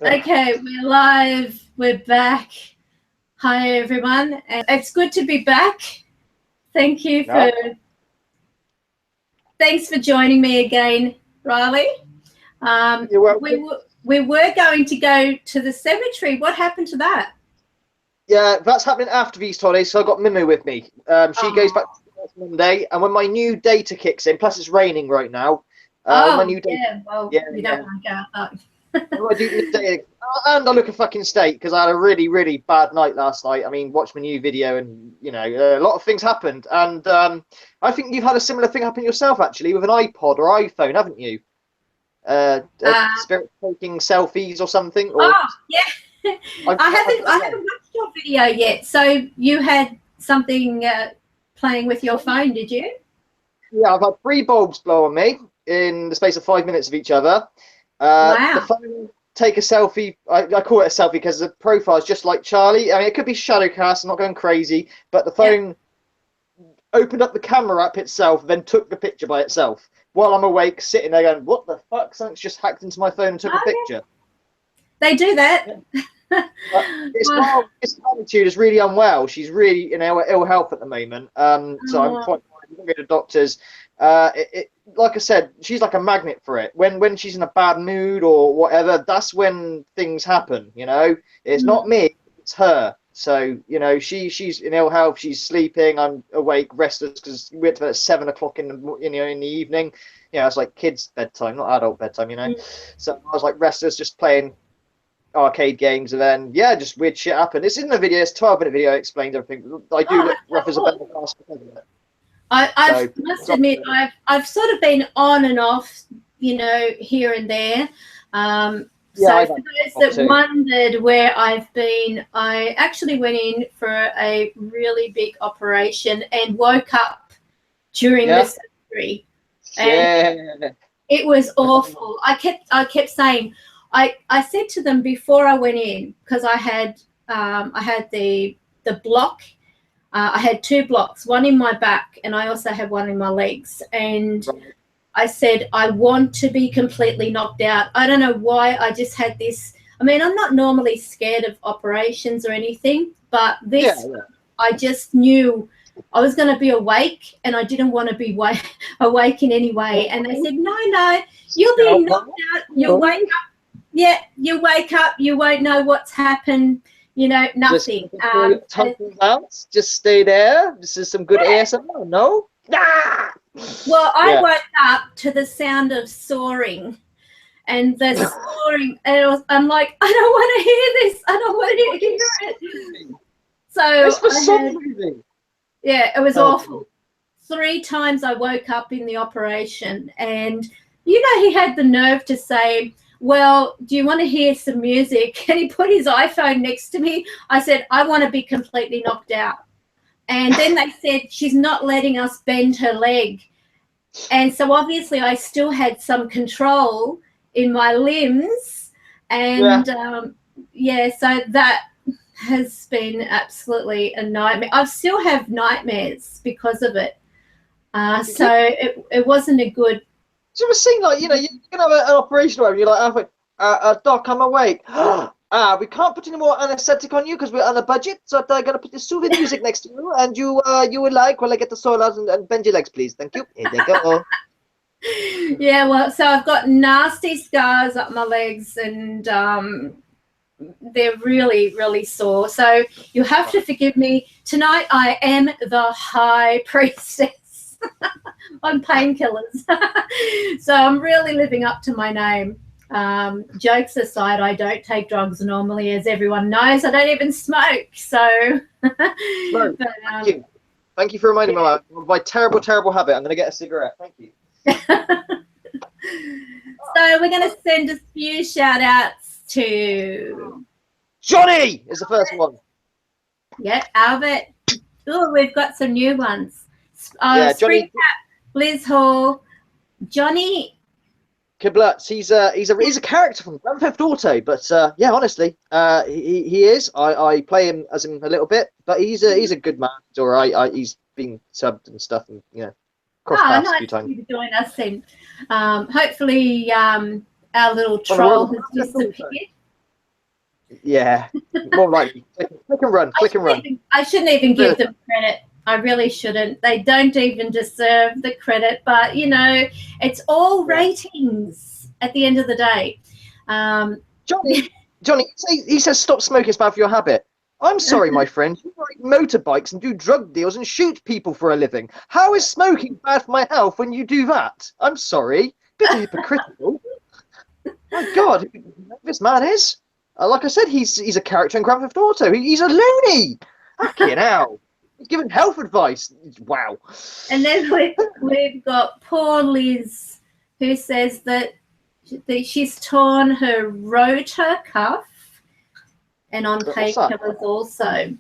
Okay, we're live. We're back. Hi, everyone. And it's good to be back. Thank you for thanks for joining me again, Riley. You're welcome. We were going to go to the cemetery. What happened to that? Yeah, that's happening after these holidays, so I got Mimo with me. She goes back Monday, and when my new data kicks in, plus it's raining right now. My new data, you don't want to go out. I do new data, and I look a fucking state because I had a really, really bad night last night. I mean, watch my new video, and you know, a lot of things happened. And I think you've had a similar thing happen yourself, actually, with an iPod or iPhone, haven't you? Spirit taking selfies or something. Or... Oh, yeah. I haven't watched your video yet. So you had something playing with your phone, did you? Yeah, I've had 3 bulbs blow on me in the space of 5 minutes of each other. Wow. The phone take a selfie. I call it a selfie because the profile is just like Charlie. I mean, it could be shadow cast. I'm not going crazy, but the phone opened up the camera app itself, then took the picture by itself while I'm awake, sitting there going, "What the fuck? Something's just hacked into my phone and took a picture." They do that. This attitude is really unwell. She's really in ill health at the moment. So I'm quite worried. I'm going to doctors. Like I said, she's like a magnet for it. When she's in a bad mood or whatever, that's when things happen. You know, it's not me, it's her. So you know, she's in ill health. She's sleeping. I'm awake, restless because we went to bed at 7 o'clock in the evening. You know, it's like kids' bedtime, not adult bedtime. You know, so I was like restless, just playing arcade games, and then just weird shit happened. It's in the video. It's a 12-minute video. It explains everything. I do look rough as a bed. I must admit, I've sort of been on and off, you know, here and there. So for those that wondered where I've been, I actually went in for a really big operation and woke up during the surgery. And it was awful. I kept saying, I said to them before I went in, because I had the block. I had 2 blocks, one in my back, and I also had one in my legs. And I said, I want to be completely knocked out. I don't know why. I just had this. I mean, I'm not normally scared of operations or anything, but this, I just knew I was going to be awake, and I didn't want to be awake in any way. And they said, no, you'll be knocked out. You'll wake up. Yeah, you wake up. You won't know what's happened. You know, nothing. Just stay there. This is some good ASMR. No? Ah! Well, I woke up to the sound of soaring, and the soaring. And I'm like, I don't want to hear this. I don't want to hear it. So it was awful. 3 times I woke up in the operation, and you know, he had the nerve to say, well, do you want to hear some music? And he put his iPhone next to me. I said, I want to be completely knocked out. And then they said, she's not letting us bend her leg. And so obviously I still had some control in my limbs. And so that has been absolutely a nightmare. I still have nightmares because of it. So it wasn't a good. Do you ever seen, like, you know, you can have an operation where you're like, Doc, I'm awake. We can't put any more anesthetic on you because we're on a budget, so I'm going to put the soothing music next to you, and you will like while I get the soil out and bend your legs, please. Thank you. Here they go. Yeah, well, so I've got nasty scars up my legs, and they're really, really sore. So you have to forgive me. Tonight I am the High Priestess. On painkillers. So I'm really living up to my name. Jokes aside, I don't take drugs normally, as everyone knows. I don't even smoke. So no, thank you for reminding me of my terrible, terrible habit. I'm going to get a cigarette. Thank you. So we're going to send a few shout outs to Johnny is the first one. Yep, Albert. Oh, we've got some new ones. Johnny Liz Hall, Johnny Kiblutz. He's a character from Grand Theft Auto, but honestly, he is. I play him as him a little bit, but he's a good man. He's all right. He's been subbed and stuff, and crossed paths a few times. Nice to join us then. Hopefully, our little troll has disappeared. Yeah, more likely. Click and run. Click and run. I shouldn't even give them credit. I really shouldn't. They don't even deserve the credit. But, you know, it's all ratings at the end of the day. Johnny, he says stop smoking, it's bad for your habit. I'm sorry, my friend. You ride motorbikes and do drug deals and shoot people for a living. How is smoking bad for my health when you do that? I'm sorry. Bit hypocritical. My God, this man is. Like I said, he's a character in Grand Theft Auto. He's a loony. Fucking hell. He's giving health advice. Wow. And then we've got poor Liz, who says that she's torn her rotor cuff and on painkillers also.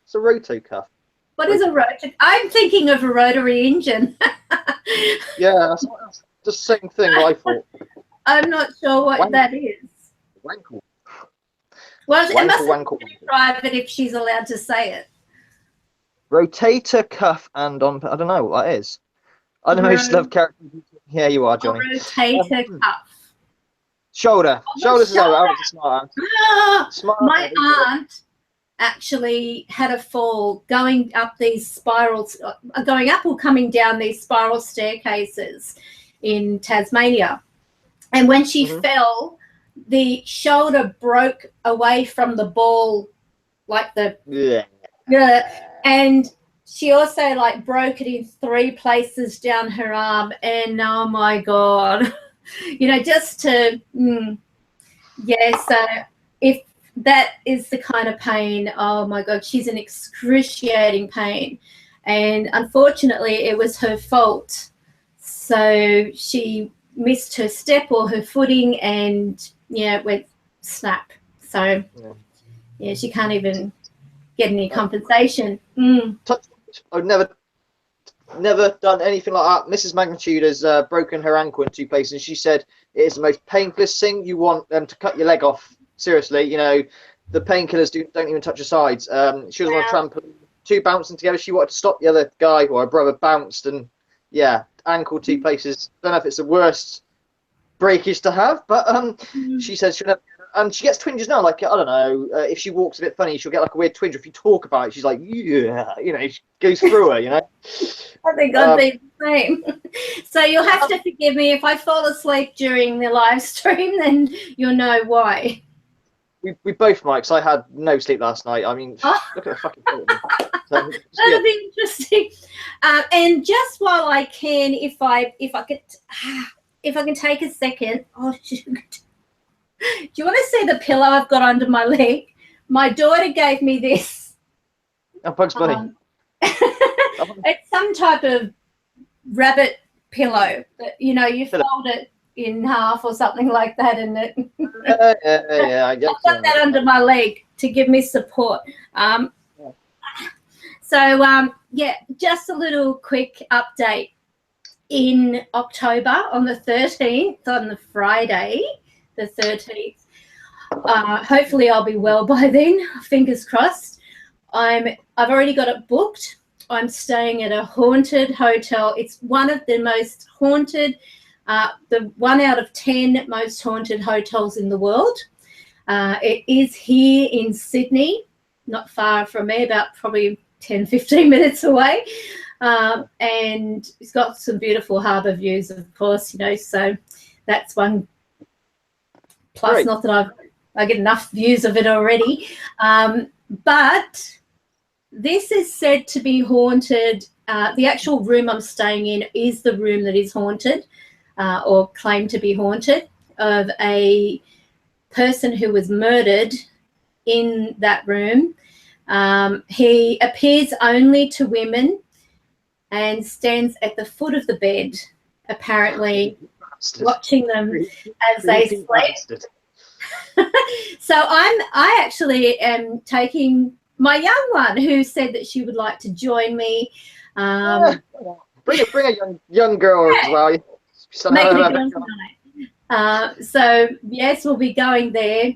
It's a roto cuff. What is a rotor? I'm thinking of a rotary engine. Yeah, that's the same thing I thought. I'm not sure what that is. Wankle. Well, it must be private if she's allowed to say it. Rotator cuff and on. I don't know what that is. I know most love characters. Yeah, you are, Johnny. Rotator cuff. Shoulder. Shoulders is out. My aunt actually had a fall going up these spirals, going up or coming down these spiral staircases in Tasmania. And when she fell, the shoulder broke away from the ball, like the and she also like broke it in 3 places down her arm. And oh my God, you know, just to so if that is the kind of pain, oh my God, she's in excruciating pain. And unfortunately, it was her fault. So she missed her step or her footing, and it went snap. So she can't even get any compensation. I've never done anything like that. Mrs. Magnitude has broken her ankle in 2 places, and she said it is the most painfulest thing. You want them to cut your leg off. Seriously, you know, the painkillers don't even touch her sides. She was on a trampoline, 2 bouncing together. She wanted to stop the other guy, or her brother bounced, and ankle 2 places. Don't know if it's the worst breakage to have, but she says she'll never. And she gets twinges now. Like, I don't know, if she walks a bit funny, she'll get like a weird twinge. If you talk about it, she's like, she goes through her, you know. I think I'd be the same. So you'll have to forgive me if I fall asleep during the live stream, then you'll know why. We both might, because I had no sleep last night. I mean, look at the fucking that'll be interesting. And just while I can, if I can take a second. Oh, do you want to see the pillow I've got under my leg? My daughter gave me this. Oh, Bugs Bunny. It's some type of rabbit pillow that, you fold it in half or something like that, and it. I guess I've got that under my leg to give me support. So just a little quick update. In October, on the 13th, on the Friday, the 13th, hopefully I'll be well by then. Fingers crossed. I've already got it booked. I'm staying at a haunted hotel. It's one of the most haunted, the 1 out of 10 most haunted hotels in the world. It is here in Sydney, not far from me, about probably 10, 15 minutes away. And it's got some beautiful harbour views, of course, so that's one plus. Great. Not that I get enough views of it already. But this is said to be haunted. The actual room I'm staying in is the room that is haunted, or claimed to be haunted, of a person who was murdered in that room. He appears only to women and stands at the foot of the bed, apparently watching them as they sleep. So I actually am taking my young one, who said that she would like to join me. Bring a young girl as well. So yes, we'll be going there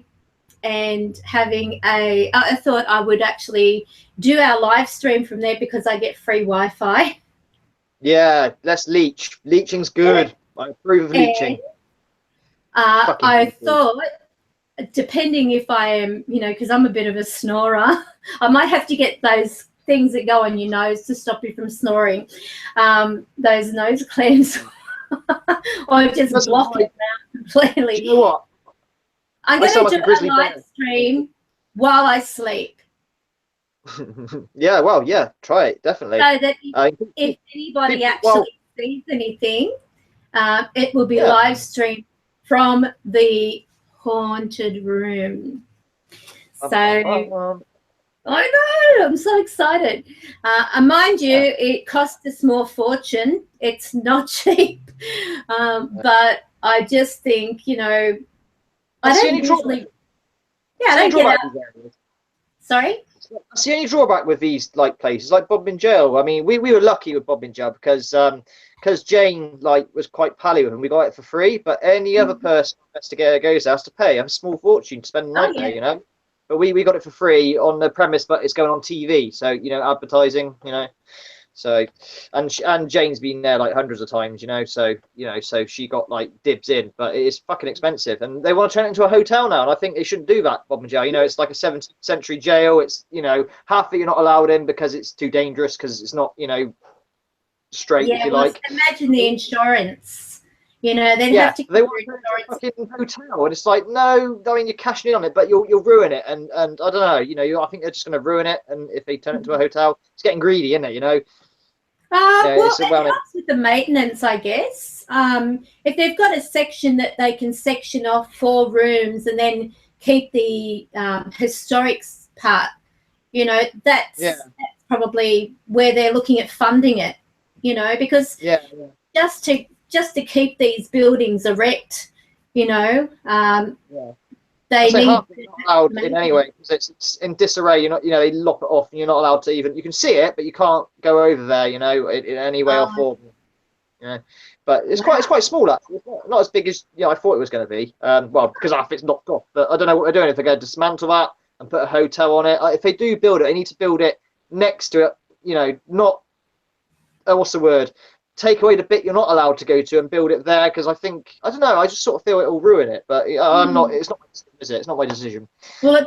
and having I thought I would actually do our live stream from there because I get free Wi-Fi. Yeah, let's leech. Leeching's good. I approve of leeching. I thought depending if I am, you know, because I'm a bit of a snorer, I might have to get those things that go on your nose to stop you from snoring, those nose clamps, or just block it out completely. Do you know what? I'm going to do a live stream while I sleep. Yeah, well, yeah, try it, definitely. So that if anybody actually sees anything, it will be live streamed from the haunted room. So I know, I'm so excited. And mind you, it cost a small fortune. It's not cheap. But I just think, you know, I don't usually. Yeah, I don't get out. Sorry? That's the only drawback with these like places, like Bob in Jail. I mean, we were lucky with Bob in Jail because Jane like was quite pally with him. We got it for free, but any other person investigator goes there has to pay a small fortune to spend the night there, you know. But we got it for free on the premise, but it's going on TV, so you know, advertising, you know. So, and Jane's been there like hundreds of times, you know. So you know, so she got like dibs in, but it is fucking expensive, and they want to turn it into a hotel now. And I think they shouldn't do that, Bob and Jail. You know, it's like a 17th century jail. It's, you know, half of it you're not allowed in because it's too dangerous because it's not, you know, straight. If you like. Imagine the insurance. You know, they'd have to. They want a fucking hotel, and it's like, no, I mean, you're cashing in on it, but you'll ruin it, and I don't know, you know, I think they're just going to ruin it, and if they turn it into a hotel, it's getting greedy, isn't it? You know. Well, it helps with the maintenance, I guess. If they've got a section that they can section off 4 rooms and then keep the historics part, you know, that's probably where they're looking at funding it. You know, because just to keep these buildings erect, you know, they need not allowed in any way because it's in disarray. You're not, you know, they lop it off, and you're not allowed to even. You can see it, but you can't go over there, you know, in any way or form. You know, but it's quite small. Actually, it's not as big as I thought it was going to be. Well, because half it's knocked off. But I don't know what they're doing. If they're going to dismantle that and put a hotel on it, if they do build it, they need to build it next to it. You know, not what's the word? Take away the bit you're not allowed to go to and build it there, because I don't know, I just sort of feel it will ruin it, but I'm not, it's not my decision, is it? It's not my decision. Well, it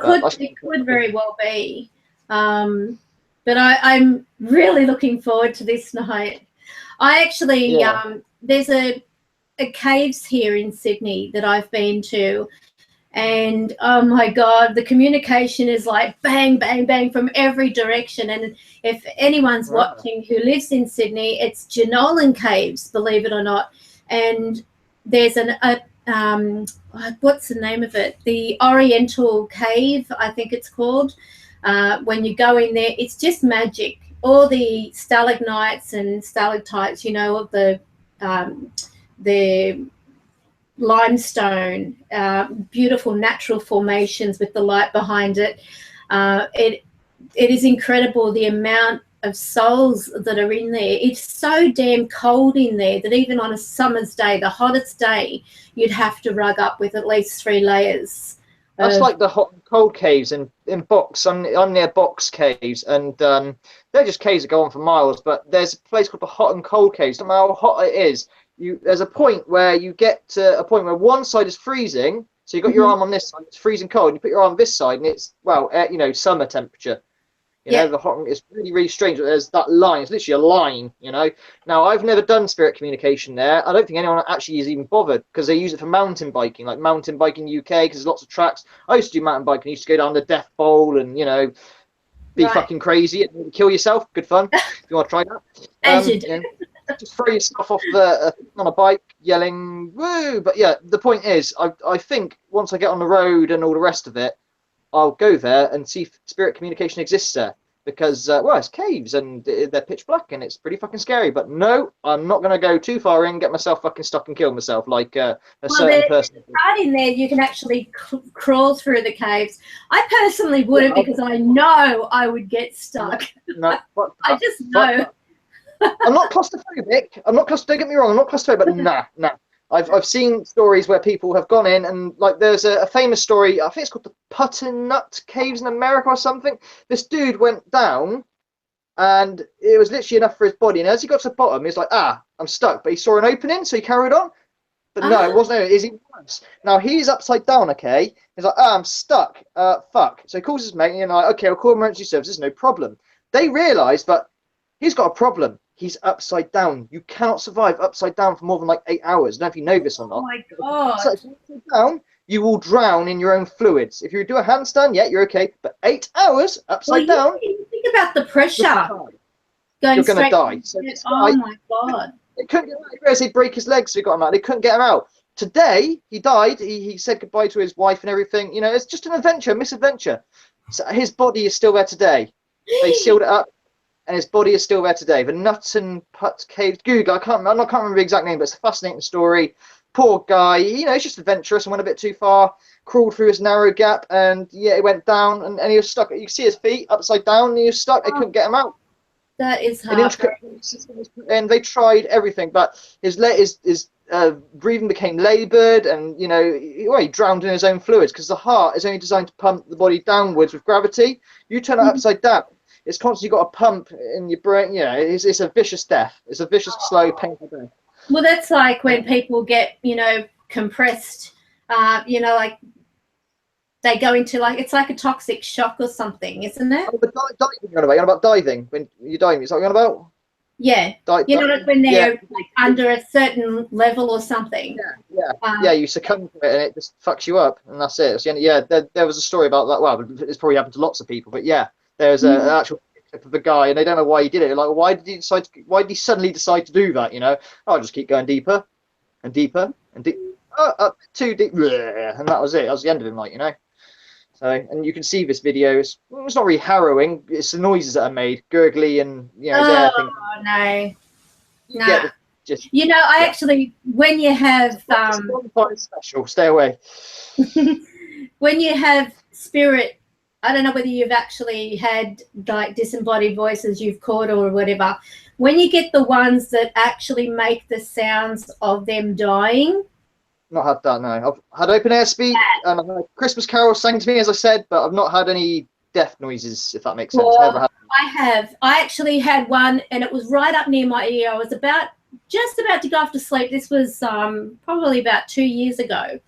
could very well be, but I'm really looking forward to this night. I actually there's a caves here in Sydney that I've been to, and oh my God, the communication is like bang, bang, bang from every direction. And if anyone's watching who lives in Sydney, it's Jenolan Caves, believe it or not. And there's what's the name of it? The Oriental Cave, I think it's called. When you go in there, it's just magic. All the stalagmites and stalactites, you know, of the limestone, beautiful natural formations with the light behind it. It is incredible the amount of souls that are in there. It's so damn cold in there that even on a summer's day, the hottest day, you'd have to rug up with at least 3 layers. That's like the hot and cold caves in Box. I'm near Box Caves, and they're just caves that go on for miles. But there's a place called the Hot and Cold Caves. No matter how hot it is, there's a point where you get to a point where one side is freezing, so you've got your arm on this side, it's freezing cold, and you put your arm on this side, and it's, well, you know, summer temperature. You know, the hot, it's really, really strange. There's that line, it's literally a line, you know. Now, I've never done spirit communication there. I don't think anyone actually is even bothered, because they use it for mountain biking, like mountain biking UK, because there's lots of tracks. I used to do mountain biking, I used to go down the Death Bowl and, you know, be fucking crazy and kill yourself. Good fun, if you want to try that. As you do. You know, just throw yourself off on a bike, yelling woo. But yeah, the point is, I think once I get on the road and all the rest of it, I'll go there and see if spirit communication exists there, because well, it's caves and they're pitch black and it's pretty fucking scary. But no, I'm not going to go too far in, get myself fucking stuck and kill myself like a certain person. There's a part in there you can actually crawl through the caves. I personally wouldn't, because I know I would get stuck. No, I just know. I'm not claustrophobic. Don't get me wrong. I'm not claustrophobic, but nah. I've seen stories where people have gone in, and like there's a famous story. I think it's called the Butternut Caves in America or something. This dude went down, and it was literally enough for his body. And as he got to the bottom, he's like, I'm stuck. But he saw an opening, so he carried on. But no, it wasn't. Is he worse. Now he's upside down, okay? He's like, oh, I'm stuck. Fuck. So he calls his mate, and like, okay, I'll call emergency services, no problem. They realise that he's got a problem. He's upside down. You cannot survive upside down for more than like 8 hours. I don't know if you know this or not. Oh my God. So if you're upside down, you will drown in your own fluids. If you do a handstand, yeah, you're okay. But 8 hours upside down, you think about the pressure. You're going to die. So oh my God. They couldn't get him out. They break his legs, so he got him out. They couldn't get him out. Today, he died. He said goodbye to his wife and everything. You know, it's just an adventure, misadventure. So his body is still there today. They sealed it up, and his body is still there today. The Nuts and Putts Cave. Google, I can't remember the exact name, but it's a fascinating story. Poor guy, you know, he's just adventurous and went a bit too far, crawled through his narrow gap, and yeah, he went down, and he was stuck. You can see his feet upside down, and he was stuck. They couldn't get him out. That is hard. And they tried everything, but his breathing became laboured, and you know, he drowned in his own fluids because the heart is only designed to pump the body downwards with gravity. You turn it upside down, it's constantly got a pump in your brain. You know, it's a vicious death. It's a vicious, slow, painful death. Well, that's like when people get, you know, compressed. You know, like they go into it's like a toxic shock or something, isn't it? Oh, but diving, you're on about diving when you're diving. Is that what you're on about? Yeah. You know, like when they're like under a certain level or something. Yeah, you succumb to it and it just fucks you up, and that's it. So, yeah, there was a story about that. Well, it's probably happened to lots of people, but yeah, there's an actual clip of the guy, and they don't know why he did it. Like, why did he suddenly decide to do that? You know, I'll just keep going deeper and deeper and deeper. Up too deep, and that was it. That was the end of him, like, you know. So, and you can see this video. It's not really harrowing. It's the noises that are made, gurgly, and you know, no. You know, I actually, when you have special, stay away. When you have spirit, I don't know whether you've actually had like disembodied voices you've caught or whatever. When you get the ones that actually make the sounds of them dying. Not had that, no. I've had open air speak, and I've had Christmas carols sang to me, as I said, but I've not had any death noises, if that makes sense. Well, I have. I actually had one, and it was right up near my ear. I was just about to go off to sleep. This was probably about 2 years ago,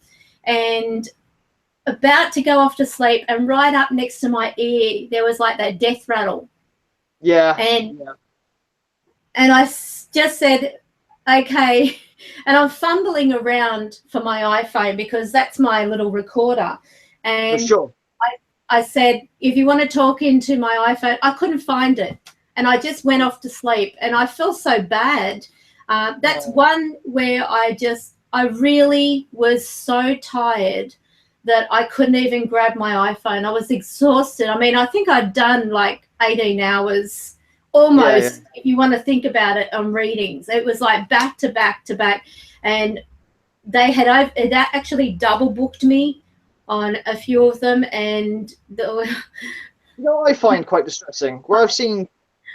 and about to go off to sleep, and right up next to my ear, there was like that death rattle. Yeah. And I just said, okay. And I'm fumbling around for my iPhone because that's my little recorder. And for sure. I said, if you want to talk into my iPhone, I couldn't find it. And I just went off to sleep. And I feel so bad. That's one where I really was so tired that I couldn't even grab my iPhone. I was exhausted. I mean, I think I'd done like 18 hours almost, if you want to think about it, on readings. It was like back to back to back, and it actually double booked me on a few of them. And you know, I find quite distressing where I've seen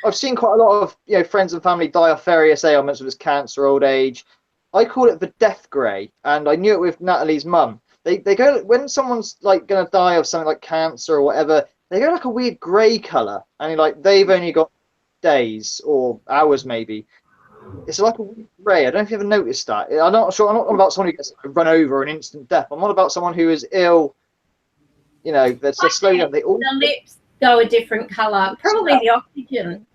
quite a lot of, you know, friends and family die of various ailments, whether it's cancer, old age. I call it the death grey, and I knew it with Natalie's mum. They go, when someone's like going to die of something like cancer or whatever, they go like a weird grey colour, and like they've only got days or hours maybe. It's like a weird grey. I don't know if you ever noticed that. I'm not sure. I'm not about someone who gets run over an instant death. I'm not about someone who is ill. You know, they're slowly down. The lips go a different colour. Probably the oxygen.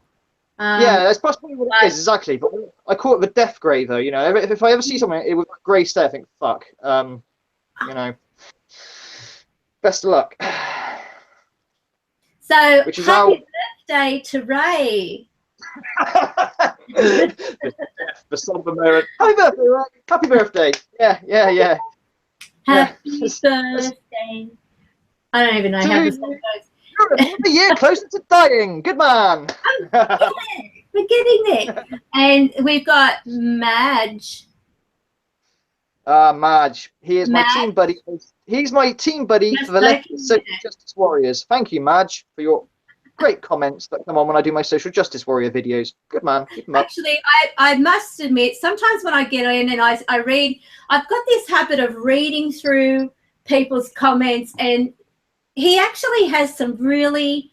Yeah, that's possibly what it is, exactly. But I call it the death grey, though. You know, if I ever see something with grey stay, I think, fuck. You know, best of luck. So, happy birthday to Ray. The somber moment. Happy birthday, Ray. Happy birthday. Yeah. Happy birthday. I don't even know how this song goes. You're another year closer to dying. Good man. We're getting there. And we've got Madge. Madge. He is my team buddy. He's my team buddy for the Left Social Justice Warriors. Thank you, Madge, for your great comments that come on when I do my Social Justice Warrior videos. Good man. Keep them up. Actually, I must admit, sometimes when I get in and I read, I've got this habit of reading through people's comments, and he actually has some really,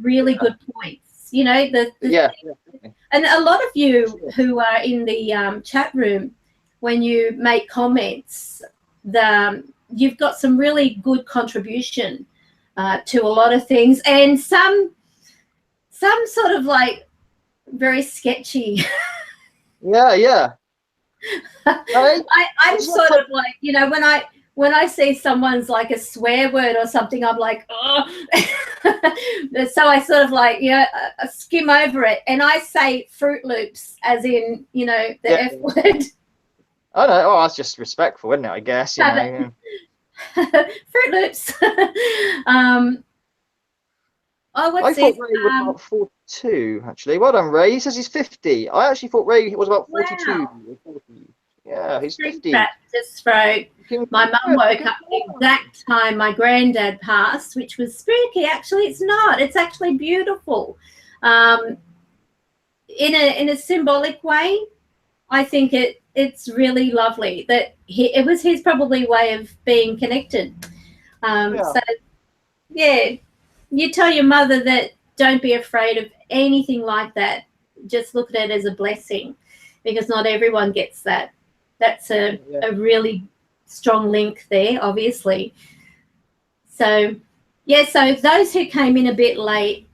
really good points. You know, and a lot of you who are in the chat room, when you make comments, you've got some really good contribution to a lot of things, and some sort of like very sketchy. Yeah. I'm sort of like, you know, when I see someone's like a swear word or something, I'm like, oh. So I sort of like, you know, skim over it, and I say Fruit Loops, as in, you know, the F word. I know. Oh, that's just respectful, isn't it? I guess, you know. Fruit Loops. Oh, what's I thought this? Ray was about 42, actually. Well done, Ray. He says he's 50. I actually thought Ray was about 42 or 40. Yeah, he's 50. Just throat. My mum woke up the exact time my granddad passed, which was spooky. Actually, it's not. It's actually beautiful. In a symbolic way, I think it's really lovely that it was his probably way of being connected. So, yeah, you tell your mother that don't be afraid of anything like that. Just look at it as a blessing, because not everyone gets that. That's a really strong link there, obviously. So, yeah, so those who came in a bit late,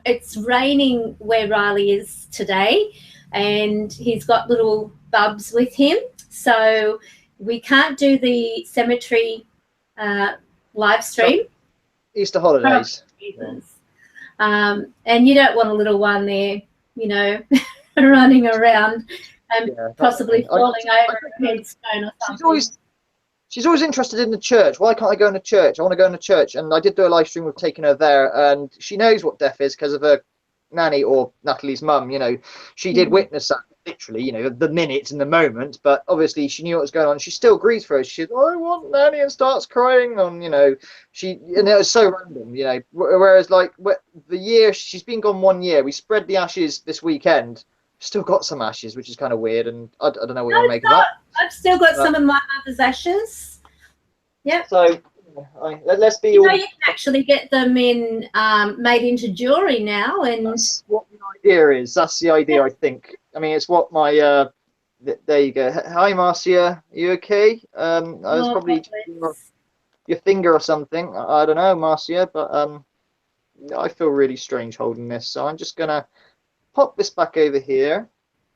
it's raining where Riley is today, and he's got little bubs with him. So we can't do the cemetery live stream. Easter holidays. And you don't want a little one there, you know, running around and possibly falling over a headstone or something. She's always interested in the church. Why can't I go in the church? I want to go in the church. And I did do a live stream with taking her there, and she knows what death is because of her nanny, or Natalie's mum. You know, she did witness that literally, you know, the minute and the moment, but obviously she knew what was going on. She still grieves for her. She said, I want nanny, and starts crying on, you know, and it was so random, you know, whereas like the year she's been gone 1 year, we spread the ashes this weekend. Still got some ashes, which is kind of weird, and I don't know what you want to make of that. I've still got some of my mother's ashes. Yep. So let's be. You know, you can actually get them in made into jewelry now, and that's what the idea is. That's the idea, I think. I mean, it's what my. There you go. Hi, Marcia. Are you okay? I was probably your finger or something. I don't know, Marcia, but I feel really strange holding this, so I'm just gonna pop this back over here.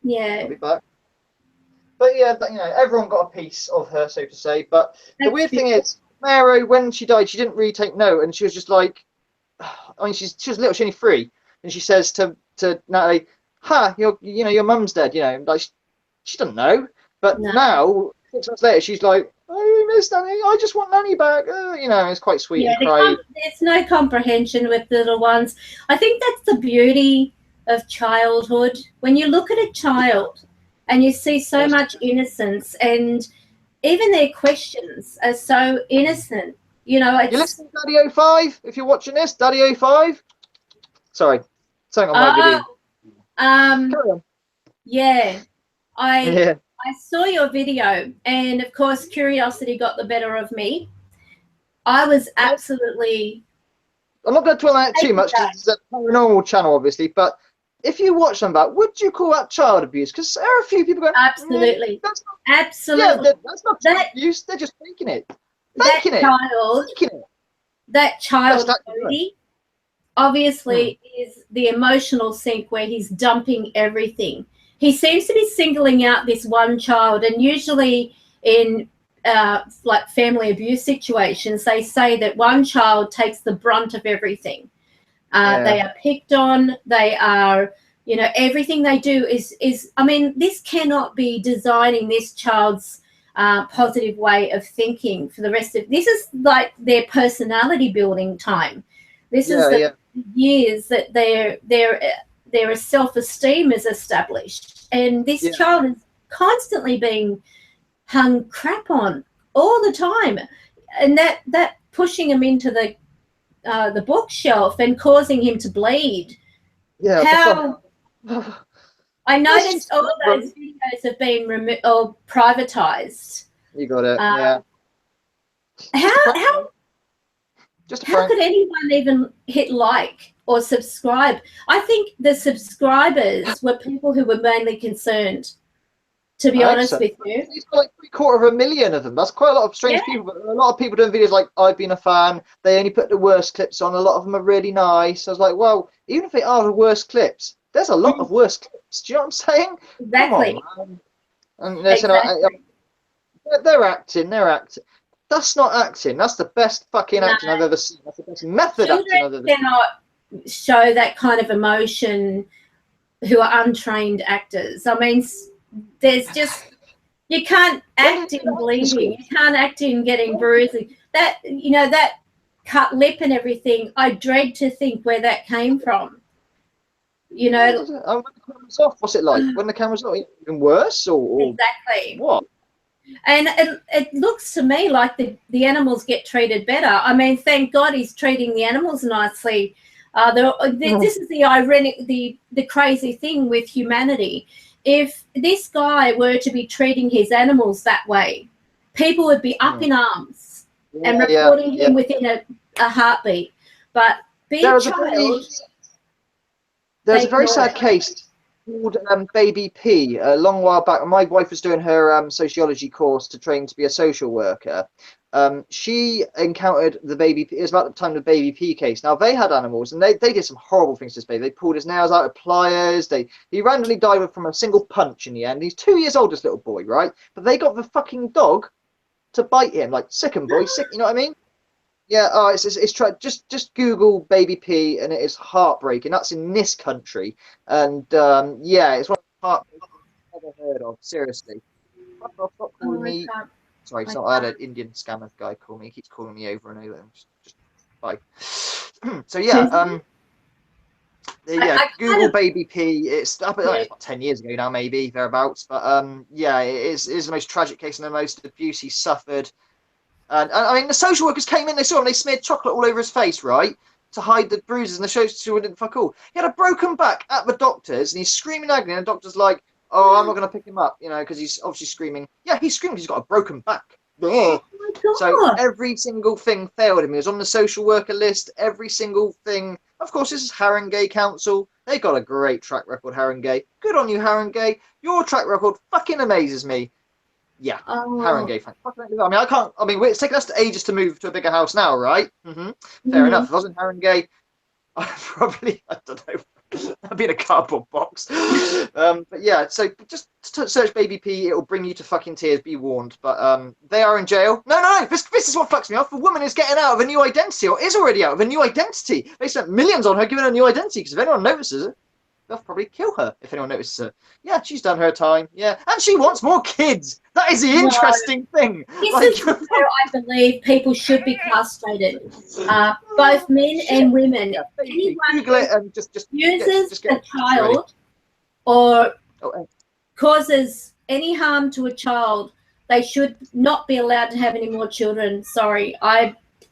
Yeah. I'll be back. But yeah, you know, everyone got a piece of her, so to say. But the weird thing is, Mary, when she died, she didn't really take note, and she was just like, I mean, she was little, she's only 3, and she says to Natalie, "Ha, your mum's dead," you know, like she doesn't know. But now, 6 months later, she's like, "I miss Nanny. I just want Nanny back." You know, it's quite sweet. Yeah, there's no comprehension with little ones. I think that's the beauty of childhood. When you look at a child and you see so much innocence, and even their questions are so innocent. You know, it's... You listen to Daddy 05 if you're watching this, Daddy 05. Sorry, something on my video. Carry on. Yeah, I saw your video, and of course, curiosity got the better of me. I was absolutely... I'm not going to dwell on it too much because it's a paranormal channel, obviously, but if you watch some of that, would you call that child abuse? Because there are a few people going, absolutely, that's not, absolutely. Yeah, that's not child abuse. They're just faking it. That child, Cody, obviously is the emotional sink where he's dumping everything. He seems to be singling out this one child, and usually in like family abuse situations, they say that one child takes the brunt of everything. They are picked on. They are, you know, everything they do is. I mean, this cannot be designing this child's positive way of thinking for the rest of. This is like their personality building time. This is the years that their self-esteem is established, and this child is constantly being hung crap on all the time, and that pushing him into the bookshelf and causing him to bleed. Yeah. How I noticed all those videos have been removed or privatized. You got it. Yeah. How could anyone even hit like or subscribe? I think the subscribers were people who were mainly concerned. to be honest with you. He's got like 750,000 of them. That's quite a lot of strange people. But a lot of people doing videos like, I've been a fan. They only put the worst clips on. A lot of them are really nice. I was like, well, even if they are the worst clips, there's a lot of worst clips. Do you know what I'm saying? Exactly. Come on, man. And they're acting. They're acting. That's not acting. That's the best fucking acting I've ever seen. That's the best method acting I've ever seen. Cannot show that kind of emotion who are untrained actors. I mean, there's just, you can't act in bleeding. You can't act in getting bruising. That, you know, that cut lip and everything, I dread to think where that came from. You know, when the camera's off, what's it like? When the camera's off, even worse, or exactly what? And it looks to me like the animals get treated better. I mean, thank God he's treating the animals nicely. This is the ironic, the crazy thing with humanity. If this guy were to be treating his animals that way, people would be up in arms and reporting him within a heartbeat. But there's a very sad case called Baby P. A long while back, my wife was doing her sociology course to train to be a social worker. She encountered the Baby P. It was about the time of the Baby P case. Now, they had animals, and they did some horrible things to this baby. They pulled his nails out with pliers. He randomly died from a single punch in the end. He's 2 years old, this little boy, right? But they got the fucking dog to bite him. Like, sick him, boy, sick, you know what I mean? Yeah, it's just Google Baby P, and it is heartbreaking. That's in this country, and yeah, it's one of the heartbreaking I've ever heard of. Seriously, stop calling me. Sorry, so I had an Indian scammer guy call me. He keeps calling me over and over. And just bye. So yeah, Google Baby P. It's up it's about 10 years ago now, maybe thereabouts. But yeah, it is the most tragic case and the most abuse he suffered. And I mean, the social workers came in, they saw him, they smeared chocolate all over his face, right? To hide the bruises, and the social worker didn't fuck all. He had a broken back at the doctor's, and he's screaming agony, and the doctor's like, oh, I'm not going to pick him up, you know, because he's obviously screaming. Yeah, he's screaming because he's got a broken back. Oh so every single thing failed him. He was on the social worker list, every single thing. Of course, this is Haringey Council. They got a great track record, Haringey. Good on you, Haringey. Your track record fucking amazes me. Yeah, Haringey. I mean, it's taken us ages to move to a bigger house now, right? Fair enough. If I wasn't Haringey, I don't know, I'd be in a cardboard box. But yeah, so just search Baby P. It'll bring you to fucking tears. Be warned. But they are in jail. No. This is what fucks me off. The woman is getting out of a new identity, or is already out of a new identity. They spent millions on her giving her a new identity, because if anyone notices it, they'll probably kill her if anyone notices her. Yeah, she's done her time. Yeah, and she wants more kids. That is the interesting thing. This is where I believe people should be castrated, both men and women. Yeah, Google it and just uses a child or causes any harm to a child, they should not be allowed to have any more children. Sorry,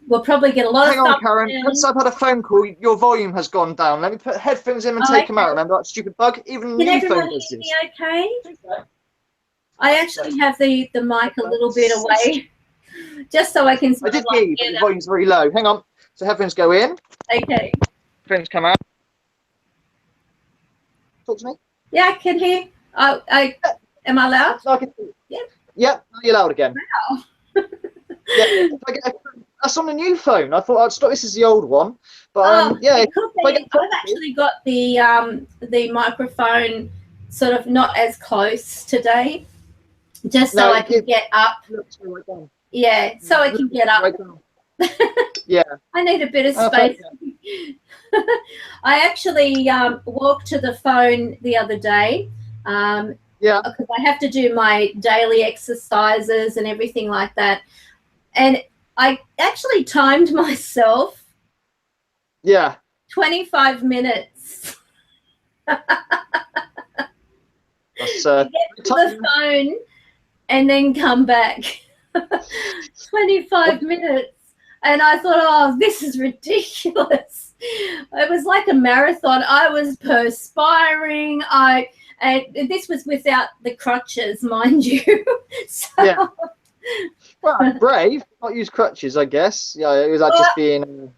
we'll probably get a lot of stuff. Hang on, Karen. Once I've had a phone call, your volume has gone down. Let me put headphones in and take them out. Remember that stupid bug? Even new phone does this. Okay? I actually have the mic a little bit away, just so I can. I did hear you, but the volume's very low. Hang on. So headphones go in. Okay. Headphones come out. Talk to me. Yeah, I can hear. Am I loud? No, I can hear you. Yeah. Yeah, now you're loud again. Wow. Yeah, that's on the new phone. I thought I'd stop. This is the old one, but yeah. I've actually got the microphone sort of not as close today, just so I can get up. Yeah, so I can get up. Yeah. I need a bit of space. I actually walked to the phone the other day. Yeah. Because I have to do my daily exercises and everything like that. And I actually timed myself. Yeah. 25 minutes. That's, to get to the phone and then come back. 25 minutes. And I thought, oh, this is ridiculous. It was like a marathon. I was perspiring. And this was without the crutches, mind you. So, yeah. Well, brave. Not use crutches, I guess. Yeah, it was just being.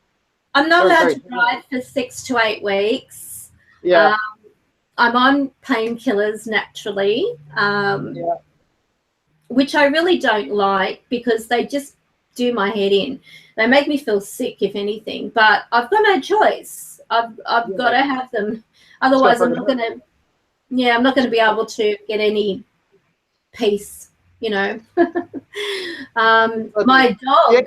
I'm not allowed to drive for 6 to 8 weeks. Yeah. I'm on painkillers naturally, which I really don't like because they just do my head in. They make me feel sick, if anything. But I've got no choice. I've got to have them. Otherwise, I'm not going to. Yeah, I'm not going to be able to get any peace. You know. My dog.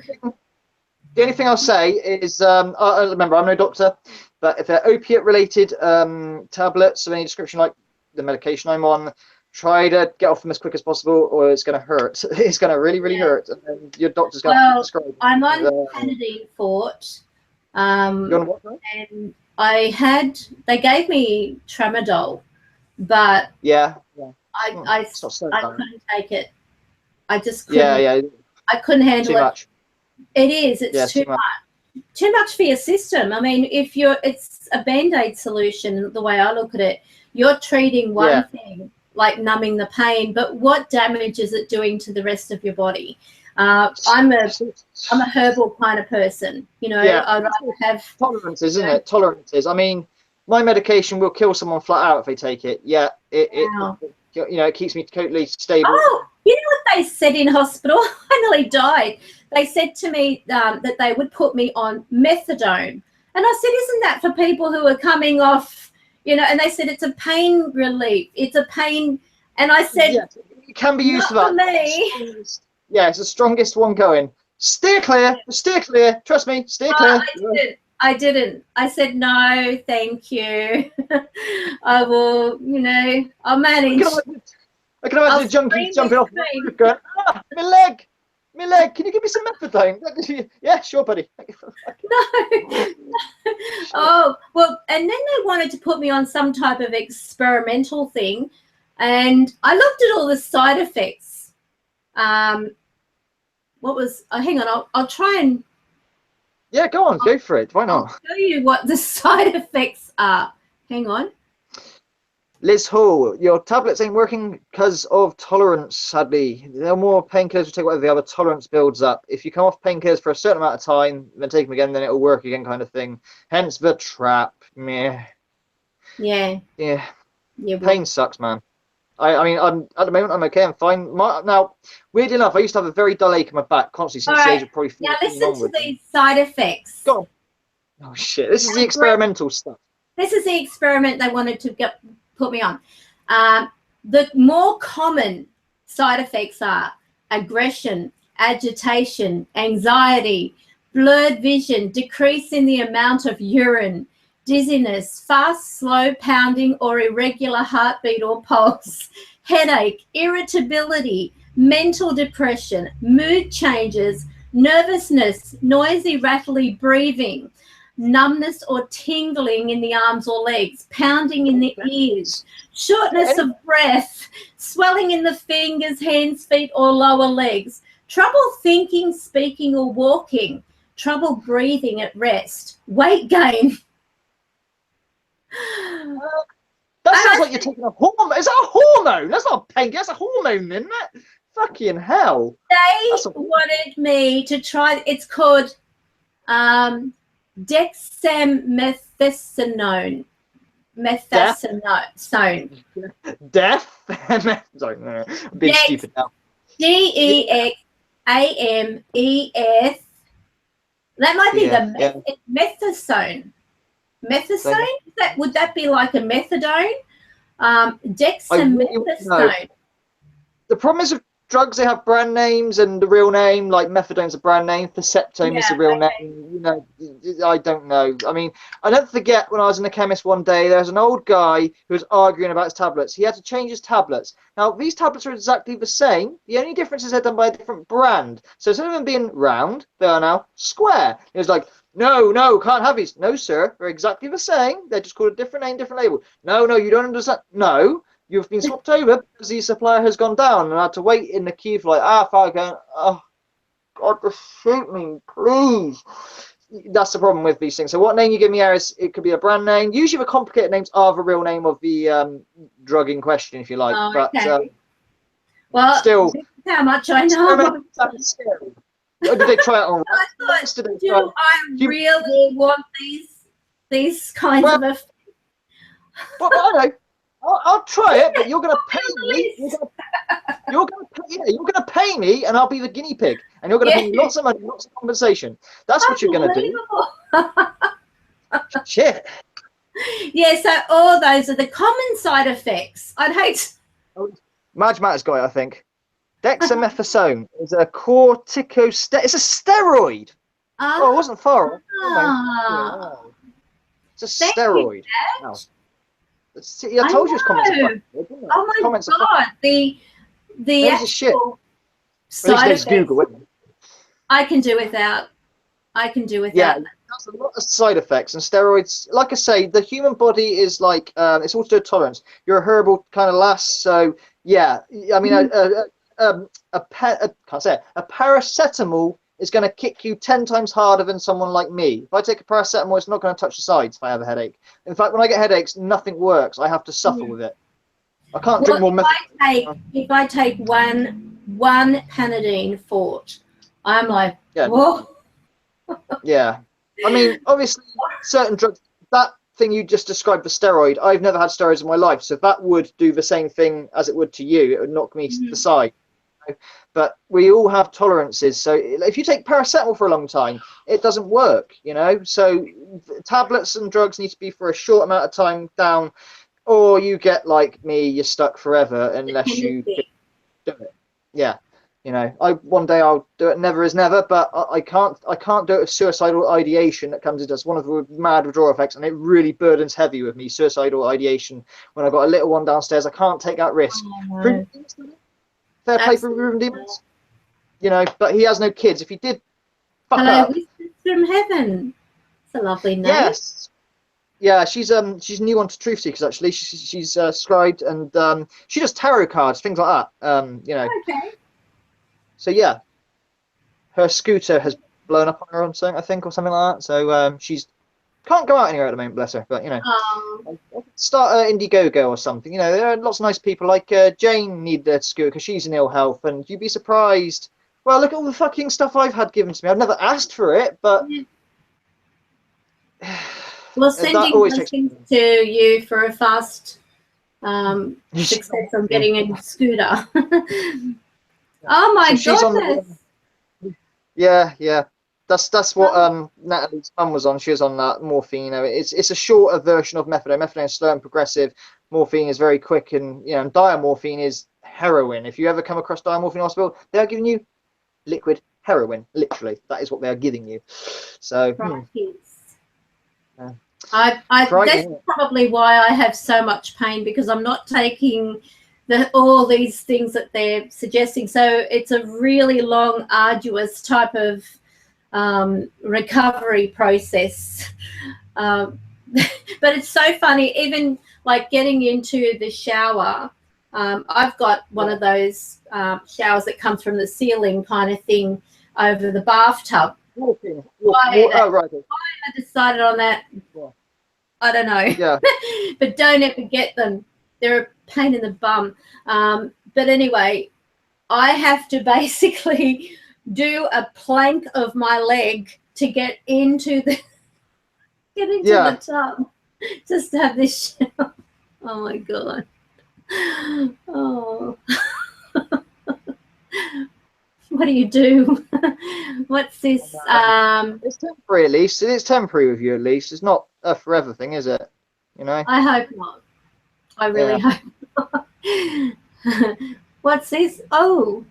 The only thing I'll say is, remember, I'm no doctor, but if they're opiate-related tablets of any description, like the medication I'm on, try to get off them as quick as possible, or it's going to hurt. It's going to really, really hurt. And then your doctor's going to prescribe. I'm on Panadine Fort. You're on what, right? And they gave me tramadol, but I couldn't take it. I just couldn't. I couldn't handle it. Too much. It is. It's too much. Too much for your system. I mean, it's a Band-Aid solution, the way I look at it. You're treating one thing, like numbing the pain, but what damage is it doing to the rest of your body? I'm a herbal kind of person, you know. I'd rather have tolerances, isn't it? Tolerances. I mean, my medication will kill someone flat out if they take it. Yeah, it keeps me totally stable. Oh, you know what they said in hospital? I nearly died. They said to me that they would put me on methadone, and I said, "Isn't that for people who are coming off?" You know, and they said it's a pain relief. It's a pain, and I said, it can be used for that. For me. Yeah, it's the strongest one going. Steer clear. Steer clear. Trust me. Steer clear. I didn't. I said, no, thank you. I will, I'll manage. I can imagine a junkie jumping off the roof going, my leg. Can you give me some methadone? Yeah, sure, buddy. No. Oh, well, and then they wanted to put me on some type of experimental thing. And I looked at all the side effects. Hang on, I'll try and... Yeah, go on, go for it. Why not? I'll tell you what the side effects are. Hang on. Liz Hall, your tablets ain't working because of tolerance, sadly. The more painkillers you take, whatever the other tolerance builds up. If you come off painkillers for a certain amount of time, then take them again, then it'll work again, kind of thing. Hence the trap. Meh. Yeah. Pain sucks, man. I mean, at the moment I'm okay. I'm fine. Now, weirdly enough, I used to have a very dull ache in my back constantly since the age of probably 14 Now listen to these side effects. Go on. Oh shit! This is the experimental stuff. This is the experiment they wanted to put me on. The more common side effects are aggression, agitation, anxiety, blurred vision, decrease in the amount of urine, dizziness, fast, slow pounding or irregular heartbeat or pulse, headache, irritability, mental depression, mood changes, nervousness, noisy, rattly breathing, numbness or tingling in the arms or legs, pounding in the ears, shortness of breath, swelling in the fingers, hands, feet or lower legs, trouble thinking, speaking or walking, trouble breathing at rest, weight gain. That sounds like you're taking a hormone. Is that a hormone? That's not a painkiller. That's a hormone, isn't it? Fucking hell. They wanted me to try. It's called dexamethasone. Death? Sorry, no. I'm being stupid now. DEXAMES. That might be the methasone. Methasone? Would that be like a methadone? Dexamethasone. The problem is with drugs, they have brand names, and the real name, like methadone's a brand name, Perceptome is the real name. You know, I don't know. I mean, I don't forget when I was in the chemist one day, there was an old guy who was arguing about his tablets. He had to change his tablets. Now, these tablets are exactly the same. The only difference is they're done by a different brand. So instead of them being round, they are now square. He was like, no, can't have these. No, sir, they're exactly the same. They're just called a different name, different label. No, you don't understand. No. You've been swapped over because the supplier has gone down, and I had to wait in the queue for like half hour. Oh, God, just shoot me, please. That's the problem with these things. So what name you give me here is, it could be a brand name. Usually the complicated names are the real name of the drug in question, if you like. Oh, but well, still, how much I know. Scary. Did they try it on? I really want these kinds of effects? Well, I know. I'll try it, but you're going to pay me. You're going to pay me, and I'll be the guinea pig, and you're going to pay me lots of money, lots of compensation. That's what you're going to do. Shit. Yeah, so all those are the common side effects. I'd hate. Madge Matter's got it, I think. Dexamethasone is a corticosteroid. It's a steroid. Oh, it wasn't far. It's a steroid. Wow. See, I told you it's comments. Oh my god, the actual side effects. Google it. I can do without. Yeah, there's a lot of side effects, and steroids. Like I say, the human body is like it's also tolerance. You're a herbal kind of lass, so yeah. I mean, a paracetamol is going to kick you 10 times harder than someone like me. If I take a paracetamol, it's not going to touch the sides if I have a headache. In fact, when I get headaches, nothing works. I have to suffer with it. I can't drink more. If I take one Panadine Fort, I'm like, whoa. Yeah. I mean, obviously, certain drugs, that thing you just described, the steroid, I've never had steroids in my life, so that would do the same thing as it would to you. It would knock me to the side. But we all have tolerances, so if you take paracetamol for a long time, it doesn't work, you know. So tablets and drugs need to be for a short amount of time down, or you get like me, you're stuck forever unless you do it. Yeah, you know, one day I'll do it. Never is never, but I can't do it with suicidal ideation that comes into us. One of the mad withdrawal effects, and it really burdens heavy with me. Suicidal ideation when I've got a little one downstairs, I can't take that risk. Fair play for Ruben Demons, you know, but he has no kids. If he did, fuck up. Whispers from Heaven. It's a lovely name. Yes, yeah, she's new on to Truth Seekers actually. She's scribed, and she does tarot cards, things like that. You know. Okay. So yeah, her scooter has blown up on her or something, I think, or something like that. So she's can't go out anywhere at the moment, bless her. But you know, I could start Indiegogo or something. You know, there are lots of nice people like Jane need a scooter because she's in ill health, and you'd be surprised. Well, look at all the fucking stuff I've had given to me. I've never asked for it, but well, sending blessings to you for a fast success on getting a scooter. Oh my goodness! Yeah. That's what Natalie's mum was on. She was on that morphine. You know, it's a shorter version of methadone. Methadone is slow and progressive. Morphine is very quick, and you know, and diamorphine is heroin. If you ever come across diamorphine in hospital, they are giving you liquid heroin. Literally, that is what they are giving you. So. That's probably why I have so much pain, because I'm not taking all these things that they're suggesting. So it's a really long, arduous type of recovery process. But it's so funny, even like getting into the shower. I've got one of those showers that comes from the ceiling kind of thing over the bathtub. Why I decided on that, I don't know. Yeah. But don't ever get them. They're a pain in the bum. But anyway, I have to basically do a plank of my leg to get into the the tub. Just to have this shower. Oh my god. Oh. What do you do? What's this? It's temporary, at least. It's temporary with you, at least. It's not a forever thing, is it? You know. I hope not. I really hope not. What's this? Oh.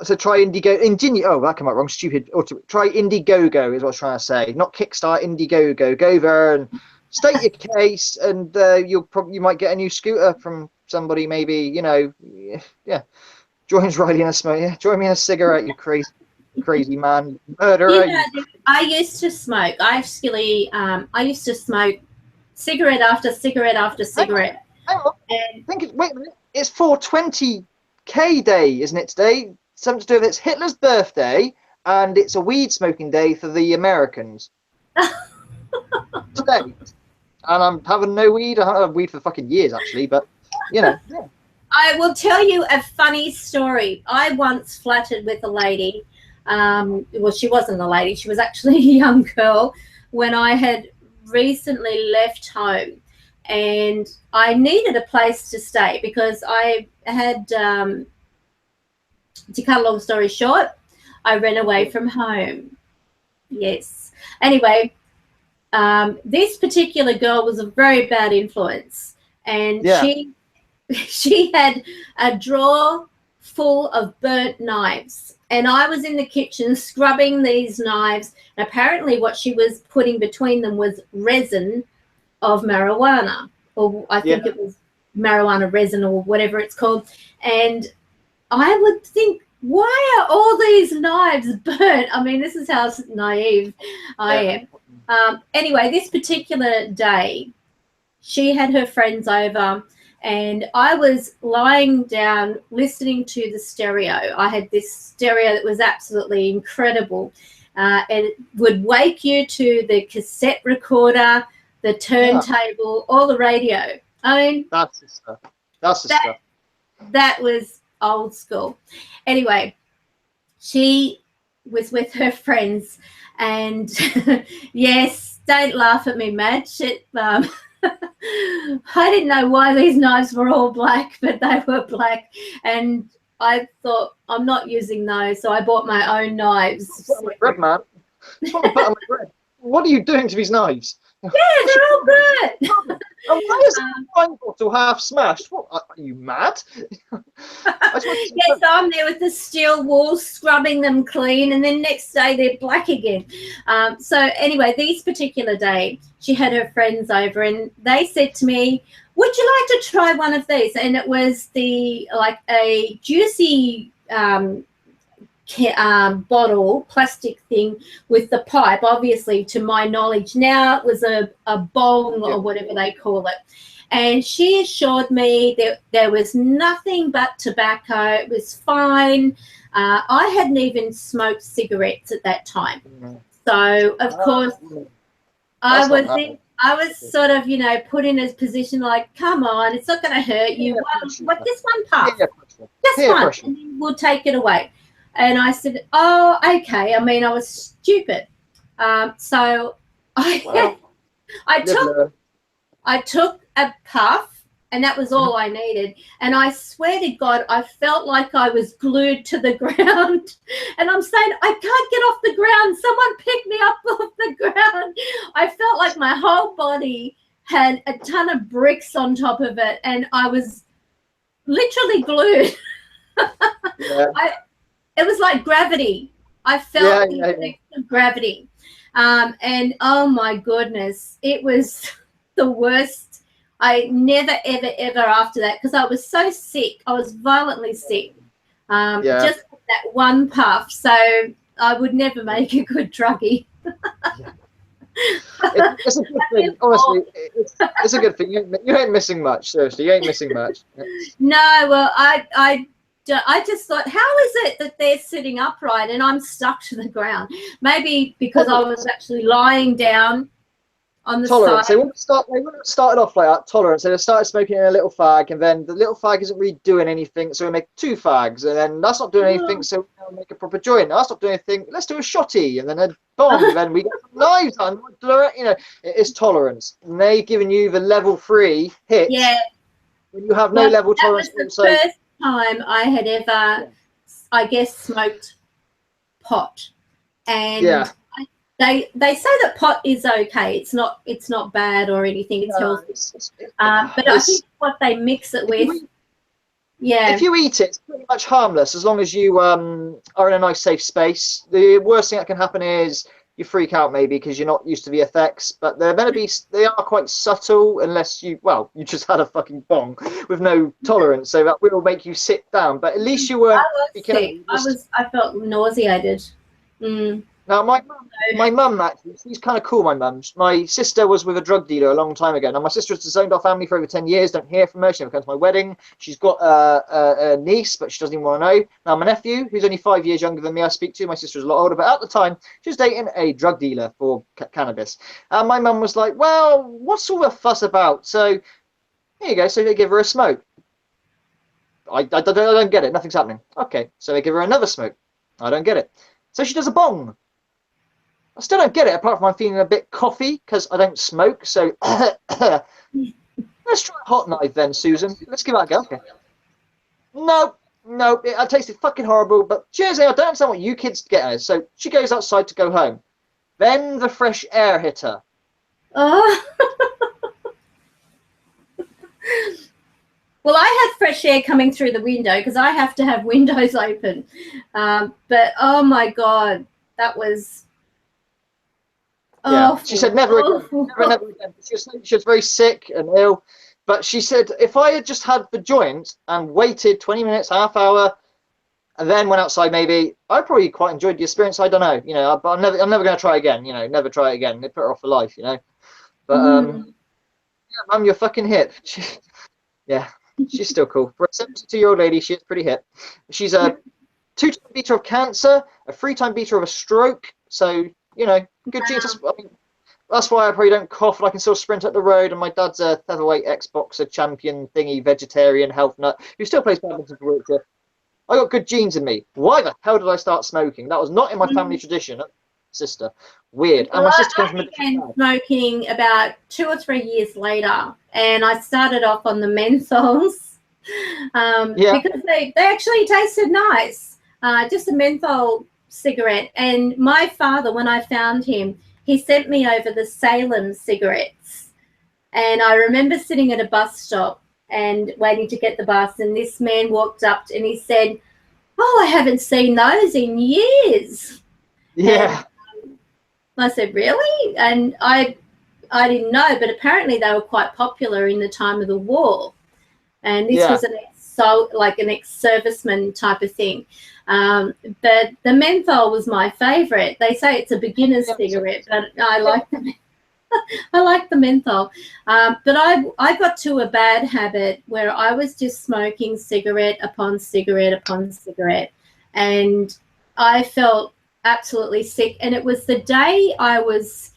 So try Indiegogo. Oh, that came out wrong. Stupid. Or try Indiegogo is what I was trying to say. Not Kickstart. Indiegogo. Go there and state your case, and you might get a new scooter from somebody. Maybe, you know. Yeah. Join Riley in a smoke. Yeah. Join me in a cigarette. You crazy man, murderer. You know, I used to smoke. I used to smoke cigarette after cigarette after cigarette. Hang on. Wait a minute. It's 420K day, isn't it, today? Something to do with it's Hitler's birthday, and it's a weed smoking day for the Americans. Today. And I'm having no weed. I haven't had weed for fucking years, actually, but, you know. Yeah. I will tell you a funny story. I once flattered with a lady. Well, she wasn't a lady. She was actually a young girl when I had recently left home. and I needed a place to stay because I had, to cut a long story short, I ran away from home. Yes. Anyway, this particular girl was a very bad influence, and she had a drawer full of burnt knives, and I was in the kitchen scrubbing these knives, and apparently what she was putting between them was resin of marijuana, or I think it was marijuana resin or whatever it's called. And I would think, why are all these knives burnt? I mean, this is how naive I am. Anyway, this particular day, she had her friends over, and I was lying down listening to the stereo. I had this stereo that was absolutely incredible. And it would wake you to the cassette recorder, the turntable, all the radio. I mean, that's the stuff. That's the stuff. That was old school. Anyway, she was with her friends, and yes, don't laugh at me, Madge. I didn't know why these knives were all black, but they were black, and I thought, I'm not using those, so I bought my own knives. My bread, man. My bread. What are you doing to these knives? Yeah, they're all good. Why is the wine bottle half smashed? What, are you mad? Yes, I'm there with the steel walls, scrubbing them clean, and then next day they're black again. So anyway, this particular day, she had her friends over, and they said to me, would you like to try one of these? And it was like a juicy bottle, plastic thing with the pipe, obviously, to my knowledge. Now it was a bong or whatever they call it. And she assured me that there was nothing but tobacco. It was fine. I hadn't even smoked cigarettes at that time. So, of course, I was sort of, put in a position like, come on, it's not going to hurt you. Just one puff. Just one, and then we'll take it away. And I said, oh, okay. I mean, I was stupid. So I took a puff, and that was all I needed. And I swear to God, I felt like I was glued to the ground. And I'm saying, I can't get off the ground. Someone pick me up off the ground. I felt like my whole body had a ton of bricks on top of it, and I was literally glued. It was like gravity. I felt the effects of gravity. And oh my goodness, it was the worst. I never, ever, ever after that, because I was so sick. I was violently sick. Just that one puff. So I would never make a good druggie. It's a good thing. Honestly, it's a good thing. You ain't missing much. Seriously, you ain't missing much. No, well, I just thought, how is it that they're sitting upright and I'm stuck to the ground? Maybe because I was actually lying down on the tolerance. side. They wouldn't have started off like that, tolerance. They started smoking in a little fag, and then the little fag isn't really doing anything, so we make 2 fags, and then that's not doing anything, so we'll make a proper joint. That's not doing anything, let's do a shotty, and then a bomb, and then we get some knives on. It is tolerance. And they've given you the level 3 hit. Yeah. When you have no level tolerance. That was the first time I had ever, I guess, smoked pot, and they say that pot is okay. It's not bad or anything. It's healthy. But I think what they mix it with, if you eat it, it's pretty much harmless as long as you are in a nice safe space. The worst thing that can happen is you freak out maybe because you're not used to the effects, but they are quite subtle unless you just had a fucking bong with no tolerance, so that will make you sit down. But at least you weren't. I felt nauseated. Now my mum actually, she's kind of cool. My sister was with a drug dealer a long time ago. Now my sister has disowned our family for over 10 years. Don't hear from her. She never comes to my wedding. She's got a niece, but she doesn't even want to know. Now my nephew, who's only 5 years younger than me, I speak to. My sister's a lot older, but at the time she was dating a drug dealer for cannabis. And my mum was like, "Well, what's all the fuss about?" So here you go. So they give her a smoke. I don't get it. Nothing's happening. Okay, so they give her another smoke. I don't get it. So she does a bong. I still don't get it, apart from I'm feeling a bit coffee because I don't smoke. So let's try a hot knife then, Susan. Let's give that a go. Okay. No, it tasted fucking horrible, but cheers, I don't understand what you kids get us. So she goes outside to go home. Then the fresh air hit her. Oh. Well, I had fresh air coming through the window because I have to have windows open. But oh my God, that was Yeah, awful. she said never again. Never again. She was very sick and ill. But she said if I had just had the joint and waited 20 minutes, half hour, and then went outside, maybe I probably quite enjoyed the experience. I don't know, but I'm never going to try again. Never try it again. They put her off for life, But yeah, Mum, you're fucking hip. Yeah, she's still cool for a 72-year-old lady. She is pretty hip. She's a 2-time beater of cancer, a 3-time beater of a stroke. So good genes. I mean, that's why I probably don't cough and I can still sprint up the road. And my dad's a featherweight ex-boxer champion thingy, vegetarian health nut who still plays badminton for Wiltshire. I got good genes in me. Why the hell did I start smoking? That was not in my family tradition. Sister, weird. Well, and my sister comes from I began smoking about 2 or 3 years later, and I started off on the menthols because they actually tasted nice. Just a menthol cigarette. And my father, when I found him, he sent me over the Salem cigarettes. And I remember sitting at a bus stop and waiting to get the bus, and this man walked up and he said, "Oh, I haven't seen those in years." Yeah. And I said, "Really?" And I didn't know, but apparently they were quite popular in the time of the war. And this was an ex-serviceman type of thing. But the menthol was my favorite. They say it's a beginner's cigarette, but I like them. I like the menthol. But I got to a bad habit where I was just smoking cigarette upon cigarette upon cigarette. And I felt absolutely sick. And it was the day I was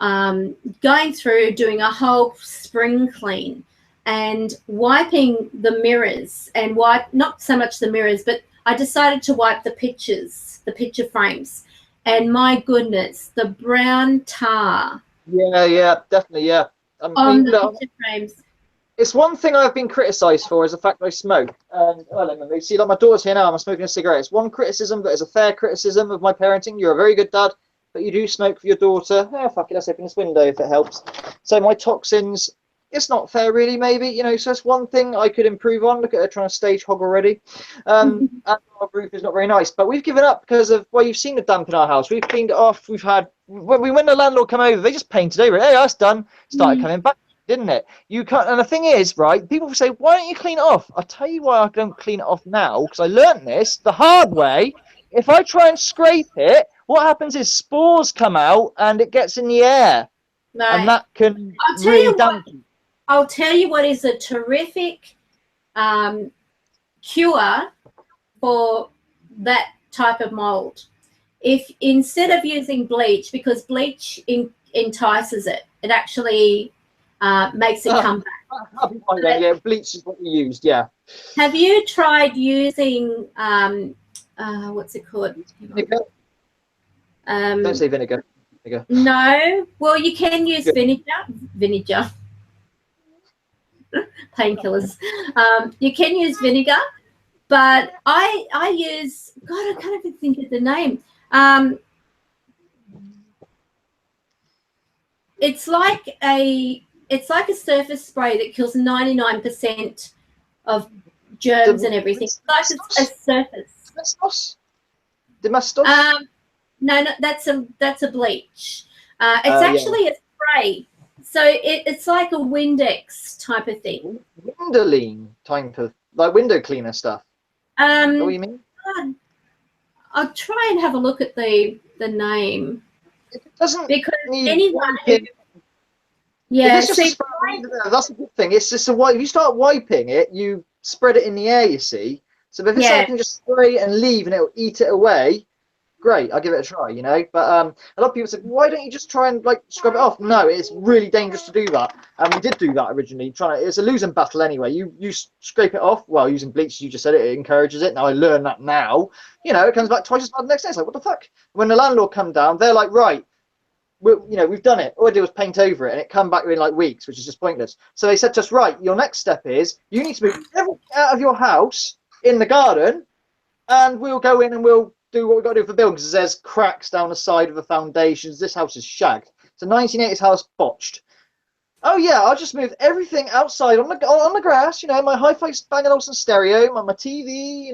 going through doing a whole spring clean and wiping the mirrors and not so much the mirrors, but I decided to wipe the picture frames. And my goodness, the brown tar. Yeah, definitely, yeah. On the picture frames. It's one thing I've been criticised for is the fact that I smoke. You see, like my daughter's here now, I'm smoking a cigarette. It's one criticism that is a fair criticism of my parenting. You're a very good dad, but you do smoke for your daughter. Oh, fuck it, let's open this window if it helps. So my toxins, it's not fair really, maybe, so that's one thing I could improve on. Look at her trying to stage hog already. And our roof is not very nice, but we've given up because of, you've seen the damp in our house. We've cleaned it off. When the landlord came over, they just painted over it. Hey, that's done. Started coming back, didn't it? You can't, and the thing is, right, people say, why don't you clean it off? I'll tell you why I don't clean it off now, because I learned this the hard way. If I try and scrape it, what happens is spores come out and it gets in the air. No. And that can really damage you. I'll tell you what is a terrific cure for that type of mold. If instead of using bleach, because bleach entices it, it actually makes it come back. Yeah, bleach is what we used, yeah. Have you tried using, what's it called? Vinegar? Don't say vinegar. No. Well, you can use vinegar. Painkillers. You can use vinegar, but I use, God, I can't even think of the name. It's like a surface spray that kills 99% of germs and everything. It's like it's a surface. Domestos? No, that's a bleach. It's actually a spray. So it's like a Windex type of thing. Windoline type of, like window cleaner stuff. Is that what you mean? I'll try and have a look at the name. It doesn't because need anyone wiping. Yeah, that's a good thing. It's just if you start wiping it, you spread it in the air, you see. So if it's something just spray it and leave and it'll eat it away, great, I'll give it a try, But a lot of people said, why don't you just try and scrub it off? No, it's really dangerous to do that. And we did do that originally. It's a losing battle anyway. You scrape it off, using bleach, you just said it encourages it. Now I learned that now. It comes back twice as bad the next day. It's like, what the fuck? When the landlord come down, they're like, right, we've done it. All I did was paint over it, and it come back in like weeks, which is just pointless. So they said to us, right, your next step is you need to move everything out of your house in the garden, and we'll go in and we'll do what we've got to do for the building, because there's cracks down the side of the foundations. This house is shagged. It's a 1980s house, botched. Oh yeah, I'll just move everything outside on the grass. My hi-fi Bang & Olufsen stereo, my TV.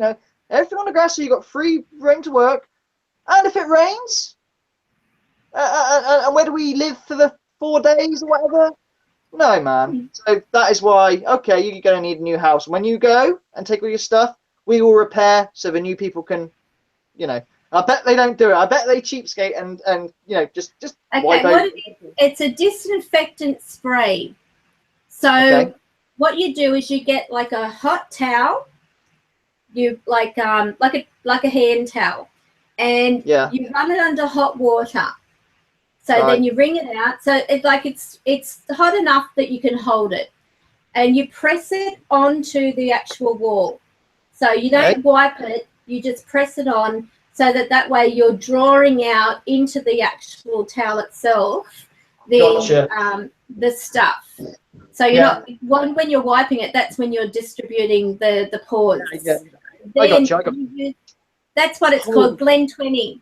Everything on the grass, so you got free reign to work. And if it rains, and where do we live for the 4 days or whatever? No, man. So that is why. Okay, you're gonna need a new house. When you go and take all your stuff, we will repair so the new people can. I bet they don't do it. I bet they cheapskate and just okay. wipe out. It's a disinfectant spray. So what you do is you get like a hot towel, you like a hand towel, and you run it under hot water. So then you wring it out. So it's hot enough that you can hold it, and you press it onto the actual wall. So you don't wipe it. You just press it on, so that way you're drawing out into the actual towel itself the stuff. So you're not when you're wiping it. That's when you're distributing the pores. I got you. That's what it's called, Glen 20.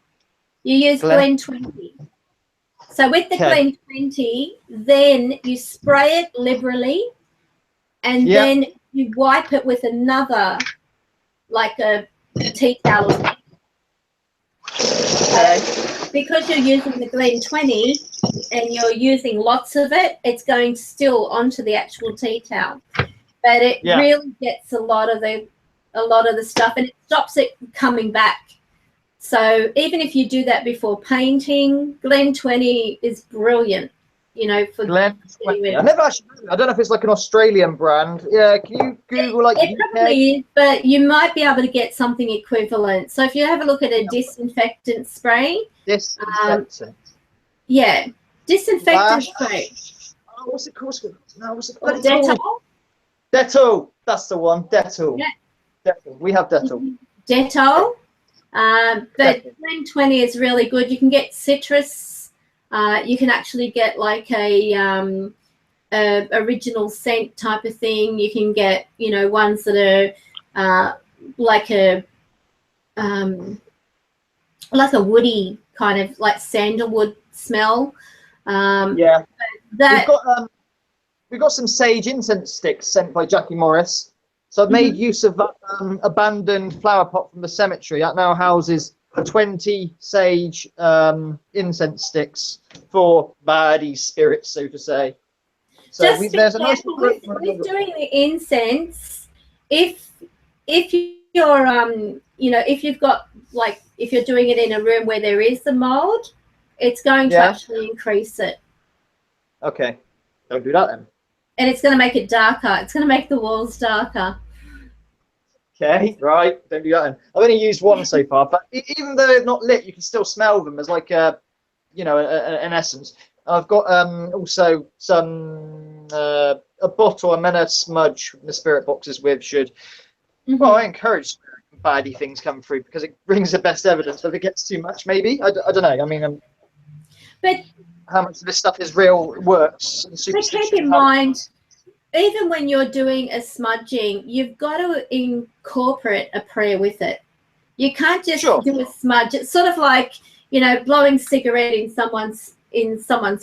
You use Glen 20. So with the Glen 20, then you spray it liberally, and then you wipe it with another, like a tea towel. Because you're using the Glen 20 and you're using lots of it, it's going still onto the actual tea towel. But it really gets a lot of the stuff, and it stops it coming back. So even if you do that before painting, Glen 20 is brilliant. For Glen 20. I never actually. I don't know if it's like an Australian brand. Yeah, can you Google It probably is, but you might be able to get something equivalent. So if you have a look at a disinfectant spray. Disinfectant. Disinfectant spray. Oh, what's it called? No, what's it called? Dettol. Dettol. That's the one. Dettol. Yeah. Dettol. We have Dettol. Dettol. But Glen 20 is really good. You can get citrus. You can actually get like a original scent type of thing. You can get ones that are like a woody kind of, like sandalwood smell. We've got some sage incense sticks sent by Jackie Morris. So I've made use of that abandoned flower pot from the cemetery. That now houses 20 sage incense sticks for baddie spirits, so to say. So there's a nice with doing the incense. If you're if you've got, like, if you're doing it in a room where there is the mold, it's going to actually increase it. Okay, don't do that then. And it's going to make it darker. It's going to make the walls darker. Okay, right. Don't do that then. I've only used one so far, but even though they're not lit, you can still smell them as like an essence. I've got also some a bottle I'm gonna smudge the spirit boxes with. Well, I encourage baddie things come through because it brings the best evidence. If it gets too much, maybe I don't know. I mean, but how much of this stuff is real works? But keep in mind, even when you're doing a smudging, you've got to incorporate a prayer with it. You can't just do a smudge. It's sort of like, blowing a cigarette in someone's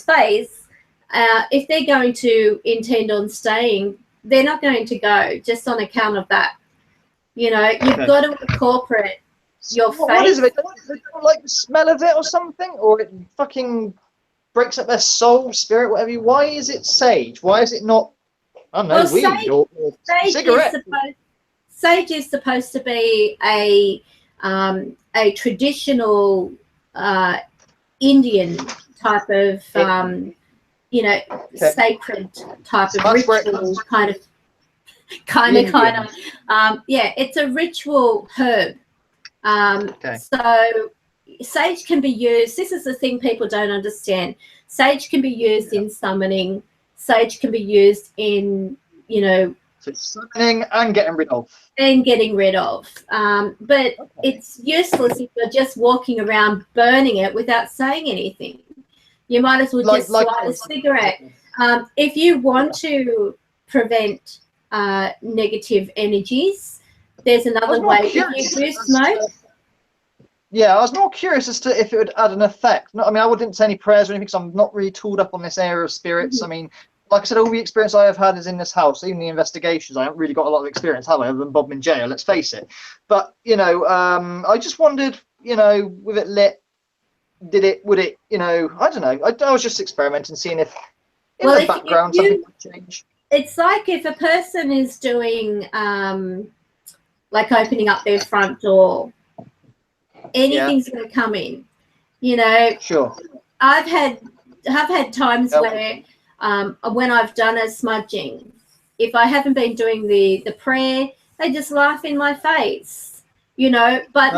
face. If they're going to intend on staying, they're not going to go just on account of that. You've got to incorporate your face. What is it? They don't like the smell of it or something, or it fucking breaks up their soul, spirit, whatever. Why is it sage? Why is it not, I don't know, weed or cigarette? Sage is supposed to be a traditional Indian type of sacred type of ritual kind of. It's a ritual herb. So sage can be used. This is the thing people don't understand. Sage can be used in summoning. Sage can be used in, so summoning and getting rid of. But it's useless if you're just walking around burning it without saying anything. You might as well just light a cigarette. If you want to prevent negative energies, there's another way. If you do smoke. Yeah, I was more curious as to if it would add an effect. I mean, I wouldn't say any prayers or anything because I'm not really tooled up on this area of spirits. I mean, like I said, all the experience I have had is in this house. Even the investigations, I haven't really got a lot of experience, have I, other than Bob in jail, let's face it. But, you know, I just wondered, you know, with it lit, would it, you know, I don't know. I was just experimenting, seeing if in the background something would change. It's like if a person is doing, like opening up their front door, anything's going to come in, you know. Sure. I've had times where when I've done a smudging, if I haven't been doing the prayer, they just laugh in my face, you know. But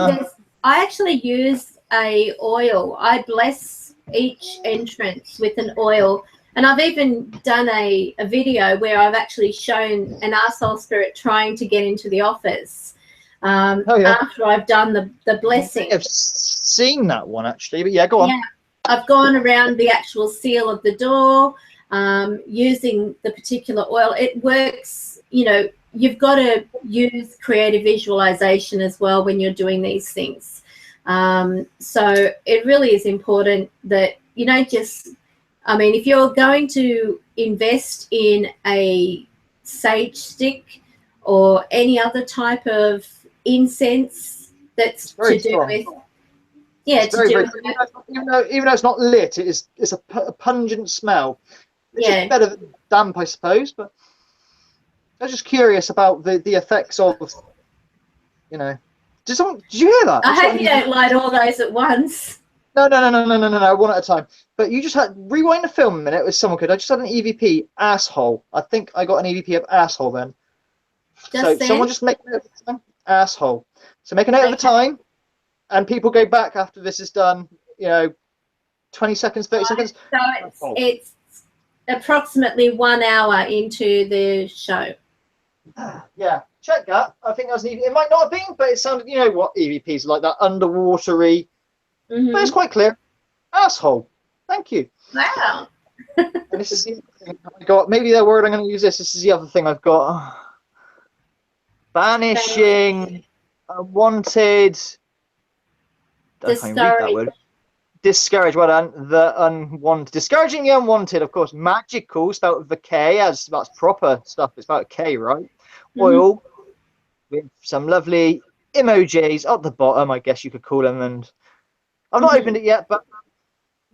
I actually use a oil. I bless each entrance with an oil, and I've even done a video where I've actually shown an arsehole spirit trying to get into the office. After I've done the blessing. I've seen that one actually, but yeah, go on. Yeah, I've gone around the actual seal of the door using the particular oil. It works, you know. You've got to use creative visualization as well when you're doing these things. So it really is important that you don't just, I mean, if you're going to invest in a sage stick or any other type of incense that's to do with, even though it's not lit, it's a pungent smell, which is better than damp, I suppose. But I was just curious about the effects of, you know. Did you hear that? I hope you don't light all those at once. No, one at a time. But you just had rewind the film a minute with someone could. I just had an E.V.P. asshole. I think I got an E.V.P. of asshole then. Someone just make a note of the time. Asshole. So make a note of the time, and people go back after this is done. You know, 20 seconds, 30 seconds. So it's approximately 1 hour into the show. Yeah, check that. I think that was an EVP. It might not have been, but it sounded. You know what EVPs are like, that underwatery. But it's quite clear. Asshole. Thank you. Wow. And this is the other thing I've got. Maybe the word I'm going to use this. This is the other thing I've got. Banishing. Unwanted. I can't even read that word. Discourage. Well done. The unwanted. Discouraging the unwanted, of course. Magical, spelled with a K, as that's proper stuff. It's about a K, right? Oil. With some lovely emojis at the bottom, I guess you could call them. And I've not opened it yet, but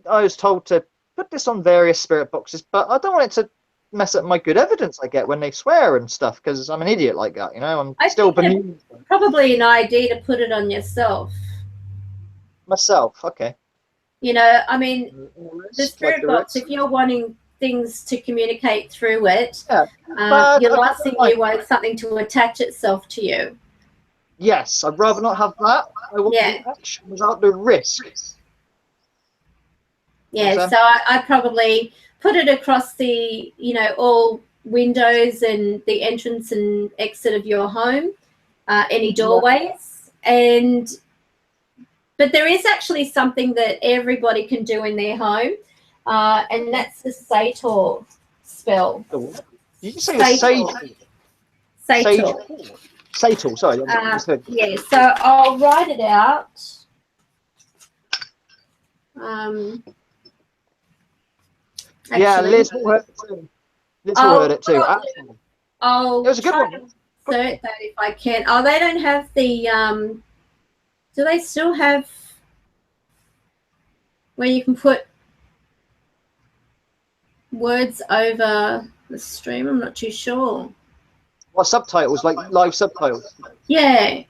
I was told to put this on various spirit boxes, but I don't want it to mess up my good evidence I get when they swear and stuff, because I'm an idiot like that, you know. I still bemused. Probably an idea to put it on yourself. Myself, okay. You know, I mean, the spirit box, if you're wanting things to communicate through it, you're last thing you want something to attach itself to you. Yes, I'd rather not have that. I want the action without the risk. Yeah, so I probably put it across the, you know, all windows and the entrance and exit of your home, any doorways. But there is actually something that everybody can do in their home, and that's the Sator spell. Did you say Sator? Sator, sorry. Yeah, so I'll write it out. Yeah, Liz heard it too. Liz heard it too. It was a good one. Insert that if I can. Oh, they don't have the. Do they still have where you can put words over the stream? I'm not too sure. What, subtitles, like live subtitles? Yeah,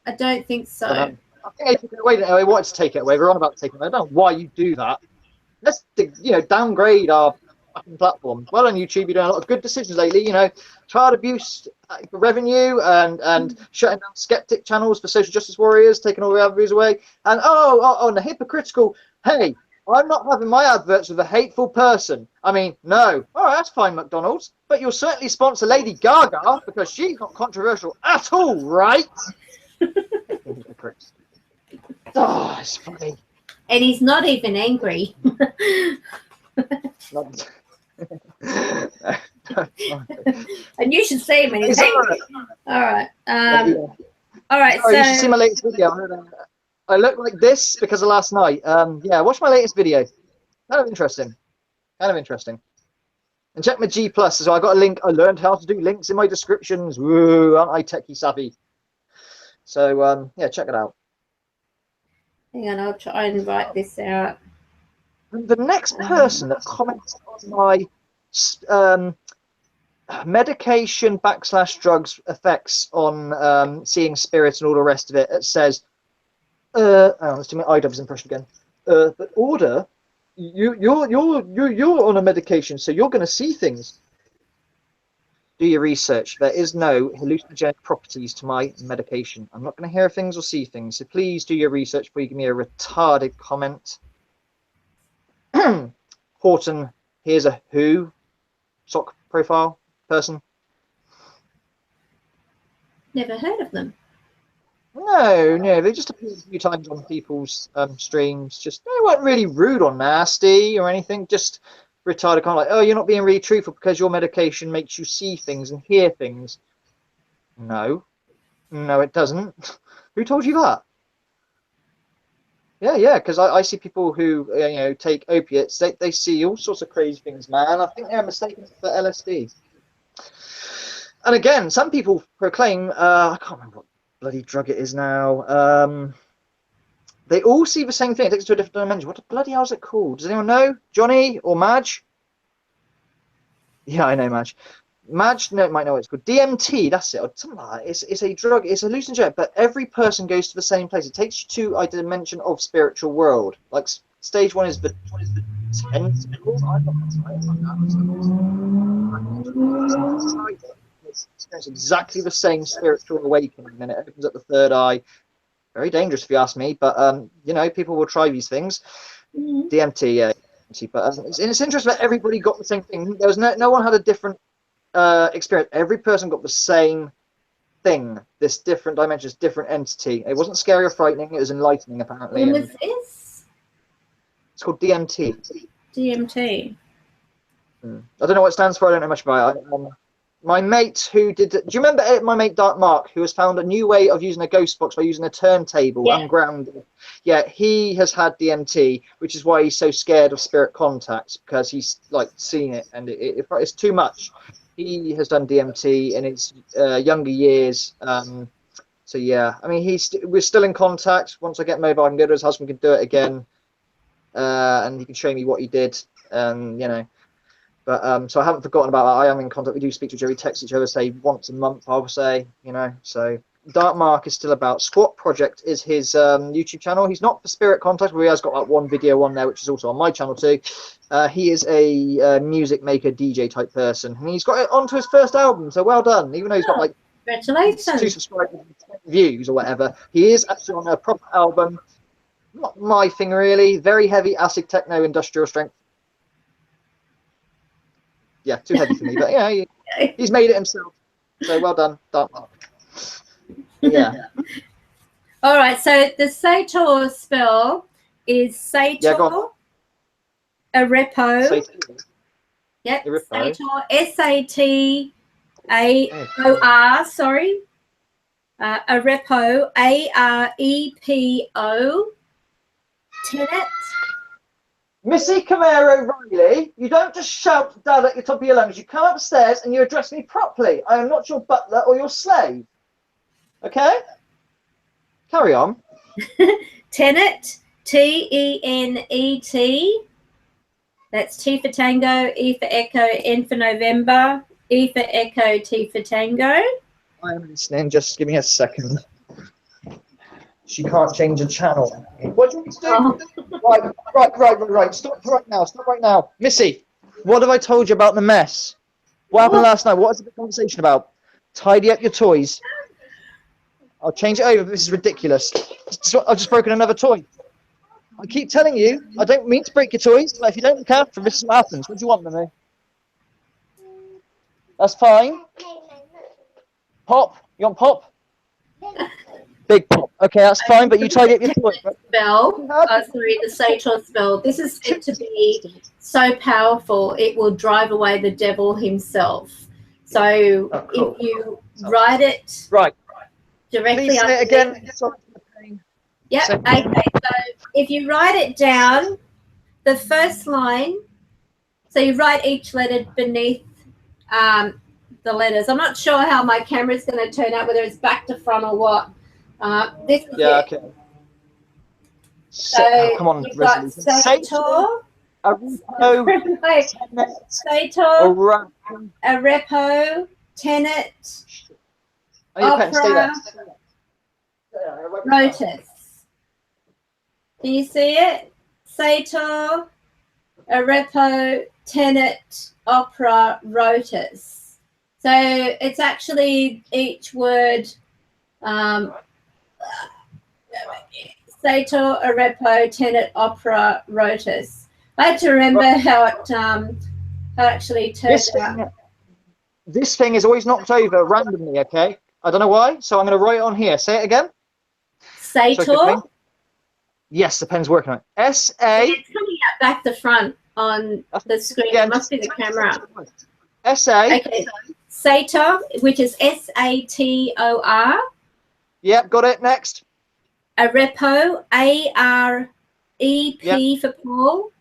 I don't think so. I think they took it away. They wanted to take it away. We're on about to take it away. I don't know why you do that. Let's, you know, downgrade our platform. Well, on YouTube, you're doing a lot of good decisions lately. You know, child abuse for revenue and shutting down skeptic channels for social justice warriors, taking all the adverts away. And and the hypocritical. Hey, I'm not having my adverts with a hateful person. I mean, no. All right, that's fine, McDonald's. But you'll certainly sponsor Lady Gaga because she's not controversial at all, right? Oh, it's funny. And he's not even angry. Not... And you should see him when he's angry. All right. All right. Sorry, you should see my latest video. I look like this because of last night. Yeah, watch my latest video. Kind of interesting. Kind of interesting. And check my G Plus. So I got a link. I learned how to do links in my descriptions. Woo, aren't I techie savvy? So yeah, check it out. Hang on, I'll try and write this out. The next person that comments on my medication / drugs effects on seeing spirits and all the rest of it, it says, let's do my iDubbbz impression again. But Order, you're on a medication, so you're going to see things. Do your research. There is no hallucinogenic properties to my medication. I'm not going to hear things or see things, so please do your research before you give me a retarded comment. Horton, here's a Who sock profile person. Never heard of them. No, they just appeared a few times on people's streams. Just they weren't really rude or nasty or anything. Just retarded, kind of like, oh, you're not being really truthful because your medication makes you see things and hear things. No, it doesn't. Who told you that? Yeah, because I see people who take opiates. They see all sorts of crazy things, man. I think they're mistaken for LSD. And again, some people proclaim, I can't remember what bloody drug it is now. They all see the same thing. It takes us to a different dimension. What the bloody hell is it called? Does anyone know? Johnny or Madge? Yeah, I know Madge. Madge might know what it's called. DMT, that's it. Or something like that. It's a drug. It's a hallucinogen, but every person goes to the same place. It takes you to a dimension of spiritual world. Like stage 1 is the 10th level. I'm not it's exactly the same spiritual awakening, and it opens up the third eye. Very dangerous if you ask me, but people will try these things. DMT, yeah. But it's interesting that everybody got the same thing. There was no one had a different experience. Every person got the same thing. This different dimension, this different entity. It wasn't scary or frightening. It was enlightening, apparently. When was this? It's called DMT. DMT. I don't know what it stands for. I don't know much about it. My mate who did... Do you remember my mate Dark Mark, who has found a new way of using a ghost box by using a turntable, ungrounded? Yeah, he has had DMT, which is why he's so scared of spirit contacts, because he's like seen it, and it's too much. He has done DMT in his younger years. So yeah, I mean, we're still in contact. Once I get mobile, I can go to his house. We can do it again, and he can show me what he did. But so I haven't forgotten about that. I am in contact. We do speak to each other. We text each other, say once a month, I would say. So Dark Mark is still about. Squat Project is his YouTube channel. He's not for spirit contact, but he has got like one video on there, which is also on my channel too. He is a music maker, DJ type person, and he's got it onto his first album. So well done. Even though he's got like congratulations 2 subscribers, 10 views or whatever, he is actually on a proper album. Not my thing really. Very heavy acid techno, industrial strength. Yeah, too heavy for me, but yeah, he's made it himself. So well done, Dark Mark. Yeah. All right, so the Sator spell is Sator, E.V.P. Yep, Sator, S-A-T-A-O-R, sorry. E.V.P. A-R-E-P-O. Tenet. Missy Camaro Riley, you don't just shout down at the top of your lungs. You come upstairs and you address me properly. I am not your butler or your slave. Okay? Carry on. Tenet, T-E-N-E-T. That's T for Tango, E for Echo, N for November, E for Echo, T for Tango. I am listening. Just give me a second. She can't change the channel. What do you want me to do? Right. Stop right now. Missy, what have I told you about the mess? What happened last night? What was the conversation about? Tidy up your toys. I'll change it over. This is ridiculous. I've just broken another toy. I keep telling you, I don't mean to break your toys, but if you don't look after them, this is what happens. What do you want, Mummy? That's fine. Pop? You want pop? Big pop. Okay, that's fine, but you try to get your point. Spell. Sorry, the Sator spell. This is said to be so powerful it will drive away the devil himself. So if you write it directly Please say it again. Yep. Okay. So if you write it down, the first line. So you write each letter beneath the letters. I'm not sure how my camera is going to turn out, whether it's back to front or what. This is it. Okay. So come on, you've got Sator, Sator, Arepo, Tenet, Opera, Rotus. Can you see it? Sator, Arepo, Tenet, Opera, Rotus. So it's actually each word. Sator, Arepo, Tenet, Opera, Rotus. I had to remember how it actually turned out. This thing is always knocked over randomly, okay? I don't know why, so I'm going to write it on here. Say it again. Sator. Yes, the pen's working on it. S-A. It's coming out back to front on the screen. It must be the camera. S-A. Okay. Sator, which is S-A-T-O-R. Yep, got it. Next. Arepo, A-R-E-P for Paul.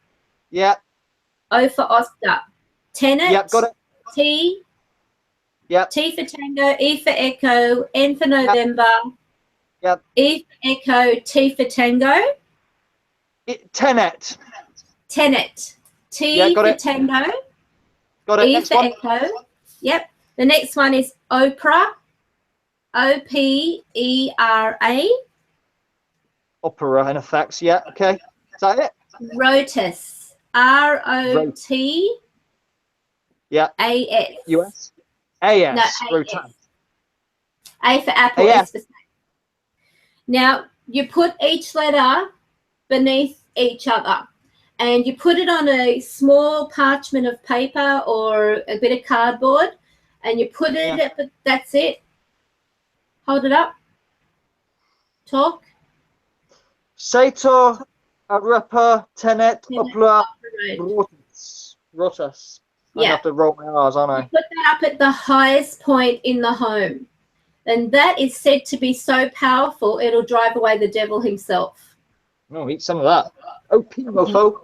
Yep. O for Oscar. Tenet. Yep, got it. T. Yep. T for Tango, E for Echo, N for November. Yep. E for Echo, T for Tango. Tenet. Tenet. T for Tango. Got it. E Next for one. Echo. Yep. The next one is Opera. O-P-E-R-A. Opera in effects. Yeah. Okay. Is that it? Rotus. R-O-T. Yeah. A-S. U-S. A-S. No, Rotus. A for Apple. S for Snake. Now, you put each letter beneath each other and you put it on a small parchment of paper or a bit of cardboard and you put it, that's it. Hold it up. Talk. Sator, Arepa, Tenet, Opera, Rotus. I have to roll my R's, aren't I? You put that up at the highest point in the home. And that is said to be so powerful, it'll drive away the devil himself. Oh, eat some of that. Oh, mofo.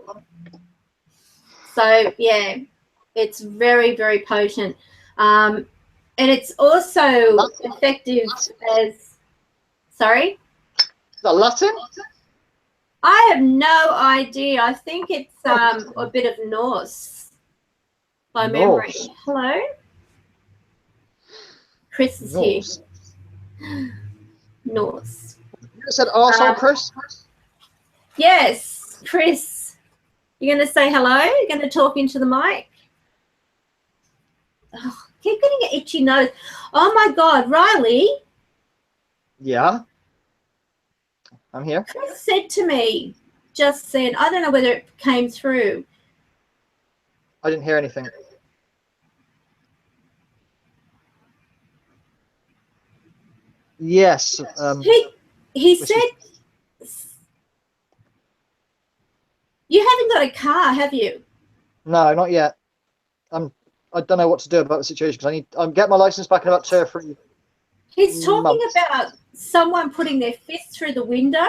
So, yeah, it's very, very potent. And it's also effective as... Sorry? Is that Latin? I have no idea. I think it's a bit of Norse by memory. Hello? Chris is here. Norse. You said arsehole, Chris? Yes, Chris. You're going to say hello? You're going to talk into the mic? Oh, keep getting an itchy nose. Oh, my God. Riley? Yeah? I'm here. Chris said to me, just said, I don't know whether it came through. I didn't hear anything. Yes. He said, you haven't got a car, have you? No, not yet. I don't know what to do about the situation because I'm getting my license back in about 2 or 3. He's talking about someone putting their fist through the window.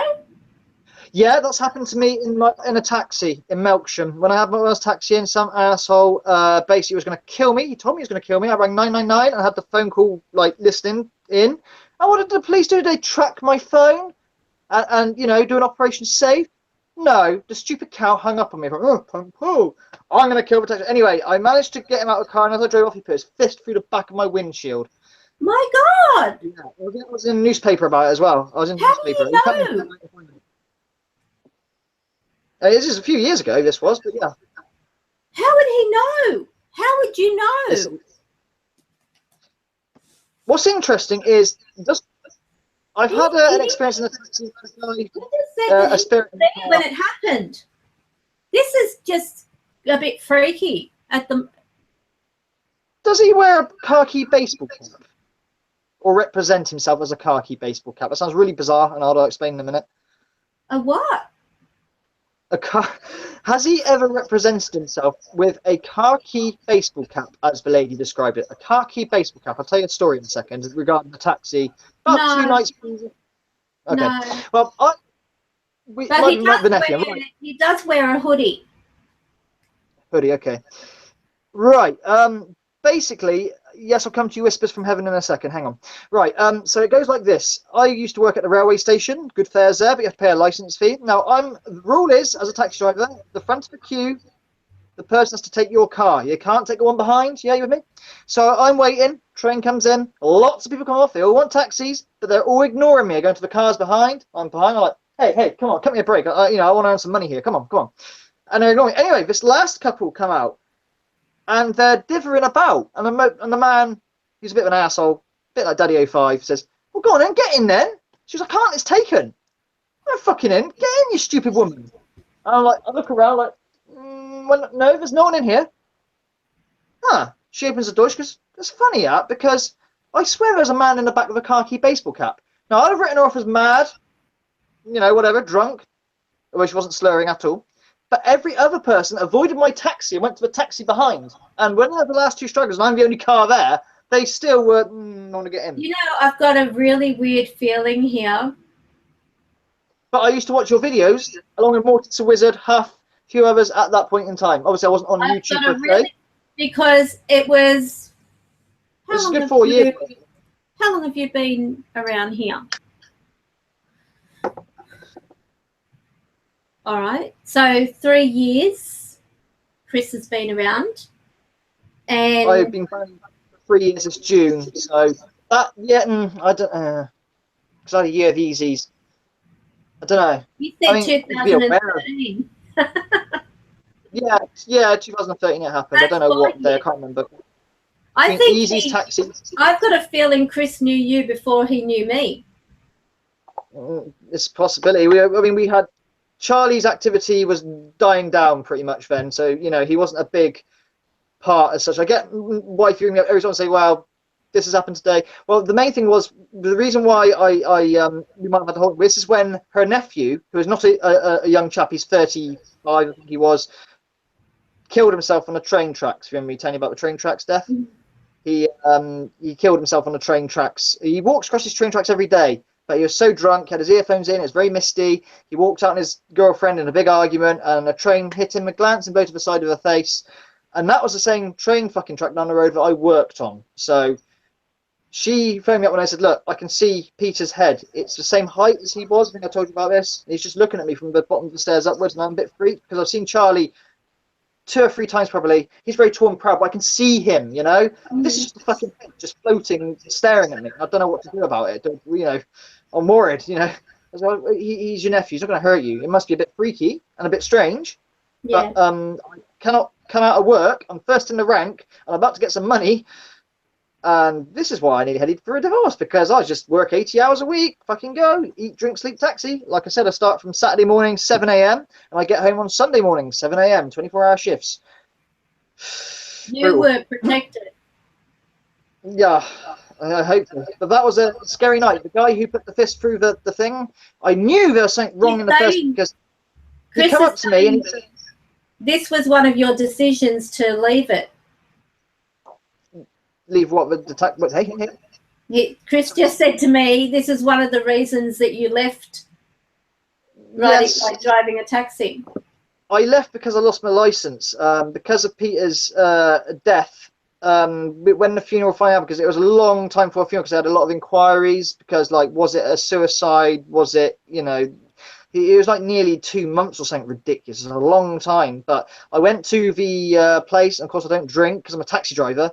Yeah, that's happened to me in a taxi in Melksham. When I was taxiing, some asshole basically was going to kill me. He told me he was going to kill me. I rang 999 and I had the phone call like listening in. And what did the police do? They track my phone and you know, do an operation safe? No, the stupid cow hung up on me. I'm going to kill the taxi. Anyway, I managed to get him out of the car and as I drove off, he put his fist through the back of my windshield. My God! Yeah, I was in a newspaper about it as well. I was in the newspaper. How do you know? This is a few years ago, this was, but yeah. How would he know? How would you know? What's interesting is just I've had an experience in the taxi when it happened. This is just a bit freaky. Does he wear a khaki baseball cap? or represent himself as a khaki baseball cap? That sounds really bizarre, and I'll explain in a minute. A what? Has he ever represented himself with a khaki baseball cap, as the lady described it? A khaki baseball cap. I'll tell you a story in a second regarding the taxi. About No. 2 nights. Okay. No. Well, But he does wear a hoodie. Hoodie. Okay. Right. Basically, yes, I'll come to you, whispers from heaven, in a second. Hang on. Right. So it goes like this. I used to work at the railway station. Good fares there, but you have to pay a license fee. Now, the rule is, as a taxi driver, the front of the queue, the person has to take your car. You can't take the one behind. Yeah, you with me? So I'm waiting. Train comes in. Lots of people come off. They all want taxis, but they're all ignoring me. I go to the cars behind. I'm behind. I'm like, hey, come on, cut me a break. I want to earn some money here. Come on. And they're ignoring me. Anyway, this last couple come out. And they're dithering about. And the man, he's a bit of an asshole, a bit like Daddy 05, says, well, go on then, get in then. She's like, I can't, it's taken. I'm fucking in. Get in, you stupid woman. And I'm like, I look around like, well, no, there's no one in here. She opens the door. She goes, that's funny, that, because I swear there's a man in the back of a khaki baseball cap. Now, I'd have written her off as mad, whatever, drunk, although she wasn't slurring at all. But every other person avoided my taxi and went to the taxi behind. And when they're the last two stragglers and I'm the only car there, they still were, want to get in. I've got a really weird feeling here. But I used to watch your videos, along with Mortis the Wizard, Huff, a few others at that point in time. Obviously, I wasn't on YouTube for a day. Because it was... This is good 4 years. How long have you been around here? All right. So 3 years Chris has been around. And I've been planning for 3 years this June. So that, I don't know. Because I had a year of Easies. I don't know. You said 2013. Yeah, 2013 it happened. I don't know what day, I can't remember. I think Easy's taxis. I've got a feeling Chris knew you before he knew me. It's a possibility. We had Charlie's activity was dying down pretty much then, so he wasn't a big part as such. I get why every time say, "Well, this has happened today." Well, the main thing was the reason why we might have had the whole. This is when her nephew, who is not a young chap, he's 35, I think he was, killed himself on the train tracks. Remember me telling you about the train tracks death? Mm-hmm. He killed himself on the train tracks. He walks across his train tracks every day. But he was so drunk, had his earphones in, it was very misty. He walked out on his girlfriend in a big argument, and a train hit him, a glancing blow to the side of the face. And that was the same train fucking track down the road that I worked on. So she phoned me up when I said, look, I can see Peter's head. It's the same height as he was. I think I told you about this. He's just looking at me from the bottom of the stairs upwards, and I'm a bit freaked because I've seen Charlie 2 or 3 times probably. He's very tall and proud, but I can see him, This is just a fucking head just floating, staring at me. I don't know what to do about it. I'm worried, He's your nephew. He's not going to hurt you. It must be a bit freaky and a bit strange. Yeah. But I cannot come out of work. I'm first in the rank. I'm about to get some money. And this is why I nearly headed for a divorce, because I just work 80 hours a week, fucking go, eat, drink, sleep, taxi. Like I said, I start from Saturday morning, 7 a.m., and I get home on Sunday morning, 7 a.m., 24-hour shifts. You were protected. Yeah, I hope so. But that was a scary night. The guy who put the fist through the thing, I knew there was something wrong in the first, because he came up to me and he said, this was one of your decisions to leave it. Leave what? Hey. Chris just said to me, this is one of the reasons that you left driving a taxi. I left because I lost my license, because of Peter's death. When the funeral finally happened, because it was a long time for a funeral, because I had a lot of inquiries, because was it a suicide? Was it, it was like nearly 2 months or something ridiculous. It was a long time. But I went to the place, and of course I don't drink because I'm a taxi driver.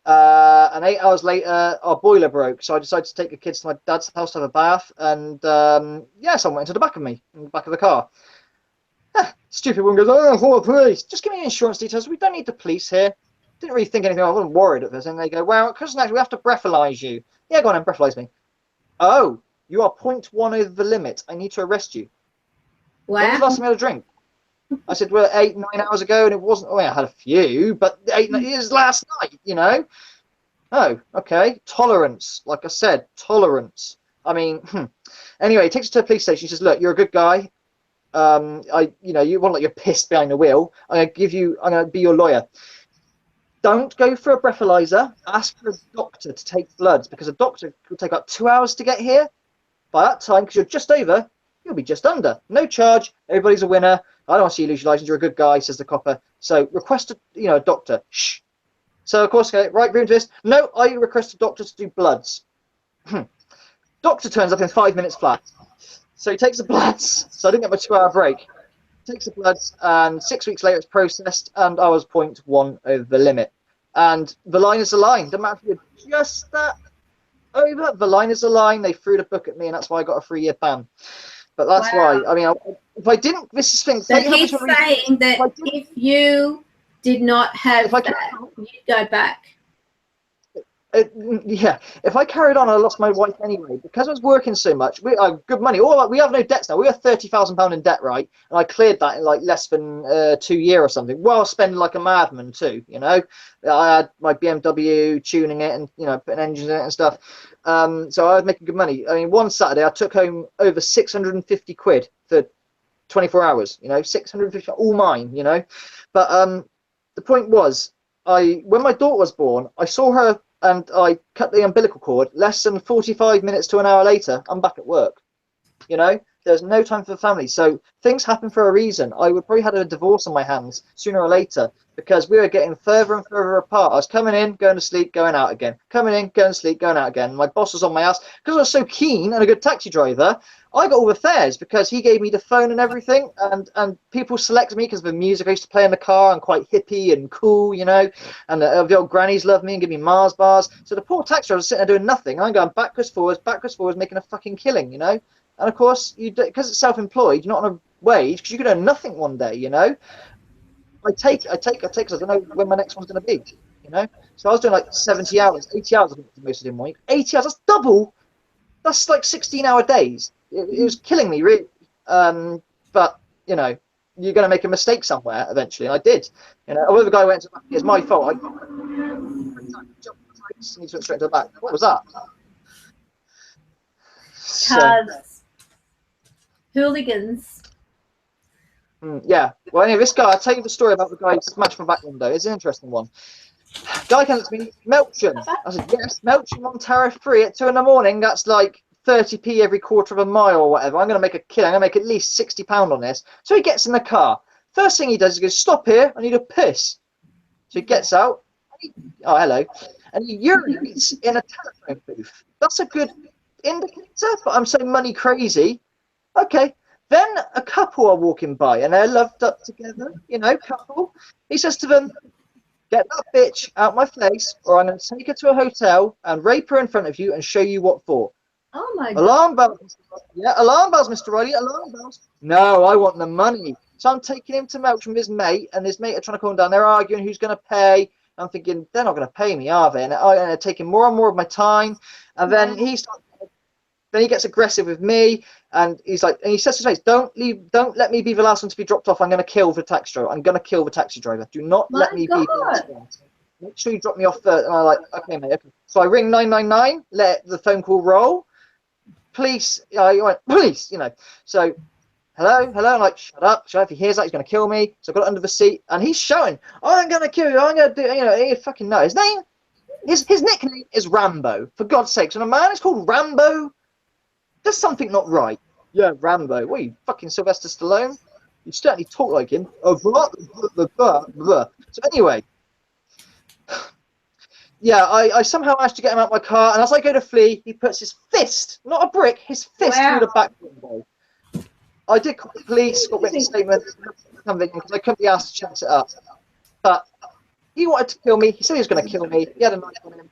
And 8 hours later, our boiler broke, so I decided to take the kids to my dad's house to have a bath, and someone went into the back of me, in the back of the car. Stupid woman goes, oh, police, just give me insurance details, we don't need the police here. Didn't really think anything, I wasn't worried at this, and they go, well, because we have to breathalyze you. Yeah, go on and breathalyze me. Oh, you are 0.1 over the limit, I need to arrest you. Wow. When was the last time you had a drink? I said, well, 8-9 hours ago, and it wasn't. Oh, I had a few, but it was last night, And Oh, okay. Tolerance. Like I said, tolerance. I mean, anyway, he takes her to a police station. He says, look, you're a good guy. You want like you're pissed behind the wheel. I'm gonna be your lawyer. Don't go for a breathalyzer. Ask for a doctor to take bloods because a doctor will take about 2 hours to get here. By that time, because you're just over, you'll be just under. No charge. Everybody's a winner. I don't want to see you lose your license. You're a good guy, says the copper. So request a doctor. Shh. So of course, okay, right, room to this. No, I request a doctor to do bloods. Doctor turns up in 5 minutes flat. So he takes the bloods. So I didn't get my 2 hour break. Takes the bloods, and 6 weeks later it's processed, and I was 0.1 over the limit. And the line is the line. Doesn't matter if you're just that over. The line is the line. They threw the book at me, and that's why I got a 3-year ban. But that's why. I mean, if I didn't, this is the thing. So he's saying that if you did not have that, you'd go back. Yeah, if I carried on, I lost my wife anyway because I was working so much. We are good money. We have no debts now. We are £30,000 in debt, right? And I cleared that in like less than 2 years or something. Well, spending like a madman too. I had my BMW, tuning it, and putting engines in it and stuff. So I was making good money. I mean, one Saturday I took home over 650 quid for 24 hours. 650, all mine. But the point was, when my daughter was born, I saw her. And I cut the umbilical cord. Less than 45 minutes to an hour later, I'm back at work. There's no time for the family. So things happen for a reason. I would probably had a divorce on my hands sooner or later because we were getting further and further apart. I was coming in, going to sleep, going out again. Coming in, going to sleep, going out again. My boss was on my ass because I was so keen and a good taxi driver. I got all the fares because he gave me the phone and everything, and people selected me because of the music I used to play in the car. I'm quite hippie and cool, and the old grannies love me and give me Mars bars. So the poor taxi driver was sitting there doing nothing. I'm going backwards, forwards, making a fucking killing, And of course, because it's self-employed, you're not on a wage because you could earn nothing one day, I take because I don't know when my next one's going to be, So I was doing like 70 hours, 80 hours, I think most of the week. 80 hours, that's double. That's like 16-hour days. It was killing me, really. But, you're going to make a mistake somewhere eventually, and I did. Although the guy went to the back, it's my fault. I jumped and he went straight to the back. What was that? Hooligans. Yeah. Well, anyway, this guy, I'll tell you the story about the guy who smashed my back window. It's an interesting one. Guy comes to me, Melksham. I said, yes, Melksham on tariff free at 2 in the morning. That's like 30p every quarter of a mile or whatever. I'm going to make a kill. I'm going to make at least £60 on this. So he gets in the car. First thing he does is he goes, stop here. I need a piss. So he gets out. Oh, hello. And he urinates in a telephone booth. That's a good indicator, but I'm so money crazy. Okay. Then a couple are walking by and they're loved up together, couple. He says to them, get that bitch out my face or I'm going to take her to a hotel and rape her in front of you and show you what for. Oh my God. Alarm bells. Yeah, alarm bells, Mr. Riley, alarm bells. No, I want the money. So I'm taking him to Melksham with his mate, and his mate are trying to calm him down. They're arguing who's going to pay. I'm thinking, they're not going to pay me, are they? And they're taking more and more of my time. And then then he gets aggressive with me, and he says to his face, don't let me be the last one to be dropped off. I'm going to kill the taxi driver. I'm going to kill the taxi driver. Do not let me be the last one. Make sure you drop me off first. And I'm like, okay, mate. Okay. So I ring 999, let the phone call roll. Police, police, So, hello. I'm like, shut up. If he hears that, he's going to kill me. So I got it under the seat, and he's shouting, I'm going to kill you. I'm going to do, he fucking know his name. His nickname is Rambo. For God's sakes, when a man is called Rambo, there's something not right. Yeah, Rambo. What are you, fucking Sylvester Stallone? You certainly talk like him. So anyway, yeah, I somehow managed to get him out of my car, and as I go to flee, he puts his fist, not a brick, his fist through the back window. I did call the police, got written statement, because I couldn't be asked to chance it up. But he wanted to kill me. He said he was going to kill me. He had a knife on him.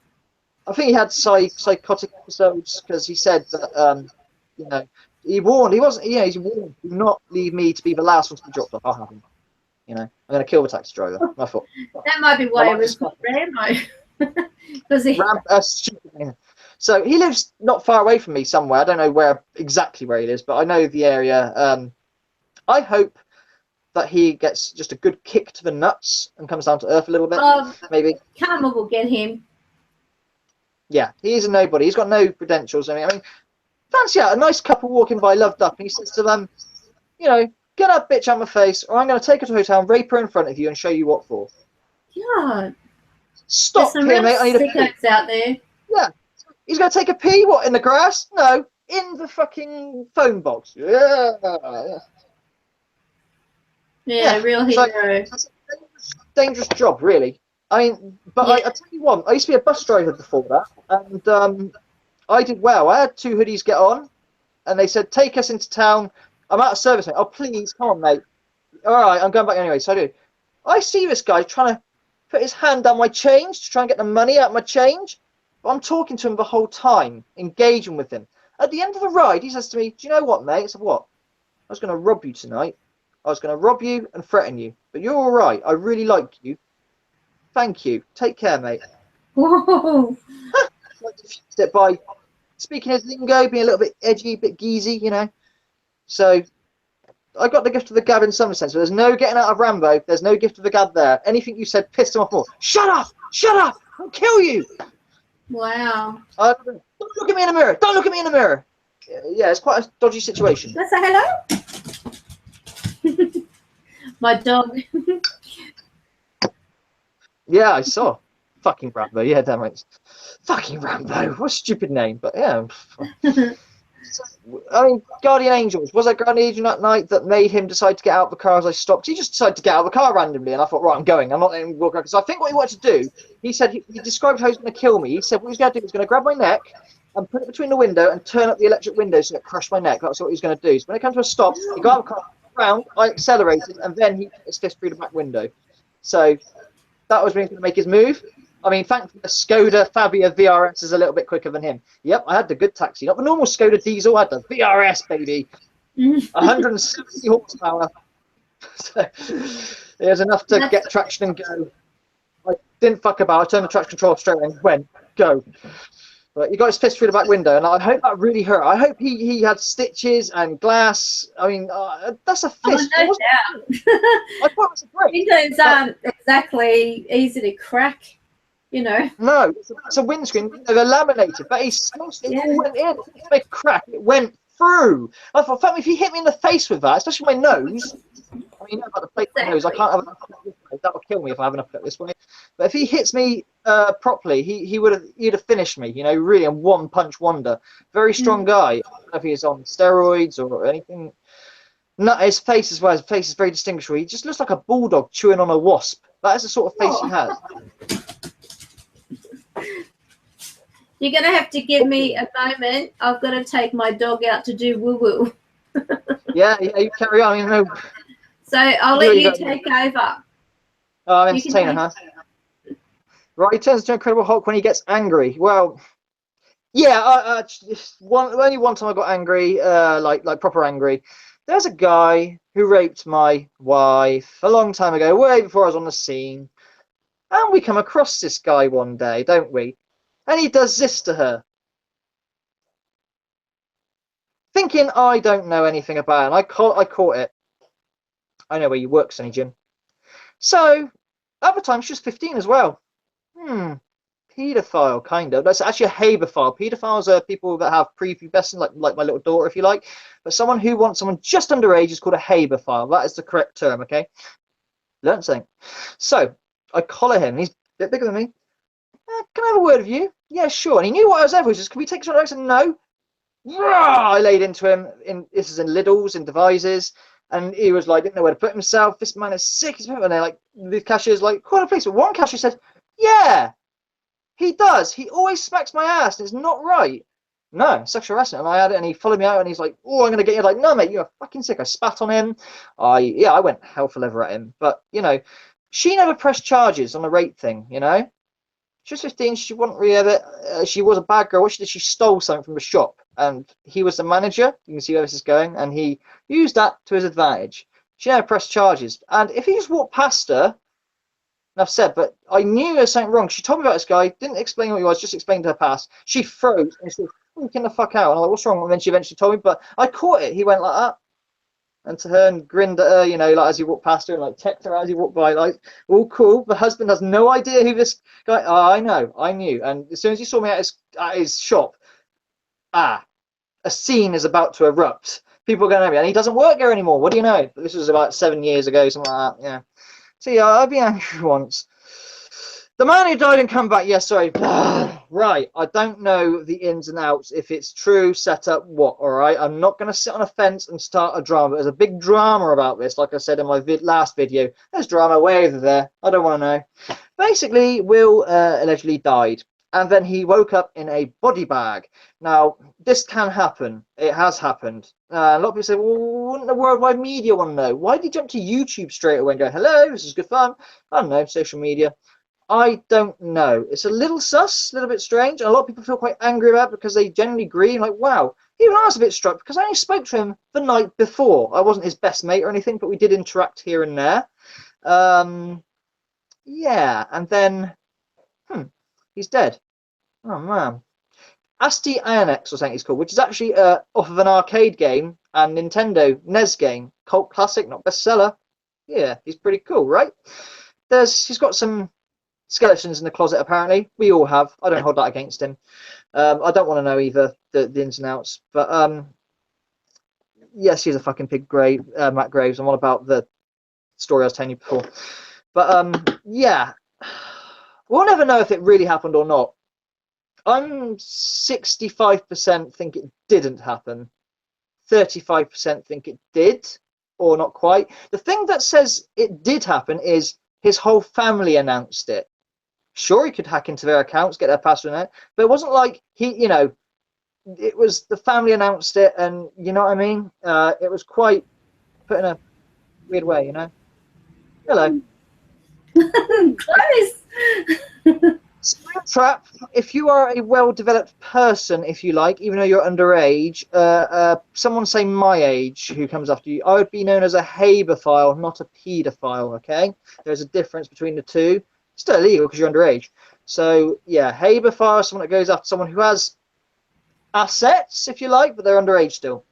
I think he had psychotic episodes because he said that, he warned. He wasn't. He's warned. Do not leave me to be the last one to be dropped off. I'll have him. I'm going to kill the taxi driver. I thought that might be why it was called Rambo. So he lives not far away from me somewhere. I don't know exactly where he is, but I know the area. I hope that he gets just a good kick to the nuts and comes down to earth a little bit. Maybe Karma will get him. Yeah, he is a nobody. He's got no credentials. I mean, fancy out a nice couple walking by, loved up, and he says to them, you know, get that bitch out my face, or I'm going to take her to a hotel and rape her in front of you and show you what for. Yeah. Stop There's some here, real mate. I need a pee. sickos out there. Yeah. He's going to take a pee, what, in the grass? No, in the fucking phone box. Yeah. Yeah, real hero. So it's a dangerous job, really. I mean, but I tell you what, I used to be a bus driver before that, and I did well. I had 2 hoodies get on, and they said, take us into town. I'm out of service, mate. Oh, please, come on, mate. All right, I'm going back anyway. So I do. I see this guy trying to put his hand down my change to try and get the money out of my change. But I'm talking to him the whole time, engaging with him. At the end of the ride, he says to me, do you know what, mate? I said, what? I was going to rob you tonight. I was going to rob you and threaten you. But you're all right. I really like you. Thank you. Take care, mate. Whoa. Like diffused it by speaking his lingo, being a little bit edgy, a bit geezy, you know. So I got the gift of the gab in some sense, but there's no getting out of Rambo. There's no gift of the gab there. Anything you said pissed him off more. Shut up! Shut up! I'll kill you! Wow. Don't look at me in the mirror! Don't look at me in the mirror! Yeah, it's quite a dodgy situation. Let's say hello. My dog. Yeah, I saw. Fucking Rambo. Yeah, damn right. Fucking Rambo. What a stupid name, but yeah. I mean, Guardian Angels. Was that Guardian Angel that night that made him decide to get out of the car as I stopped? He just decided to get out of the car randomly, and I thought, right, I'm going. I'm not letting him walk around. Because I think what he wanted to do, he said, he described how he was going to kill me. He said what he was going to do was going to grab my neck and put it between the window and turn up the electric window so it crushed my neck. That's what he was going to do. So when it came to a stop, he got out of the car, round, I accelerated, and then he put his fist through the back window. So that was when he was going to make his move. I mean, thankfully, the Skoda Fabia VRS is a little bit quicker than him. Yep, I had the good taxi, not the normal Skoda diesel. I had the VRS, baby. 170 horsepower. So it was enough to get traction and go. I didn't fuck about. I turned the traction control straight and went, go. But he got his fist through the back window, and I hope that really hurt. I hope he had stitches and glass. I mean, that's a fist. Oh, no doubt. I thought it was a brick. Windows aren't exactly easy to crack. You know. No, it's a windscreen. They're laminated, but he smashed it. All went in. It's a big crack. It went through. I thought, fuck me, if you hit me in the face with that, especially my nose. I mean, you know about the plate of my nose. I can't have an uppercut this way. That would kill me if I have an uppercut this way. But if he hits me properly, he'd have finished me. You know, really, a one punch wonder. Very strong guy. I don't know if he's on steroids or anything. No, his face as well. His face is very distinguishable. He just looks like a bulldog chewing on a wasp. That is the sort of face he has. You're going to have to give me a moment. I've got to take my dog out to do woo-woo. Yeah, you carry on. You know. So I'll let you take over. Oh, I'm entertainer, huh? Right, he turns into Incredible Hulk when he gets angry. Well, yeah, only one time I got angry, like proper angry. There's a guy who raped my wife a long time ago, way before I was on the scene. And we come across this guy one day, don't we? And he does this to her. Thinking I don't know anything about it. I caught it. I know where you work, Sonny Jim. So, at the time, she was 15 as well. Paedophile, kind of. That's actually a habeophile. Paedophiles are people that have prepubescent, like my little daughter, if you like. But someone who wants someone just underage is called a habeophile. That is the correct term, okay? Learned something. So, I collar him. He's a bit bigger than me. Can I have a word with you? Yeah, sure. And he knew what I was there for. He says, can we take something else? And no. I laid into him. This is in Lidl's, in devices. And he was like, didn't know where to put himself. This man is sick. And they're like, the cashier's like, call the police. But one cashier said, yeah, he does. He always smacks my ass. And it's not right. No, sexual harassment. And I had it, and he followed me out, and he's like, oh, I'm going to get you. Like, no, mate, you're fucking sick. I spat on him. I went hell for leather at him. But, you know, she never pressed charges on the rape thing, you know. She was 15. She wouldn't really have it. She was a bad girl. What she did, she stole something from the shop, and he was the manager. You can see where this is going, and he used that to his advantage. She never pressed charges, and if he just walked past her, enough said. But I knew there was something wrong. She told me about this guy. Didn't explain what he was. Just explained her past. She froze and she was freaking the fuck out. And I'm like, what's wrong? And then she eventually told me, but I caught it. He went like that. and to her and grinned at her, you know, like as he walked past her and like texted her as he walked by, like, all cool. The husband has no idea who this guy. Oh, I knew. And as soon as he saw me at his shop, a scene is about to erupt. People are going to be, and he doesn't work there anymore. What do you know? This was about 7 years ago, something like that. Yeah. So yeah, I've been angry once. The man who died and come back, yes, sorry. Right, I don't know the ins and outs, if it's true, set up, what, all right? I'm not going to sit on a fence and start a drama. There's a big drama about this, like I said in my last video. There's drama way over there. I don't want to know. Basically, Will allegedly died, and then he woke up in a body bag. Now, this can happen. It has happened. A lot of people say, well, wouldn't the worldwide media want to know? Why did he jump to YouTube straight away and go, hello, this is good fun? I don't know, social media. I don't know. It's a little sus, a little bit strange. And a lot of people feel quite angry about it because they generally agree. Like, wow, even I was a bit struck because I only spoke to him the night before. I wasn't his best mate or anything, but we did interact here and there. Yeah, and then, he's dead. Oh, man. I.T.C or something he's called, which is actually off of an arcade game and Nintendo NES game. Cult classic, not bestseller. Yeah, he's pretty cool, right? He's got some skeletons in the closet, apparently. We all have. I don't hold that against him. I don't want to know either the ins and outs. But yes, he's a fucking pig, Matt Graves. I'm on about the story I was telling you before. But yeah, we'll never know if it really happened or not. I'm 65% think it didn't happen. 35% think it did, or not quite. The thing that says it did happen is his whole family announced it. Sure, he could hack into their accounts, get their password in it, but it wasn't like it was the family announced it, and you know what I mean? It was quite put in a weird way, you know? Hello. Close. Springtrap, if you are a well-developed person, if you like, even though you're underage, someone say my age who comes after you, I would be known as a habeophile, not a paedophile, okay? There's a difference between the two. Still illegal because you're underage. So, yeah, habeophile is someone that goes after someone who has assets, if you like, but they're underage still.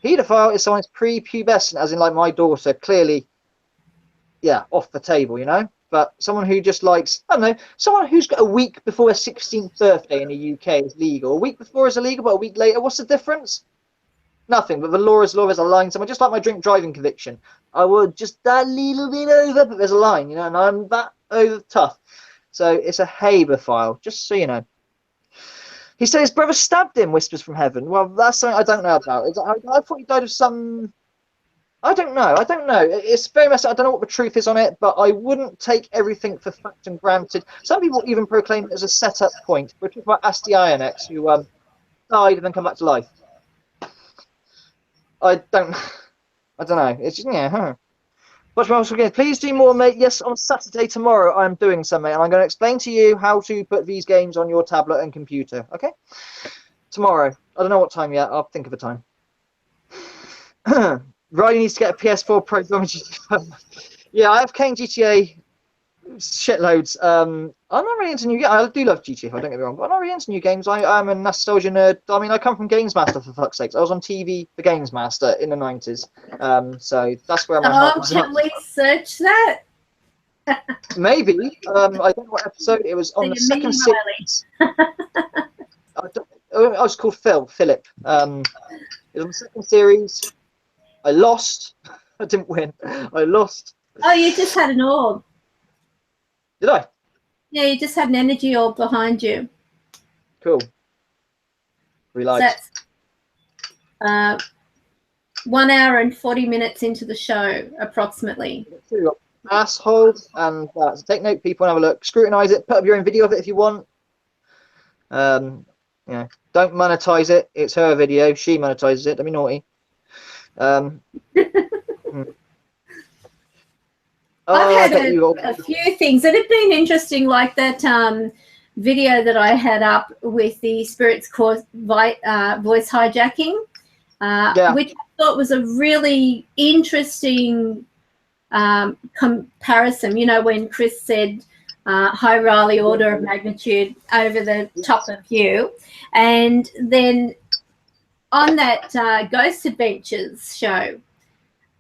Paedophile is someone who's pre-pubescent, as in, like, my daughter, clearly, yeah, off the table, you know? But someone who just likes, I don't know, someone who's got a week before their 16th birthday in the UK is legal. A week before is illegal, but a week later, what's the difference? Nothing, but the law is a line. Someone just like my drink driving conviction. I would just a little bit over, but there's a line, you know, and I'm that over tough. So it's a habeophile, just so you know. He said his brother stabbed him, whispers from heaven. Well, that's something I don't know about. I thought he died of some... I don't know. It's very messed up. I don't know what the truth is on it, but I wouldn't take everything for fact and granted. Some people even proclaim it as a setup point. We're talking about I.T.C, who died and then come back to life. I don't know. It's just, yeah. Watch my again. Please do more, mate. Yes, on Saturday tomorrow I'm doing some, mate, and I'm going to explain to you how to put these games on your tablet and computer. Okay? Tomorrow. I don't know what time yet. I'll think of a time. Riley needs to get a PS4 Pro. Yeah, I have Kane GTA shitloads. I'm not really into new games. I do love GTA, if I don't get me wrong, but I'm not really into new games. I'm a nostalgia nerd. I mean, I come from Games Master, for fuck's sakes. I was on TV for Games Master in the 90s. So that's where my heart was. Can we search that? Maybe. I don't know what episode. It was on the second series. I was called Philip. It was on the second series. I lost. I didn't win. I lost. Oh, you just had an orb. Did I? Yeah, you just had an energy orb behind you. Cool. Relax. So 1 hour and 40 minutes into the show, approximately. Assholes, and so take note, people, and have a look. Scrutinize it. Put up your own video of it if you want. Yeah. Don't monetize it. It's her video. She monetizes it. Don't be naughty. I've had a few things that have been interesting, like that video that I had up with the Spirits Course voice hijacking, which I thought was a really interesting comparison. You know, when Chris said hi Riley, order of magnitude over the top of you, and then on that Ghost Adventures show,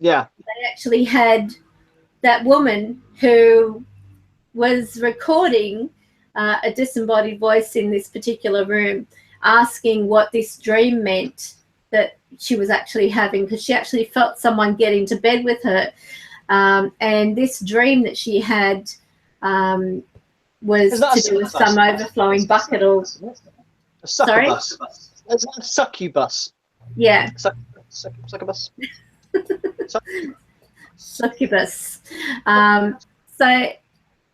Yeah. They actually had that woman who was recording a disembodied voice in this particular room asking what this dream meant that she was actually having, because she actually felt someone get into bed with her. And this dream that she had was to do with some overflowing bucket or... A succubus. It's a succubus. Yeah. Succubus. Succubus. So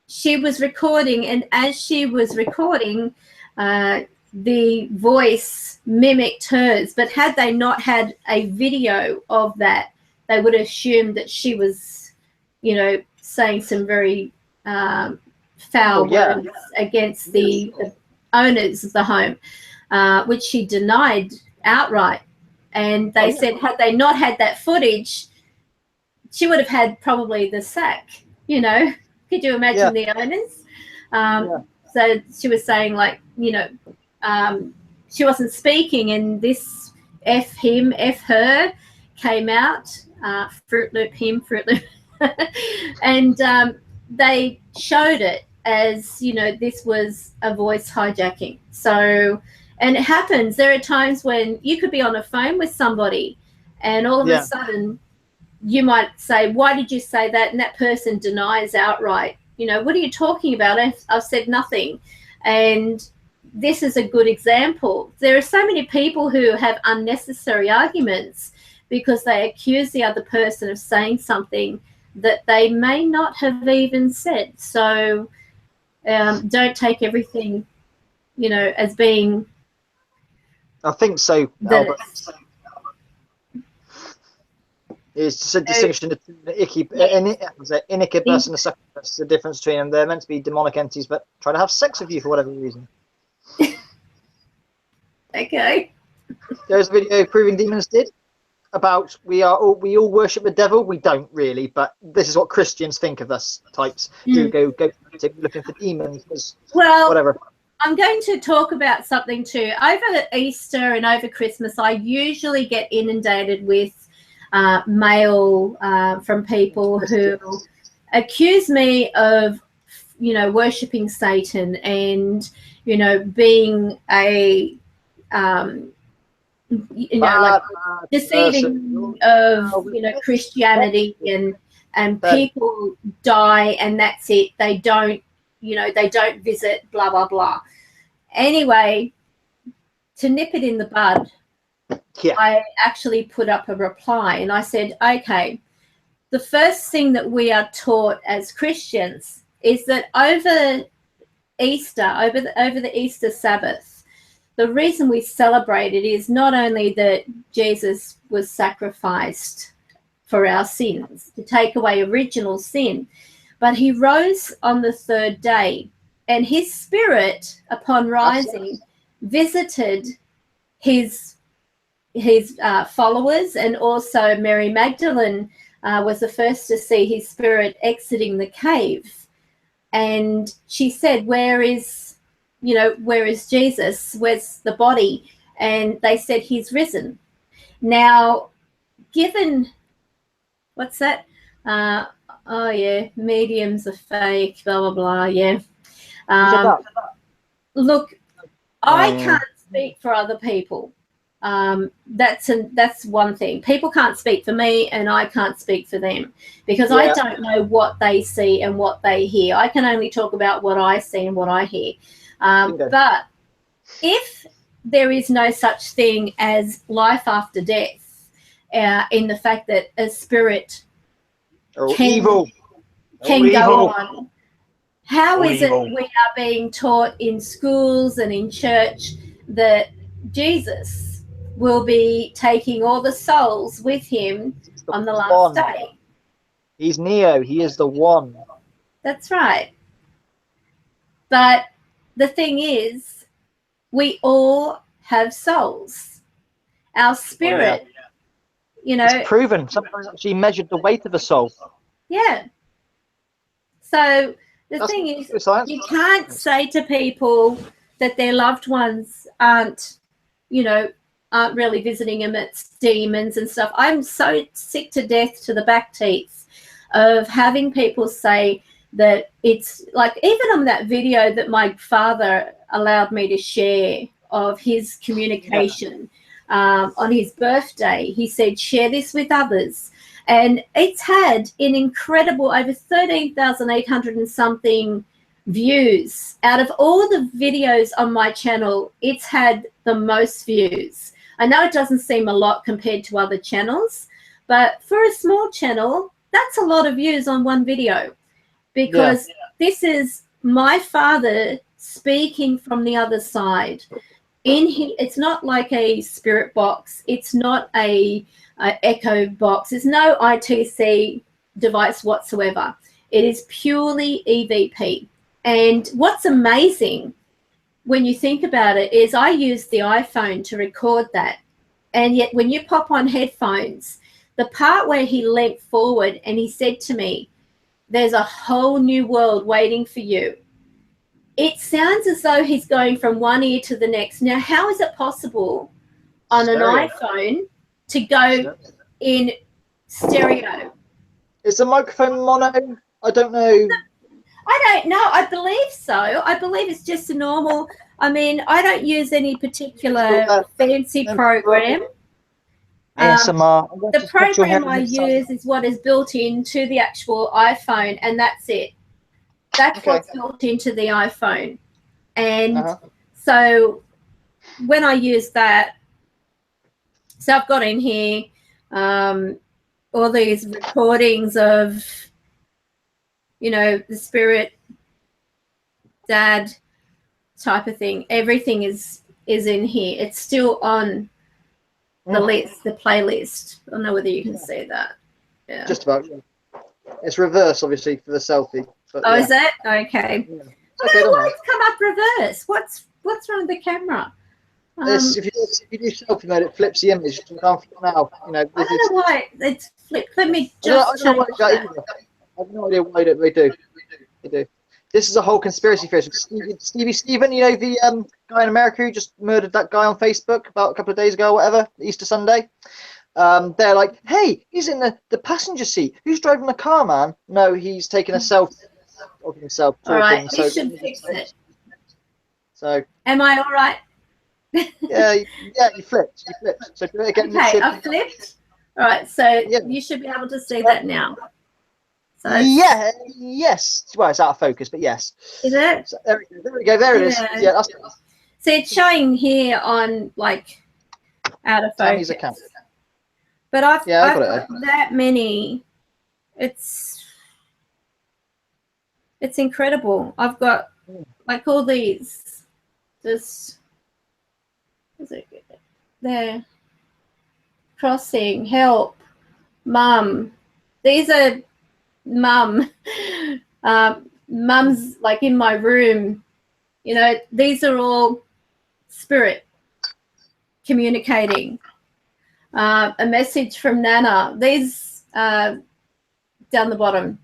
she was recording, and as she was recording, the voice mimicked hers. But had they not had a video of that, they would have assumed that she was, you know, saying some very foul words against the owners of the home, which she denied outright. And they said had they not had that footage, she would have had probably the sack, you know. Could you imagine the owners? So she was saying, like, you know, she wasn't speaking, and this F him, F her came out, Fruit Loop him, Fruit Loop. And they showed it as, you know, this was a voice hijacking. So, and it happens. There are times when you could be on a phone with somebody and all of a sudden you might say, why did you say that? And that person denies outright. You know, what are you talking about? I've said nothing. And this is a good example. There are so many people who have unnecessary arguments because they accuse the other person of saying something that they may not have even said. So don't take everything, you know, as being... I think so, Albert. It's a distinction between the incubus and the succubus. The difference between them. They're meant to be demonic entities, but try to have sex with you for whatever reason. Okay. There's a video proving demons did about we all worship the devil. We don't really, but this is what Christians think of us types who go looking for demons. Well, whatever. I'm going to talk about something too. Over Easter and over Christmas, I usually get inundated with mail from people who accuse me of, you know, worshipping Satan and, you know, being a you know, like deceiving of, you know, Christianity, and people die and that's it. They don't, you know, they don't visit, blah blah blah. Anyway, to nip it in the bud, I actually put up a reply and I said, okay, the first thing that we are taught as Christians is that over Easter, over the Easter Sabbath, the reason we celebrate it is not only that Jesus was sacrificed for our sins, to take away original sin, but he rose on the third day, and his spirit, upon rising, visited his followers, and also Mary Magdalene was the first to see his spirit exiting the cave. And she said, where is Jesus? Where's the body? And they said, he's risen. Now, given, what's that? Oh, yeah, mediums are fake, blah, blah, blah, yeah. Look, I can't speak for other people. That's one thing. People can't speak for me and I can't speak for them because I don't know what they see and what they hear. I can only talk about what I see and what I hear. But if there is no such thing as life after death, in the fact that a spirit can go on, how is it we are being taught in schools and in church that Jesus will be taking all the souls with him on the last day? He's Neo. He is the one. That's right. But the thing is, we all have souls. Our spirit, you know. It's proven. Sometimes actually measured the weight of a soul. Yeah. So the thing is, you can't say to people that their loved ones aren't aren't really visiting him, it's demons and stuff. I'm so sick to death to the back teeth of having people say that it's like, even on that video that my father allowed me to share of his communication on his birthday, he said, share this with others. And it's had an incredible over 13,800 and something views. Out of all the videos on my channel, it's had the most views. I know it doesn't seem a lot compared to other channels, but for a small channel, that's a lot of views on one video, because this is my father speaking from the other side. It's not like a spirit box. It's not a echo box. There's no I.T.C device whatsoever. It is purely E.V.P. And what's amazing when you think about it is I use the iPhone to record that. And yet when you pop on headphones, the part where he leant forward and he said to me, there's a whole new world waiting for you. It sounds as though he's going from one ear to the next. Now, how is it possible on an iPhone to go in stereo? Is the microphone mono? I don't know. I don't know. I believe so. I believe it's just a normal. I mean, I don't use any particular fancy program. ASMR. The program I use is what is built into the actual iPhone, and that's it. That's what's built into the iPhone. And so when I use that, so I've got in here all these recordings of, you know, the spirit dad type of thing. Everything is in here. It's still on the list, the playlist. I don't know whether you can see that. Yeah. Just about. Yeah. It's reverse, obviously, for the selfie. But, is it? Okay. Yeah. I don't know why it's come up reverse. What's wrong with the camera? If you do selfie mode, it flips the image. You can't flip now. You know, I don't know why it's flipped. Let me just change that. I have no idea why they do. They do. This is a whole conspiracy theory. Stevie Stephen, you know, the guy in America who just murdered that guy on Facebook about a couple of days ago, or whatever, Easter Sunday. They're like, hey, he's in the passenger seat. Who's driving the car, man? No, he's taking a selfie of himself talking. All right, so you should fix it. So. Am I all right? yeah, you flipped. So do it again. Okay, I flipped. All right, so you should be able to see that now. So yes. Well, it's out of focus, but yes. Is it? So there we go. There it is. Yeah, that's. So it's showing here on like out of focus. Account. But I've got that many. It's incredible. I've got like all these. Just there. Crossing, help, mum. These are mum. Mum's like in my room. You know, these are all spirit communicating. A message from Nana. These down the bottom.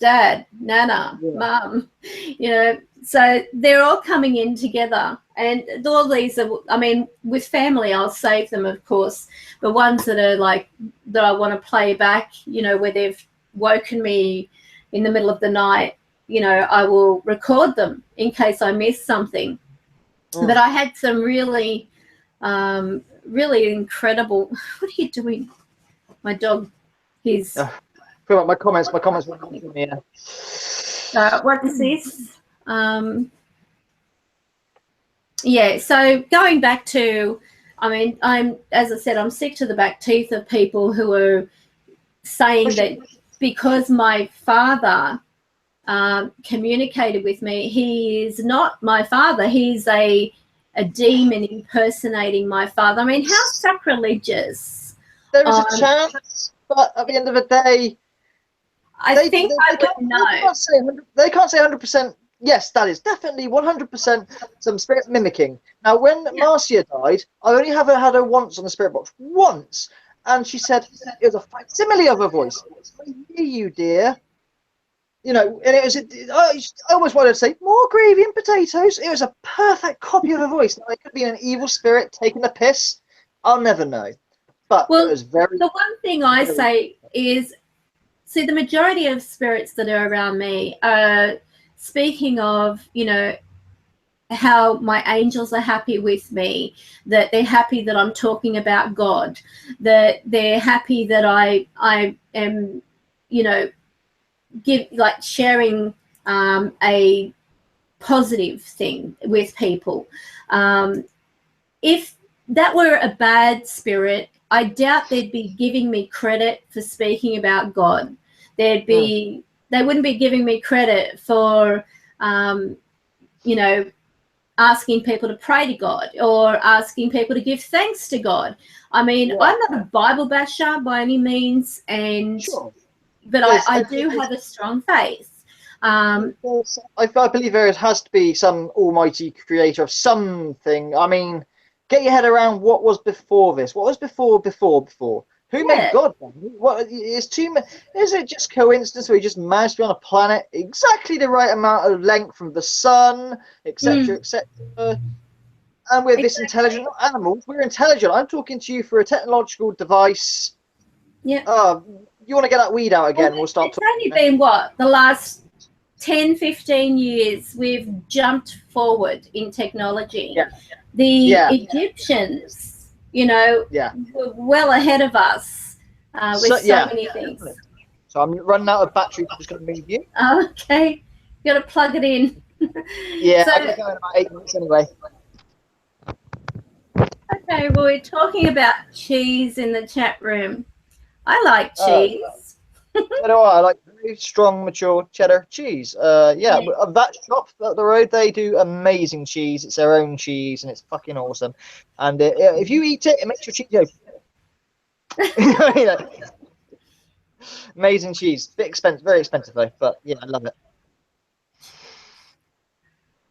Dad, Nana, Mum. You know, so they're all coming in together. And all these are, I mean, with family, I'll save them, of course. The ones that are like, that I want to play back, you know, where they've woken me in the middle of the night, you know, I will record them in case I miss something. But I had some really, really incredible, what are you doing? My dog, he's... my comments were in here. What is this? Yeah, so going back to, I mean, as I said, I'm sick to the back teeth of people who are saying that because my father communicated with me, he is not my father. He's a demon impersonating my father. I mean, how sacrilegious. There is a chance, but at the end of the day, I don't know. They can't say 100%. Yes, that is definitely 100% some spirit mimicking. Now, when Marcia died, I only had her once on the spirit box. Once. And she said it was a facsimile of her voice. I hear you, dear. you know, and it was, I almost wanted to say more gravy and potatoes. It was a perfect copy of a voice. Now, it could be an evil spirit taking the piss. I'll never know. But well, it was very. The one thing I say is, see, the majority of spirits that are around me are speaking of, you know, how my angels are happy with me, that they're happy that I'm talking about God, that they're happy that I am, you know, sharing a positive thing with people. If that were a bad spirit, I doubt they'd be giving me credit for speaking about God. They wouldn't be giving me credit for, you know, asking people to pray to God or asking people to give thanks to God. I mean, I'm not a Bible basher by any means, but I do have a strong faith. I believe there has to be some almighty creator of something. I mean, get your head around what was before this. What was before? Who made God? What is Is it just coincidence we just managed to be on a planet exactly the right amount of length from the sun, etc., etc.? And with this intelligent animals, we're intelligent. I'm talking to you through a technological device. Yeah. You want to get that weed out again? We'll start. It's only been what, the last 10, 15 years we've jumped forward in technology. The Egyptians, you know, were well ahead of us with so many things. So I'm running out of battery. I'm just going to move you. Okay. You got to plug it in. Yeah, I'm going to go in about 8 minutes anyway. Okay, well, we're talking about cheese in the chat room. I like cheese. So do I. I like very strong, mature cheddar cheese. That shop up the road, they do amazing cheese. It's their own cheese, and it's fucking awesome. And if you eat it, it makes your cheese open. Amazing cheese. Bit expensive, very expensive though. But yeah, I love it.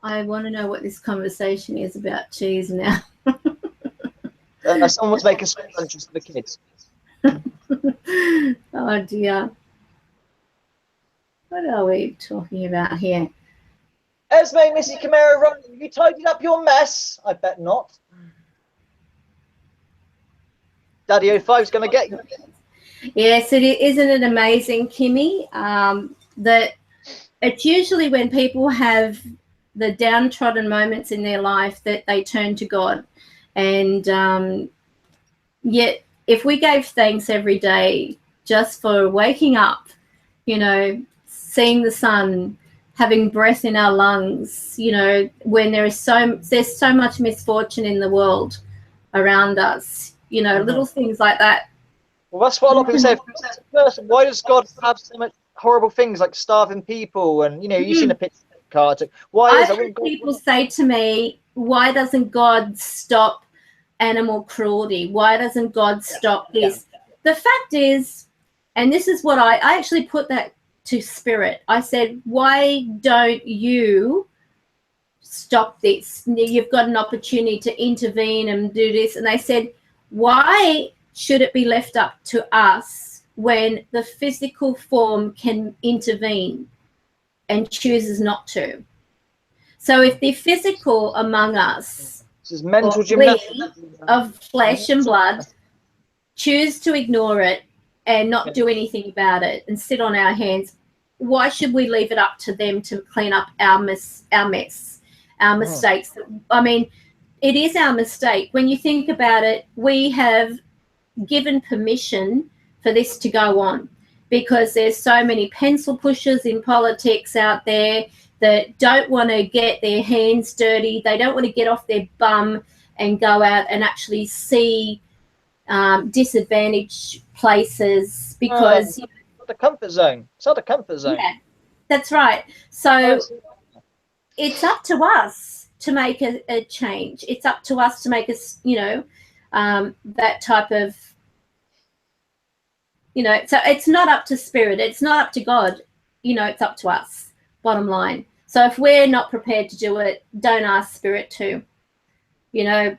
I want to know what this conversation is about cheese now. Someone's making some lunches for the kids. Oh dear. What are we talking about here? Esme, Missy Camaro, Ron, have you tidied up your mess? I bet not. Daddy 05's going to get you. Yes, isn't it amazing, Kimmy, that it's usually when people have the downtrodden moments in their life that they turn to God. And yet, if we gave thanks every day just for waking up, you know, seeing the sun, having breath in our lungs, you know, when there's so much misfortune in the world around us, you know, little things like that. Well, that's what a lot of people say. Person, why does God have so much horrible things like starving people and, you know, you've seen a picture card. Why is it? People say to me, why doesn't God stop animal cruelty? Why doesn't God stop this? The fact is, and this is what I actually put that to Spirit. I said, why don't you stop this? You've got an opportunity to intervene and do this. And they said, why should it be left up to us when the physical form can intervene and chooses not to? So if the physical among us, this is mental gymnastics of flesh and blood, choose to ignore it and not do anything about it and sit on our hands, why should we leave it up to them to clean up our mess, our mistakes? I mean, it is our mistake. When you think about it, we have given permission for this to go on because there's so many pencil pushers in politics out there that don't want to get their hands dirty. They don't want to get off their bum and go out and actually see disadvantaged places because it's not the comfort zone. It's not a comfort zone. Yeah, that's right. So it's up to us to make a change. It's up to us to make us, you know, that type of, you know, so it's not up to Spirit. It's not up to God. You know, it's up to us, bottom line. So if we're not prepared to do it, don't ask Spirit to, you know,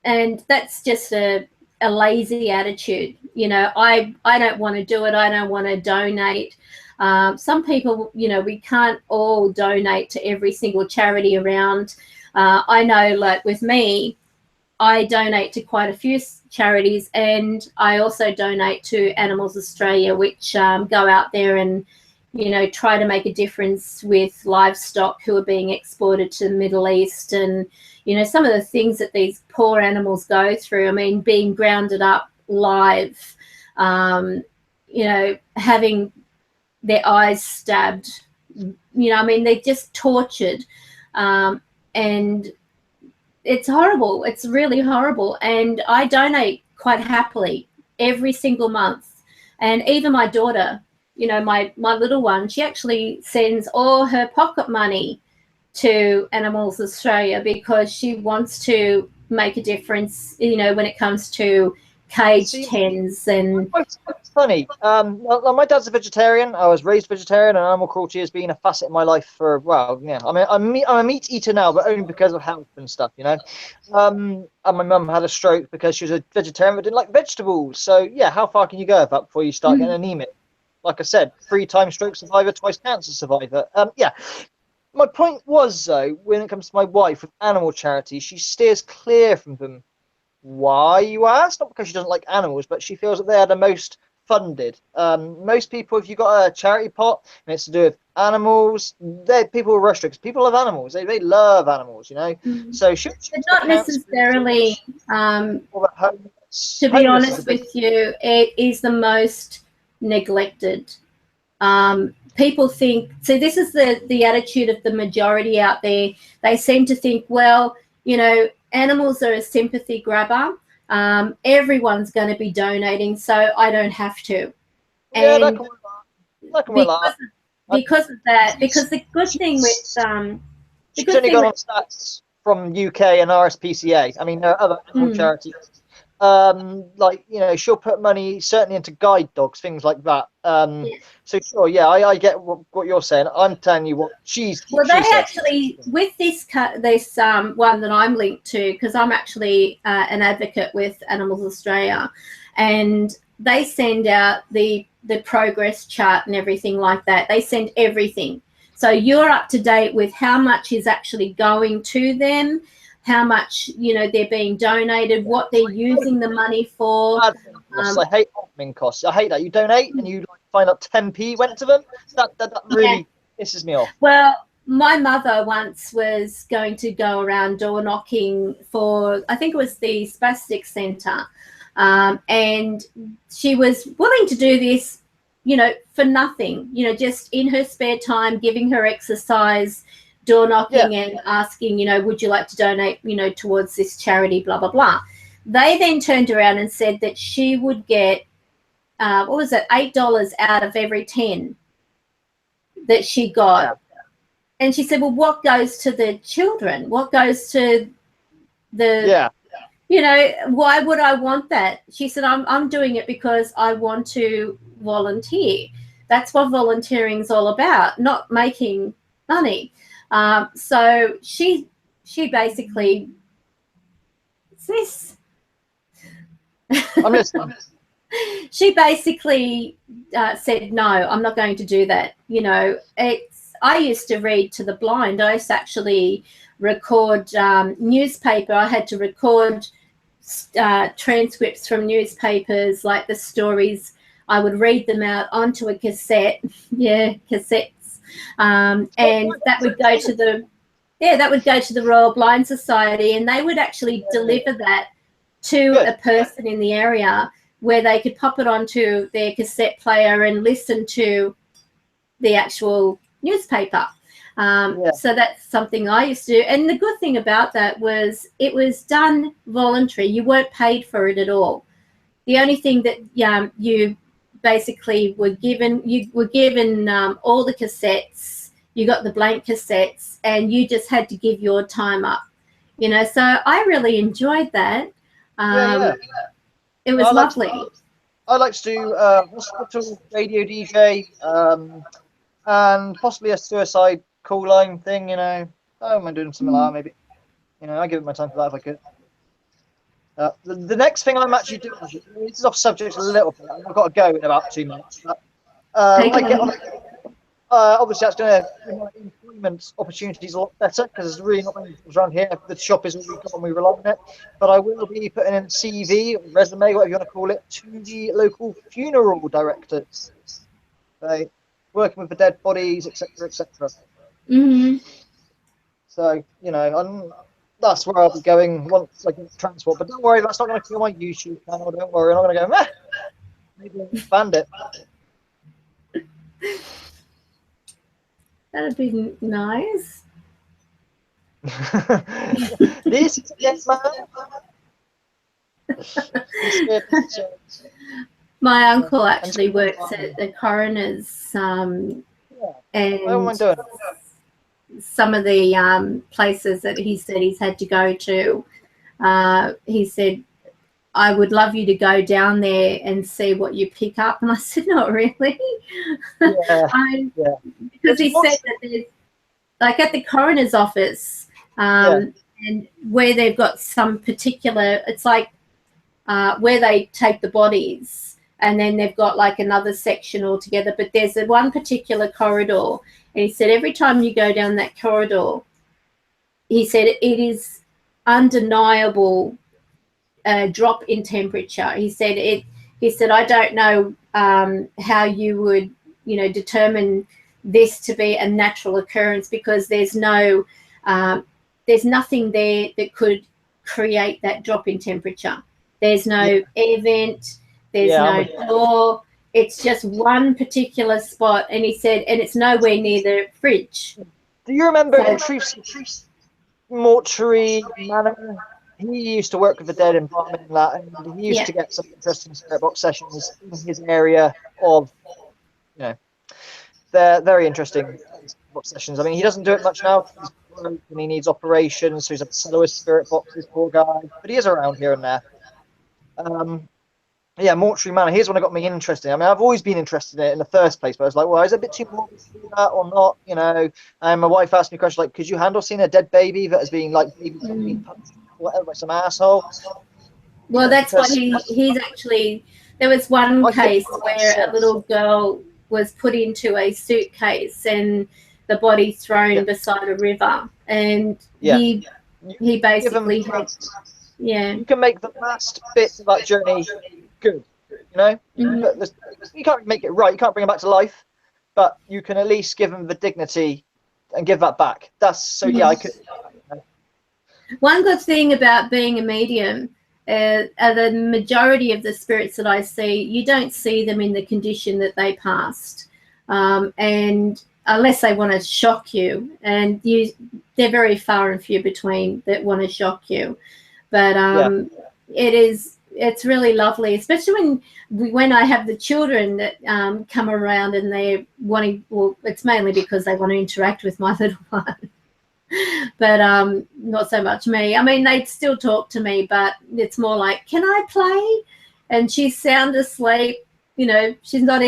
and that's just a lazy attitude. You know, I don't want to do it. I don't want to donate. Some people, you know, we can't all donate to every single charity around. I know, like with me, I donate to quite a few charities, and I also donate to Animals Australia, which go out there and, you know, try to make a difference with livestock who are being exported to the Middle East. And, you know, some of the things that these poor animals go through, I mean, being grounded up live, you know, having their eyes stabbed, you know, I mean, they're just tortured. And it's horrible. It's really horrible. And I donate quite happily every single month. And even my daughter, you know, my little one, she actually sends all her pocket money to Animals Australia because she wants to make a difference, you know, when it comes to caged hens. And it's funny. Well, my dad's a vegetarian. I was raised vegetarian, and animal cruelty has been a facet of my life for, well, yeah. I mean, I'm a meat eater now, but only because of health and stuff, you know. And my mum had a stroke because she was a vegetarian but didn't like vegetables. So yeah, how far can you go with that before you start getting anemic? Like I said, 3-time stroke survivor, twice cancer survivor. Yeah. My point was, though, when it comes to my wife with animal charities, she steers clear from them. Why, you ask? Not because she doesn't like animals, but she feels that they are the most funded. Most people, if you've got a charity pot and it's to do with animals, people will rush to it because people love animals. They love animals, you know. So she but not necessarily. To be honest with you, it is the most neglected. People think, so this is the attitude of the majority out there. They seem to think, well, you know, animals are a sympathy grabber. Everyone's going to be donating, so I don't have to. Yeah, and because of that, because the good thing with she's only got on stats from UK and RSPCA. I mean, there are other animal charities. Like, you know, she'll put money certainly into guide dogs, things like that. So sure, yeah, I get what you're saying. I'm telling you what she says. Actually, with this one that I'm linked to, because I'm actually an advocate with Animals Australia, and they send out the progress chart and everything like that. They send everything, so you're up to date with how much is actually going to them, how much, you know, they're being donated, what they're using the money for. I hate admin costs. I hate that. You donate and you find out 10p went to them. That really pisses me off. Well, my mother once was going to go around door knocking for, I think it was the Spastic Centre, and she was willing to do this, you know, for nothing, you know, just in her spare time, giving her exercise, door knocking and asking, you know, would you like to donate, you know, towards this charity, blah, blah, blah. They then turned around and said that she would get, what was it, $8 out of every 10 that she got. Yeah. And she said, well, what goes to the children? What goes to the, you know, why would I want that? She said, I'm doing it because I want to volunteer. That's what volunteering is all about, not making money. So she basically, what's this? I'm listening. She basically said, no, I'm not going to do that. You know, I used to read to the blind. I used to actually record newspaper. I had to record transcripts from newspapers, like the stories. I would read them out onto a cassette. Cassettes. And that would go to the Royal Blind Society, and they would actually deliver that to a person in the area where they could pop it onto their cassette player and listen to the actual newspaper. So that's something I used to do. And the good thing about that was it was done voluntary. You weren't paid for it at all. The only thing that you basically were given, all the cassettes. You got the blank cassettes, and you just had to give your time up. You know, so I really enjoyed that. It was lovely. I like to do hospital radio DJ, and possibly a suicide call line thing. You know, I don't mind doing something like that. Maybe, you know, I give it my time for that if I could. The next thing I'm actually doing, this is off subject a little bit. I've got to go in about 2 minutes. But, I get on Obviously, that's going to make my employment opportunities a lot better because there's really not many jobs around here. The shop is all we've got and we rely on it. But I will be putting in a CV or resume, whatever you want to call it, to the local funeral directors. Working with the dead bodies, etc., etc. So, you know, that's where I'll be going once I get transport. But don't worry, that's not going to kill my YouTube channel. Don't worry, I'm not going to go, meh, maybe I'll expand it. That'd be nice. This is dead man. My uncle actually works at the coroner's, and some of the places that he said he's had to go to, he said, I would love you to go down there and see what you pick up. And I said, not really. Because he said that there's, like at the coroner's office, and where they've got some particular, it's like where they take the bodies, and then they've got like another section altogether. But there's one particular corridor, and he said every time you go down that corridor, he said it is undeniable drop in temperature. He said I don't know how you would, you know, determine this to be a natural occurrence, because there's nothing there that could create that drop in temperature. There's no air vent, there's no door. It's just one particular spot. And he said, and it's nowhere near the fridge. Do you remember in Truth's mortuary manor? He used to work with the dead environment and that, and he used to get some interesting spirit box sessions in his area of, you know, they're very interesting box sessions. I mean, he doesn't do it much now. He's broke and he needs operations, so he's a soloist spirit boxes, poor guy. But he is around here and there. Yeah, Mortuary Manor. Here's what got me interested. I mean, I've always been interested in it in the first place, but I was like, well, is it a bit too morbid to do that or not? You know, and my wife asked me a question like, could you handle seeing a dead baby that has been like being punched or whatever by some asshole? Well, that's what he's actually. There was one case where a little girl was put into a suitcase and the body thrown beside a river, and he basically had. Yeah, you can make the last bit of that journey good, you know. But you can't make it right. You can't bring him back to life, but you can at least give him the dignity and give that back. That's so. Yeah, I could. One good thing about being a medium, the majority of the spirits that I see, you don't see them in the condition that they passed, and unless they want to shock you, and they're very far and few between that want to shock you. But it's really lovely, especially when I have the children that come around and they're wanting. Well, it's mainly because they want to interact with my little one, but not so much me. I mean, they still talk to me, but it's more like, "Can I play?" And she's sound asleep. You know, she's not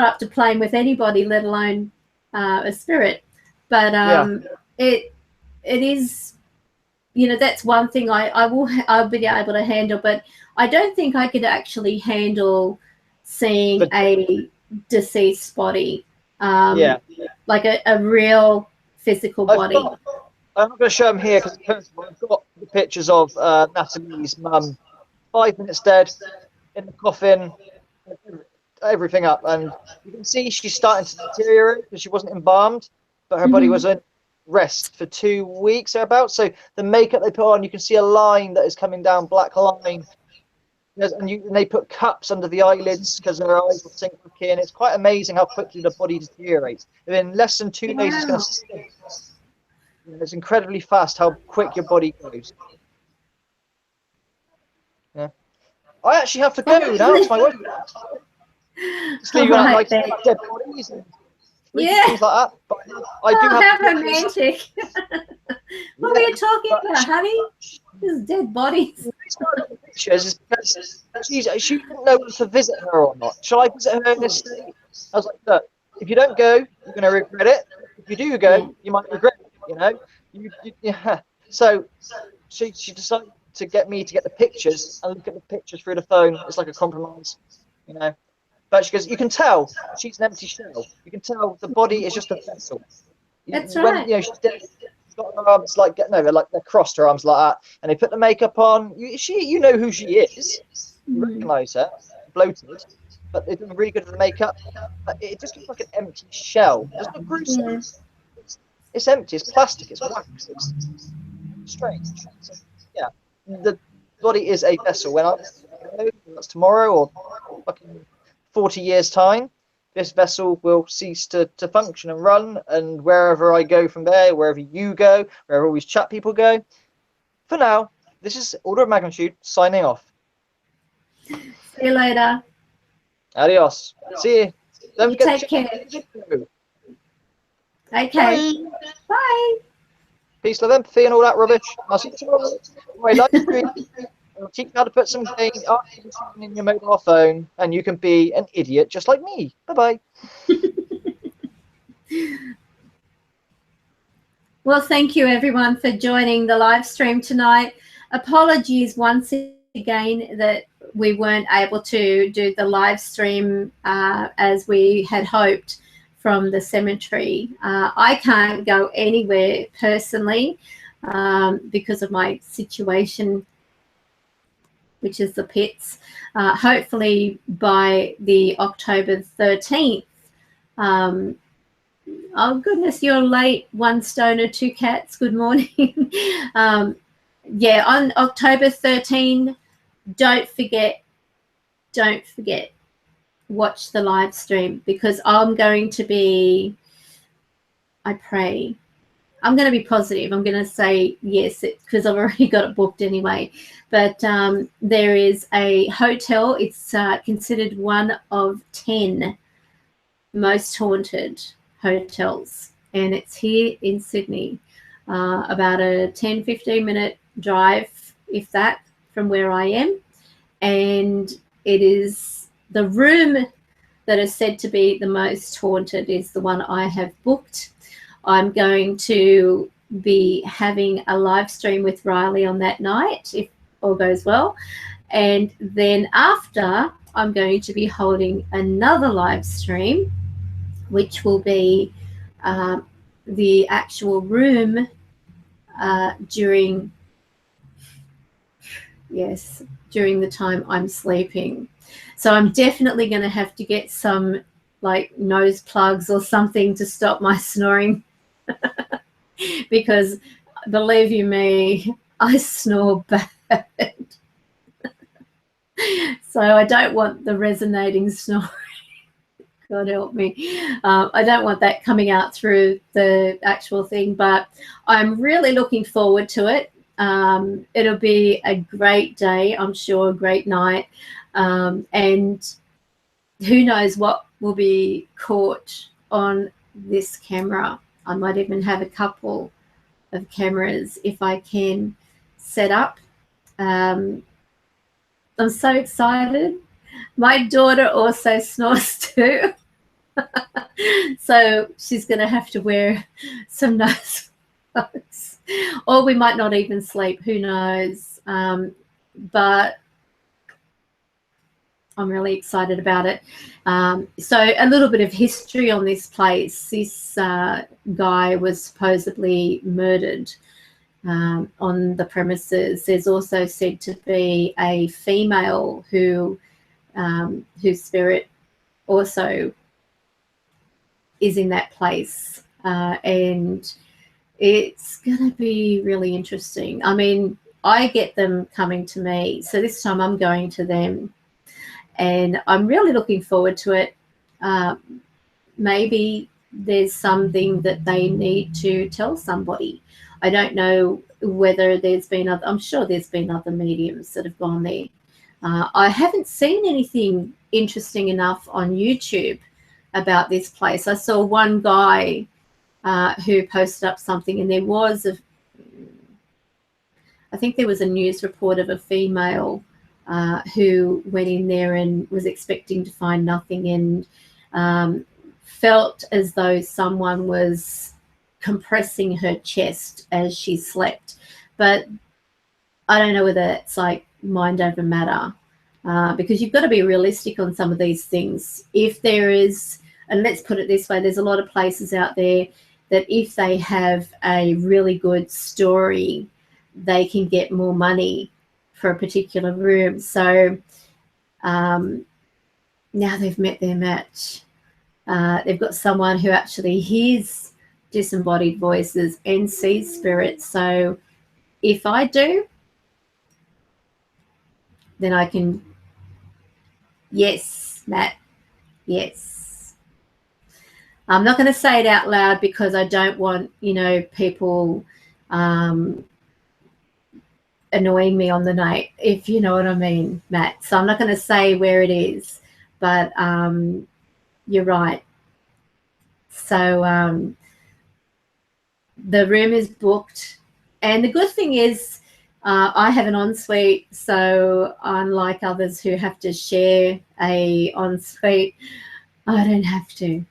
up to playing with anybody, let alone a spirit. But it is. You know, that's one thing I'll be able to handle, but I don't think I could actually handle seeing a deceased body, like a real physical body. I'm not going to show them here because I've got the pictures of Natalie's mum, 5 minutes dead, in the coffin, everything up, and you can see she's starting to deteriorate because she wasn't embalmed, but her body was in rest for 2 weeks thereabouts. So the makeup they put on, you can see a line that is coming down, black line, and they put cups under the eyelids because her eyes will sink back in. It's quite amazing how quickly the body deteriorates. In less than 2 days, it's going to sink. It's incredibly fast how quick your body goes. Yeah, I actually have to go now. It's my wife. Just leave you like dead bodies and things like that. But I do have how romantic. What were you talking about, honey? This dead bodies. Pictures is because she didn't know whether to visit her or not. Shall I visit her in this state? I was like, look, if you don't go, you're going to regret it. If you do go, you might regret it. You know, So she decided to get me to get the pictures and look at the pictures through the phone. It's like a compromise, you know. But she goes, you can tell she's an empty shell. You can tell the body is just a vessel. That's When right. she's dead, she's got her arms like they're crossed, her arms like that, and they put the makeup on. You know who she is. You recognise her, bloated, but they've done really good with the makeup. But it just looks like an empty shell. It's not gruesome. Yeah. It's empty. It's plastic. It's wax. It's strange. So, yeah, the body is a vessel. When I know that's tomorrow or fucking 40 years time, this vessel will cease to function and run, and wherever I go from there, wherever you go, wherever all these chat people go, for now, this is Order of Magnitude signing off. See you later. Adios. See you. Don't You forget take care. Okay. Bye. Bye. Peace, love, empathy, and all that rubbish. I'll see you tomorrow. My live stream. I'll teach you how to put some in your mobile phone, and you can be an idiot just like me. Bye-bye. Well, thank you everyone for joining the live stream tonight. Apologies once again that we weren't able to do the live stream as we had hoped from the cemetery. I can't go anywhere personally because of my situation, which is the pits. Hopefully by the October 13th, oh goodness, you're late, one stoner, two cats. Good morning. Yeah, on October 13, don't forget, watch the live stream, because I'm going to be, I pray, I'm going to be positive. I'm going to say yes, because I've already got it booked anyway. But there is a hotel. It's considered one of 10 most haunted hotels, and it's here in Sydney, about a 10-15 minute drive, if that, from where I am. And it is the room that is said to be the most haunted is the one I have booked. I'm going to be having a live stream with Riley on that night, if all goes well. And then after, I'm going to be holding another live stream, which will be the actual room during the time I'm sleeping. So I'm definitely going to have to get some like nose plugs or something to stop my snoring because believe you me, I snore bad. So I don't want the resonating snoring. God help me. I don't want that coming out through the actual thing, but I'm really looking forward to it. It'll be a great day, I'm sure, a great night. And who knows what will be caught on this camera. I might even have a couple of cameras if I can set up. I'm so excited. My daughter also snores too. So she's going to have to wear some nose plugs, or we might not even sleep, who knows. But I'm really excited about it. So a little bit of history on this place. This guy was supposedly murdered on the premises. There's also said to be a female whose spirit also is in that place, and it's going to be really interesting. I mean, I get them coming to me, so this time I'm going to them, and I'm really looking forward to it. Maybe there's something that they need to tell somebody. I don't know whether there's been other, I'm sure there's been other mediums that have gone there. I haven't seen anything interesting enough on YouTube about this place. I saw one guy who posted up something, and there was I think there was a news report of a female who went in there and was expecting to find nothing, and felt as though someone was compressing her chest as she slept. But I don't know whether it's like mind over matter. because you've got to be realistic on some of these things. If there is, and let's put it this way, there's a lot of places out there that if they have a really good story, they can get more money for a particular room. So now they've met their match. They've got someone who actually hears disembodied voices and sees spirits. So if I do, then I can, yes, Matt, yes. I'm not going to say it out loud because I don't want, people annoying me on the night, if you know what I mean, Matt. So I'm not going to say where it is, but you're right. So the room is booked, and the good thing is I have an ensuite, so unlike others who have to share a ensuite, I don't have to.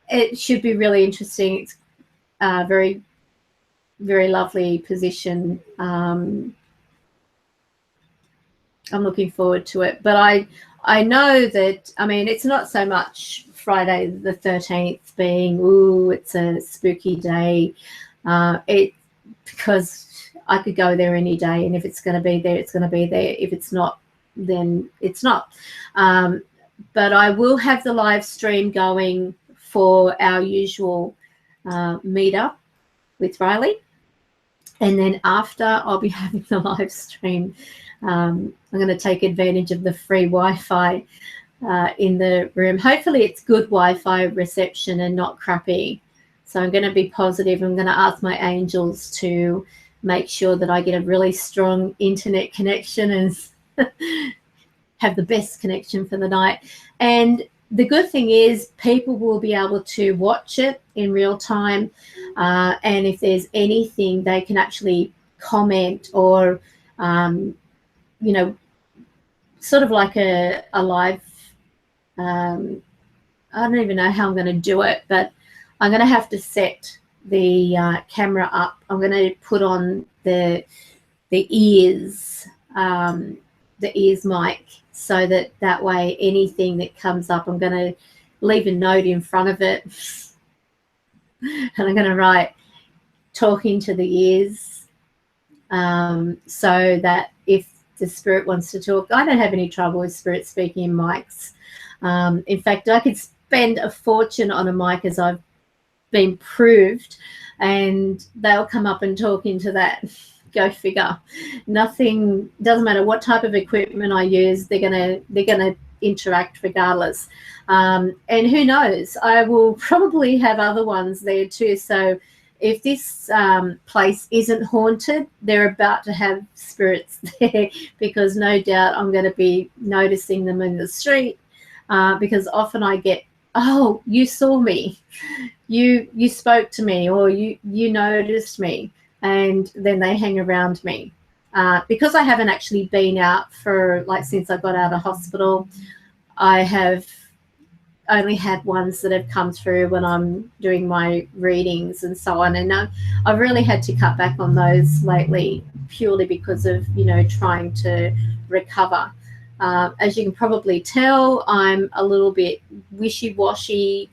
It should be really interesting. It's very, very lovely position. I'm looking forward to it, but I know that, I mean, it's not so much Friday the 13th being, ooh, it's a spooky day. Because I could go there any day, and if it's going to be there, it's going to be there. If it's not, then it's not. But I will have the live stream going for our usual meetup with Riley. And then after, I'll be having the live stream. I'm going to take advantage of the free Wi-Fi in the room. Hopefully it's good Wi-Fi reception and not crappy. So I'm going to be positive. I'm going to ask my angels to make sure that I get a really strong internet connection and have the best connection for the night. And the good thing is people will be able to watch it in real time. And if there's anything, they can actually comment or, sort of like a live, I don't even know how I'm going to do it, but I'm going to have to set the camera up. I'm going to put on the ears mic, so that way anything that comes up, I'm going to leave a note in front of it, and I'm going to write talking to the ears, so that if the spirit wants to talk, I don't have any trouble with spirit speaking in mics. In fact, I could spend a fortune on a mic, as I've been proved, and they'll come up and talk into that. Go figure. Nothing, doesn't matter what type of equipment I use, they're gonna interact regardless. And who knows, I will probably have other ones there too. So if this place isn't haunted, they're about to have spirits there, because no doubt I'm going to be noticing them in the street, because often I get, oh, you saw me, you spoke to me, or you noticed me, and then they hang around me. Because I haven't actually been out for, like, since I got out of hospital, I have only had ones that have come through when I'm doing my readings and so on, and I've really had to cut back on those lately, purely because of trying to recover. As you can probably tell, I'm a little bit wishy-washy,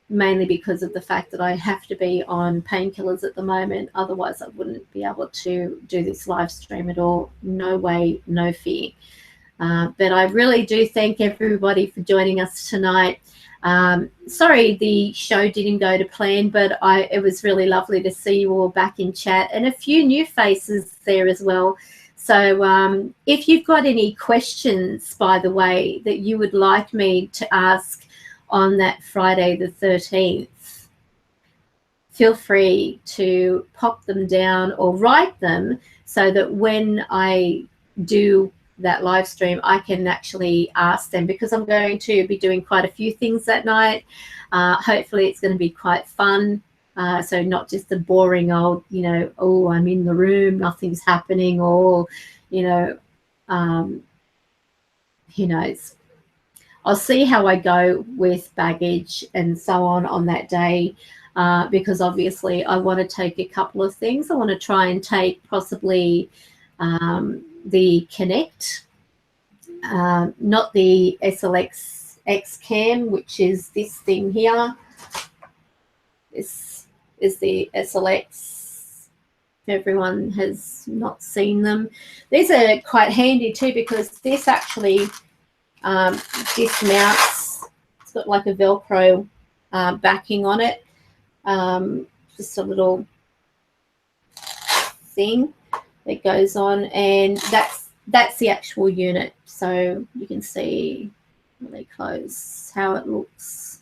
mainly because of the fact that I have to be on painkillers at the moment. Otherwise I wouldn't be able to do this live stream at all. No way, no fear. But I really do thank everybody for joining us tonight. Sorry the show didn't go to plan, but it was really lovely to see you all back in chat, and a few new faces there as well. So if you've got any questions, by the way, that you would like me to ask on that Friday the 13th, feel free to pop them down or write them, so that when I do that live stream, I can actually ask them, because I'm going to be doing quite a few things that night. Hopefully it's going to be quite fun. So not just the boring old, oh, I'm in the room, nothing's happening, or, who knows. I'll see how I go with baggage and so on that day, because obviously I want to take a couple of things. I want to try and take possibly the Connect, not the SLX X Cam, which is this thing here. This is the SLX. If everyone has not seen them, these are quite handy too, because this actually dismounts. It's got like a Velcro backing on it. Just a little thing that goes on, and that's the actual unit. So you can see really close how it looks.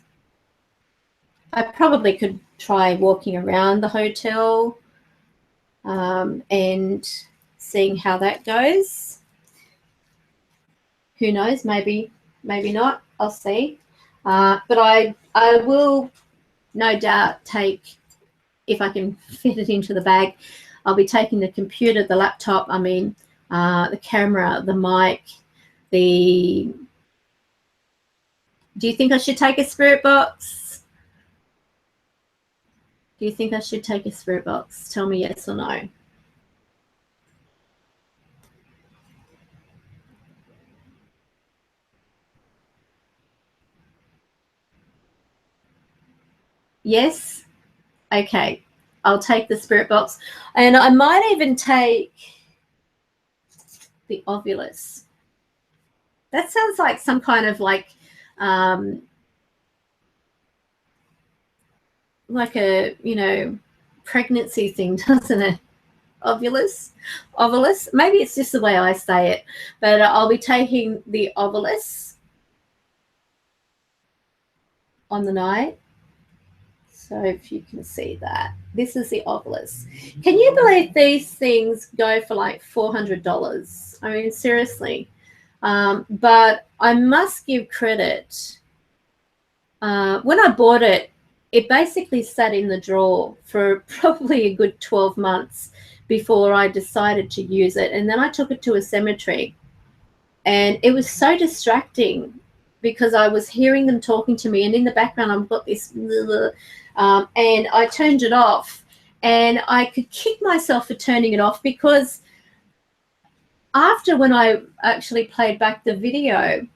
I probably could try walking around the hotel and seeing how that goes. Who knows? Maybe not. I'll see. But I will no doubt take, if I can fit it into the bag, I'll be taking the computer, the laptop, the camera, the mic, do you think I should take a spirit box? Do you think I should take a spirit box? Tell me yes or no. Yes? Okay. I'll take the spirit box. And I might even take the Ovulus. That sounds like some kind of like a, pregnancy thing, doesn't it? Ovulus. Maybe it's just the way I say it, but I'll be taking the Ovulus on the night. So if you can see that, this is the Ovulus. Can you believe these things go for like $400? I mean, seriously. But I must give credit. When I bought it, it basically sat in the drawer for probably a good 12 months before I decided to use it. And then I took it to a cemetery, and it was so distracting because I was hearing them talking to me, and in the background I've got this and I turned it off, and I could kick myself for turning it off, because after, when I actually played back the video,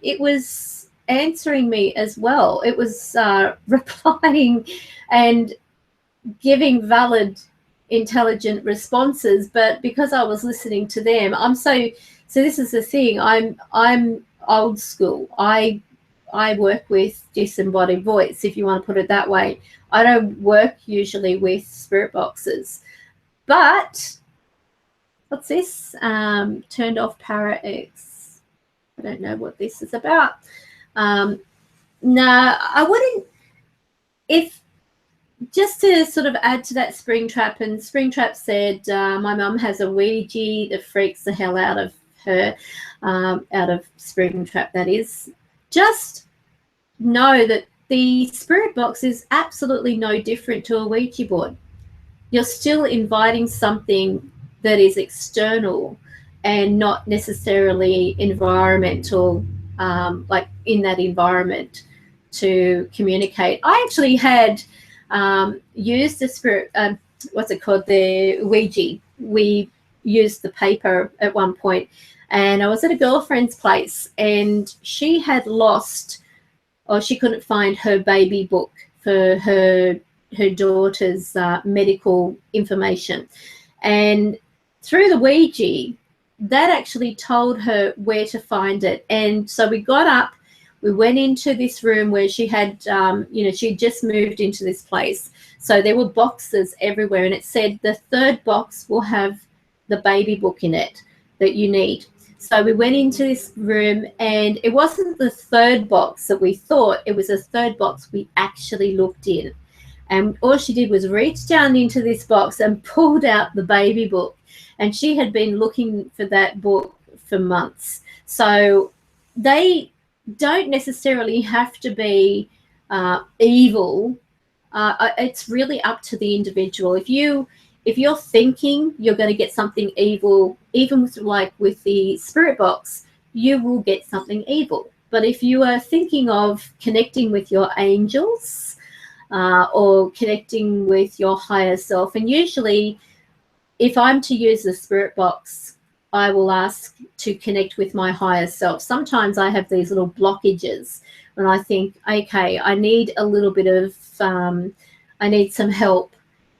it was answering me as well. It was replying and giving valid, intelligent responses, but because I was listening to them, so this is the thing, I'm old school. I work with disembodied voice, if you want to put it that way. I don't work usually with spirit boxes. But what's this? Turned off Para X. I don't know what this is about. No, I wouldn't. If just to sort of add to that, Springtrap, and Springtrap said my mum has a Ouija that freaks the hell out of her, out of Springtrap, that is. Just know that the spirit box is absolutely no different to a Ouija board. You're still inviting something that is external and not necessarily environmental, like in that environment, to communicate. I actually had used the spirit, what's it called, the Ouija. We used the paper at one point, and I was at a girlfriend's place, and she had lost, or she couldn't find her baby book for her daughter's medical information. And through the Ouija, that actually told her where to find it. And so we got up, we went into this room where she had, she had just moved into this place. So there were boxes everywhere, and it said the third box will have the baby book in it that you need. So we went into this room, and it wasn't the third box that we thought. It was a third box we actually looked in. And all she did was reach down into this box and pulled out the baby book. And she had been looking for that book for months. So they don't necessarily have to be evil. It's really up to the individual. If you're thinking you're going to get something evil, even with the spirit box, you will get something evil. But if you are thinking of connecting with your angels or connecting with your higher self, and usually if I'm to use the spirit box, I will ask to connect with my higher self. Sometimes I have these little blockages when I think, okay, I need a little bit of, I need some help.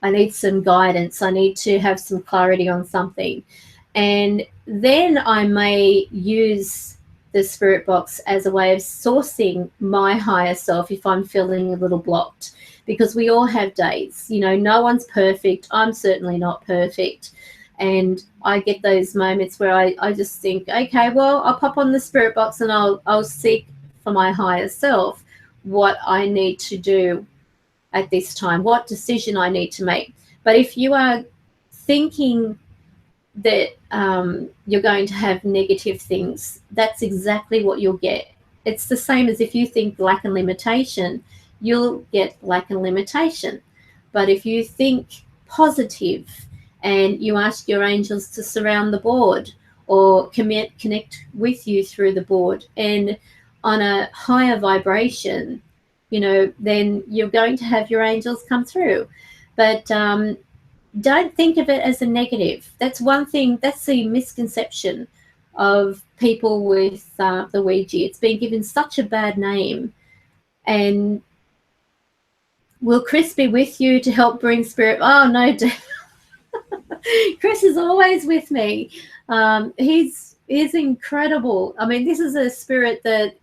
I need some guidance. I need to have some clarity on something. And then I may use the spirit box as a way of sourcing my higher self if I'm feeling a little blocked, because we all have days. You know, no one's perfect. I'm certainly not perfect. And I get those moments where I just think, okay, well, I'll pop on the spirit box and I'll seek for my higher self what I need to do at this time, what decision I need to make. But if you are thinking that you're going to have negative things, that's exactly what you'll get. It's the same as if you think lack and limitation, you'll get lack and limitation. But if you think positive and you ask your angels to surround the board or connect with you through the board and on a higher vibration, you know, then you're going to have your angels come through. But don't think of it as a negative. That's one thing, that's the misconception of people with the Ouija. It's been given such a bad name. And will Chris be with you to help bring spirit? Oh, no. Chris is always with me. He's incredible. I mean, this is a spirit that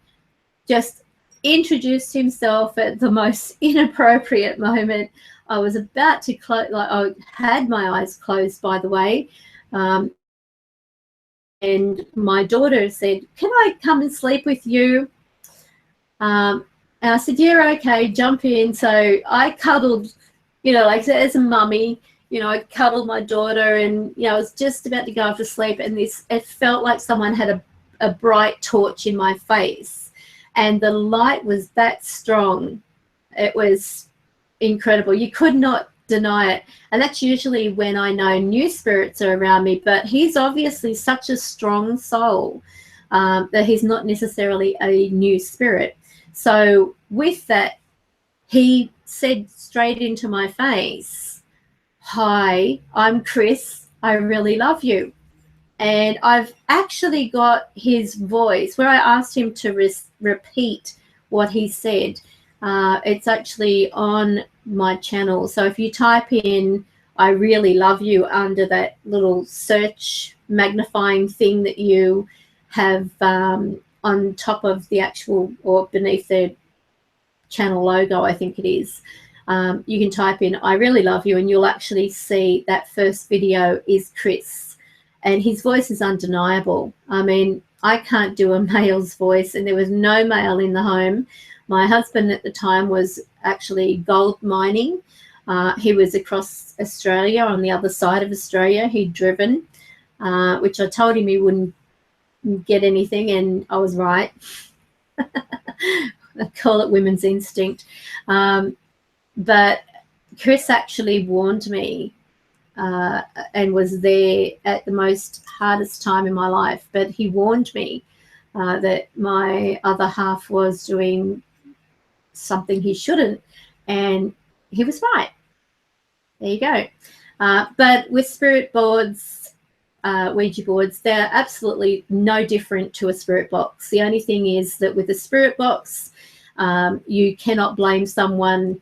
just introduced himself at the most inappropriate moment. I was about to close, like I had my eyes closed, by the way. And my daughter said, "Can I come and sleep with you?" And I said, "Yeah, okay, jump in." So I cuddled, you know, like as a mummy, you know, I cuddled my daughter and, you know, I was just about to go off to sleep. And it felt like someone had a bright torch in my face. And the light was that strong. It was incredible. You could not deny it. And that's usually when I know new spirits are around me. But he's obviously such a strong soul that he's not necessarily a new spirit. So with that, he said straight into my face, "Hi, I'm Chris. I really love you." And I've actually got his voice where I asked him to repeat what he said. It's actually on my channel. So if you type in "I really love you" under that little search magnifying thing that you have on top of the actual or beneath the channel logo, I think it is, you can type in "I really love you" and you'll actually see that first video is Chris. And his voice is undeniable. I mean, I can't do a male's voice, and there was no male in the home. My husband at the time was actually gold mining. He was across Australia, on the other side of Australia. He'd driven, which I told him he wouldn't get anything, and I was right. I call it women's instinct. But Chris actually warned me and was there at the most hardest time in my life. But he warned me that my other half was doing something he shouldn't, and he was right. There you go. But with spirit boards, Ouija boards, they're absolutely no different to a spirit box. The only thing is that with a spirit box, you cannot blame someone.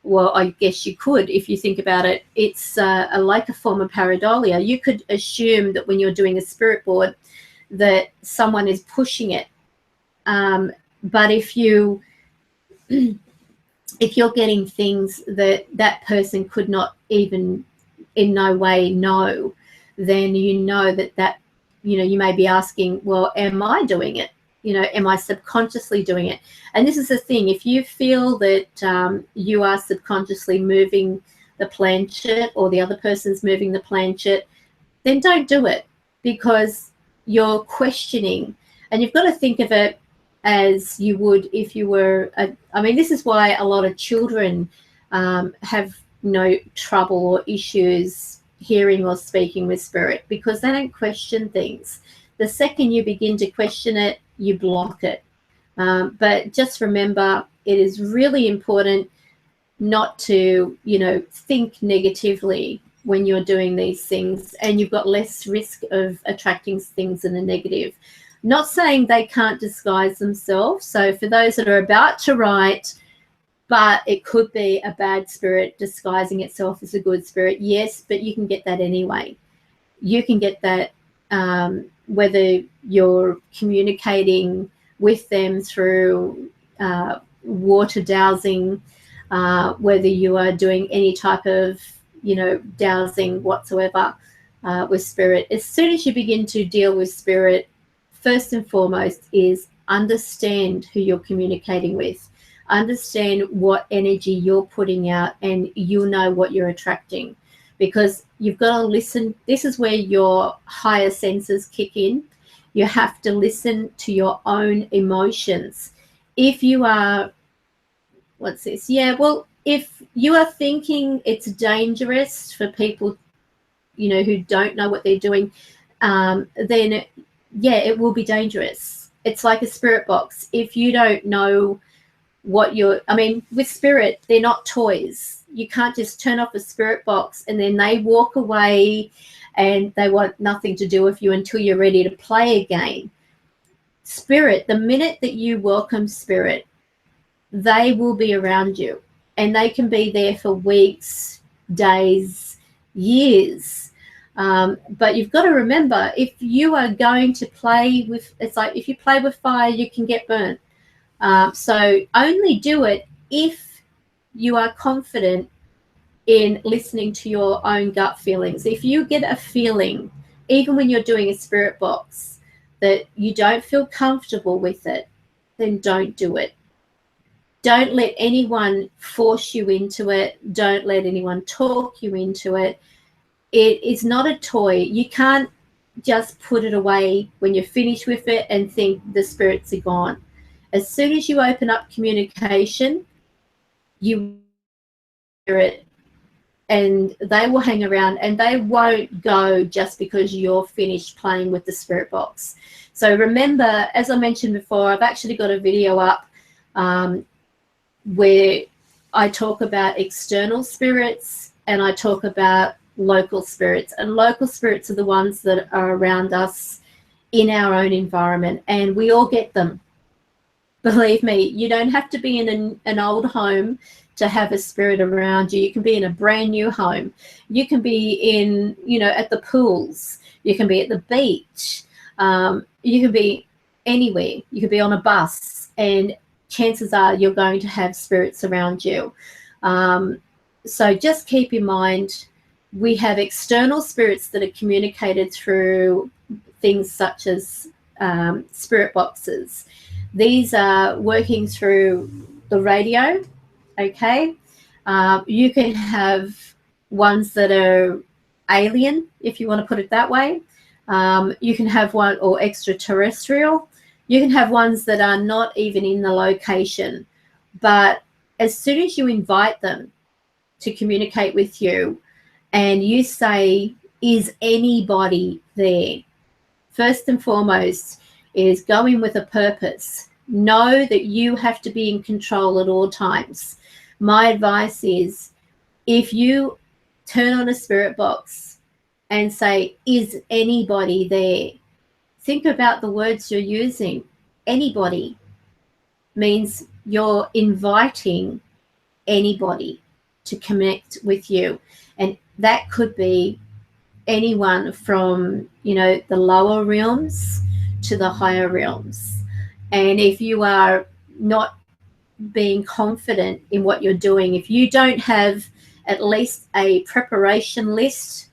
Well, I guess you could if you think about it. It's like a form of pareidolia. You could assume that when you're doing a spirit board that someone is pushing it. But if you're getting things that person could not even in no way know, then you know that you may be asking, well, am I doing it? Am I subconsciously doing it? And this is the thing. If you feel that you are subconsciously moving the planchette or the other person's moving the planchette, then don't do it, because you're questioning. And you've got to think of it as you would if you were I mean, this is why a lot of children have no trouble or issues hearing or speaking with spirit, because they don't question things. The second you begin to question it, you block it. But just remember, it is really important not to, think negatively when you're doing these things, and you've got less risk of attracting things in the negative. Not saying they can't disguise themselves. So for those that are about to write, but it could be a bad spirit disguising itself as a good spirit, yes, but you can get that anyway. You can get that whether you're communicating with them through water dowsing, whether you are doing any type of, dowsing whatsoever with spirit. As soon as you begin to deal with spirit, first and foremost is understand who you're communicating with. Understand what energy you're putting out, and you'll know what you're attracting, because you've got to listen. This is where your higher senses kick in. You have to listen to your own emotions. If you are, what's this? Yeah, well, if you are thinking it's dangerous for people, who don't know what they're doing, then yeah, it will be dangerous. It's like a spirit box. If you don't know what with spirit, they're not toys. You can't just turn off a spirit box and then they walk away and they want nothing to do with you until you're ready to play again. Spirit, the minute that you welcome spirit, they will be around you, and they can be there for weeks, days, years. But you've got to remember, if you are going to play with, it's like if you play with fire, you can get burnt. So only do it if you are confident in listening to your own gut feelings. If you get a feeling, even when you're doing a spirit box, that you don't feel comfortable with it, then don't do it. Don't let anyone force you into it. Don't let anyone talk you into it. It is not a toy. You can't just put it away when you're finished with it and think the spirits are gone. As soon as you open up communication, you hear it, and they will hang around, and they won't go just because you're finished playing with the spirit box. So remember, as I mentioned before, I've actually got a video up where I talk about external spirits and I talk about local spirits. And local spirits are the ones that are around us in our own environment, and we all get them. Believe me, you don't have to be in an old home to have a spirit around you. You can be in a brand new home. You can be in, at the pools. You can be at the beach. You can be anywhere. You could be on a bus, and chances are you're going to have spirits around you. So just keep in mind, we have external spirits that are communicated through things such as spirit boxes. These are working through the radio, okay? You can have ones that are alien, if you want to put it that way. You can have one, or extraterrestrial. You can have ones that are not even in the location. But as soon as you invite them to communicate with you and you say, is anybody there? First and foremost is go in with a purpose. Know that you have to be in control at all times. My advice is, if you turn on a spirit box and say, is anybody there? Think about the words you're using. Anybody means you're inviting anybody to connect with you. And that could be anyone from, the lower realms to the higher realms. And if you are not being confident in what you're doing, if you don't have at least a preparation list